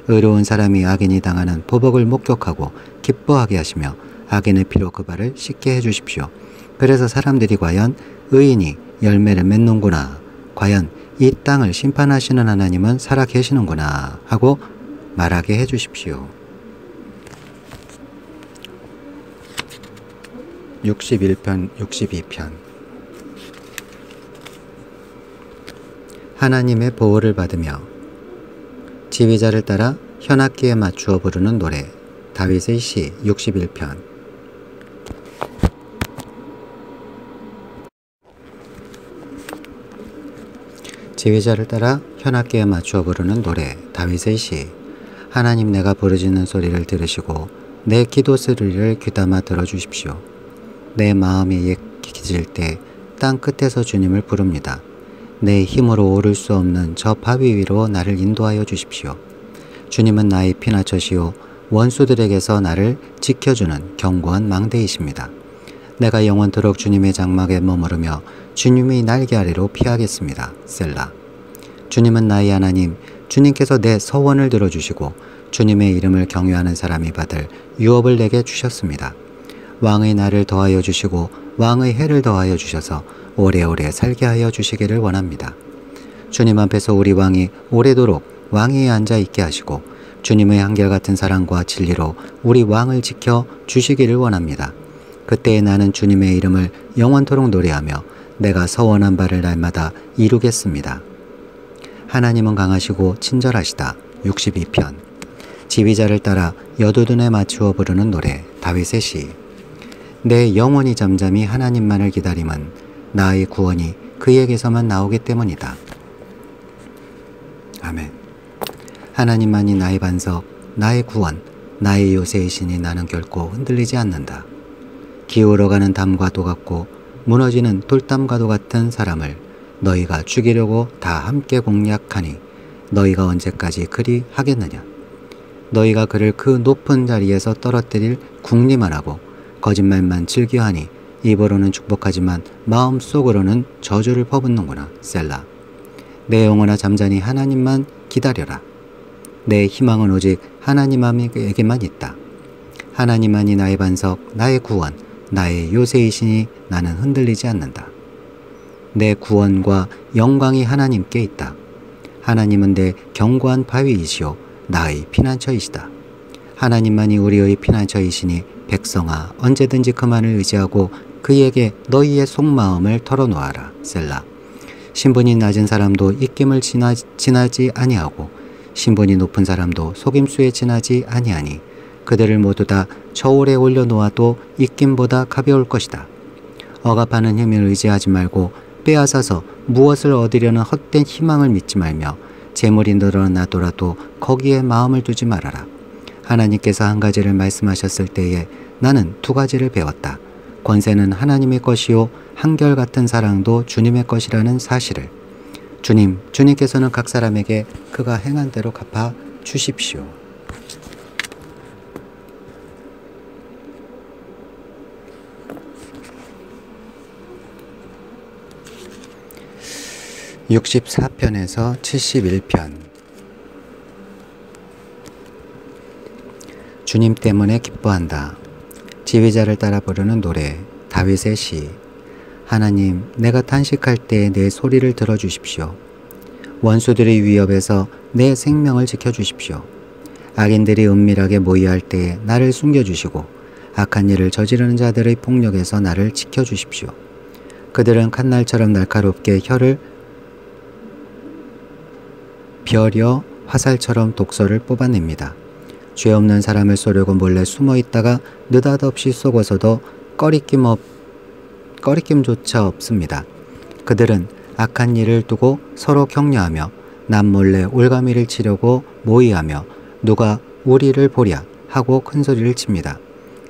의로운 사람이 악인이 당하는 보복을 목격하고 기뻐하게 하시며 악인의 피로 그 발을 씻게 해주십시오. 그래서 사람들이 과연 의인이 열매를 맺는구나, 과연 이 땅을 심판하시는 하나님은 살아계시는구나 하고 말하게 해주십시오. 61편 62편 하나님의 보호를 받으며 지휘자를 따라 현악기에 맞추어 부르는 노래. 다윗의 시 61편 지휘자를 따라 현악기에 맞추어 부르는 노래. 다윗의 시. 하나님, 내가 부르짖는 소리를 들으시고 내 기도 소리를 귀담아 들어주십시오. 내 마음이 약해질 때 땅 끝에서 주님을 부릅니다. 내 힘으로 오를 수 없는 저 바위 위로 나를 인도하여 주십시오. 주님은 나의 피난처시요 원수들에게서 나를 지켜주는 견고한 망대이십니다. 내가 영원토록 주님의 장막에 머무르며 주님의 날개 아래로 피하겠습니다. 셀라. 주님은 나의 하나님, 주님께서 내 서원을 들어주시고 주님의 이름을 경외하는 사람이 받을 유업을 내게 주셨습니다. 왕의 날을 더하여 주시고 왕의 해를 더하여 주셔서 오래오래 살게 하여 주시기를 원합니다. 주님 앞에서 우리 왕이 오래도록 왕위에 앉아 있게 하시고 주님의 한결같은 사랑과 진리로 우리 왕을 지켜 주시기를 원합니다. 그때에 나는 주님의 이름을 영원토록 노래하며 내가 서원한 바를 날마다 이루겠습니다. 하나님은 강하시고 친절하시다. 62편 지휘자를 따라 여두둔에 맞추어 부르는 노래. 다윗의 시. 내 영혼이 잠잠히 하나님만을 기다림은 나의 구원이 그에게서만 나오기 때문이다. 아멘. 하나님만이 나의 반석, 나의 구원, 나의 요새이시니 나는 결코 흔들리지 않는다. 기울어가는 담과도 같고 무너지는 돌담과도 같은 사람을 너희가 죽이려고 다 함께 공략하니 너희가 언제까지 그리 하겠느냐. 너희가 그를 그 높은 자리에서 떨어뜨릴 궁리만 하고 거짓말만 즐겨하니 입으로는 축복하지만 마음속으로는 저주를 퍼붓는구나. 셀라. 내 영혼아 잠잠히 하나님만 기다려라. 내 희망은 오직 하나님에게만 있다. 하나님만이 나의 반석, 나의 구원, 나의 요새이시니 나는 흔들리지 않는다. 내 구원과 영광이 하나님께 있다. 하나님은 내 견고한 바위이시오 나의 피난처이시다. 하나님만이 우리의 피난처이시니 백성아 언제든지 그만을 의지하고 그에게 너희의 속마음을 털어놓아라. 셀라. 신분이 낮은 사람도 입김을 지나지 아니하고 신분이 높은 사람도 속임수에 지나지 아니하니 그들을 모두 다 저울에 올려놓아도 입김보다 가벼울 것이다. 억압하는 힘을 의지하지 말고 빼앗아서 무엇을 얻으려는 헛된 희망을 믿지 말며 재물이 늘어나더라도 거기에 마음을 두지 말아라. 하나님께서 한 가지를 말씀하셨을 때에 나는 두 가지를 배웠다. 권세는 하나님의 것이요 한결같은 사랑도 주님의 것이라는 사실을. 주님께서는 각 사람에게 그가 행한 대로 갚아 주십시오. (64편에서) (71편) 주님 때문에 기뻐한다. 지휘자를 따라 부르는 노래. 다윗의 시. 하나님, 내가 탄식할 때 내 소리를 들어주십시오. 원수들의 위협에서 내 생명을 지켜주십시오. 악인들이 은밀하게 모의할 때에 나를 숨겨주시고 악한 일을 저지르는 자들의 폭력에서 나를 지켜주십시오. 그들은 칼날처럼 날카롭게 혀를 벼려 화살처럼 독소를 뽑아냅니다. 죄 없는 사람을 쏘려고 몰래 숨어 있다가 느닷없이 쏘고서도 꺼리낌조차 없습니다. 그들은 악한 일을 두고 서로 격려하며 남몰래 올가미를 치려고 모의하며 누가 우리를 보랴 하고 큰소리를 칩니다.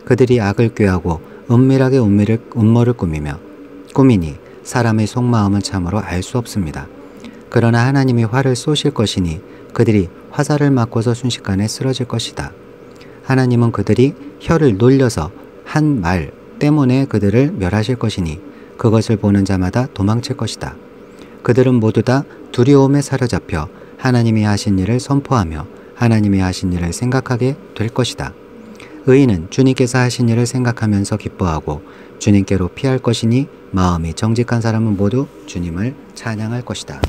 그들이 악을 꾀하고 은밀하게 음모를 꾸미니 사람의 속마음은 참으로 알 수 없습니다. 그러나 하나님이 화를 쏘실 것이니 그들이 화살을 맞고서 순식간에 쓰러질 것이다. 하나님은 그들이 혀를 놀려서 한 말 때문에 그들을 멸하실 것이니 그것을 보는 자마다 도망칠 것이다. 그들은 모두 다 두려움에 사로잡혀 하나님이 하신 일을 선포하며 하나님이 하신 일을 생각하게 될 것이다. 의인은 주님께서 하신 일을 생각하면서 기뻐하고 주님께로 피할 것이니 마음이 정직한 사람은 모두 주님을 찬양할 것이다.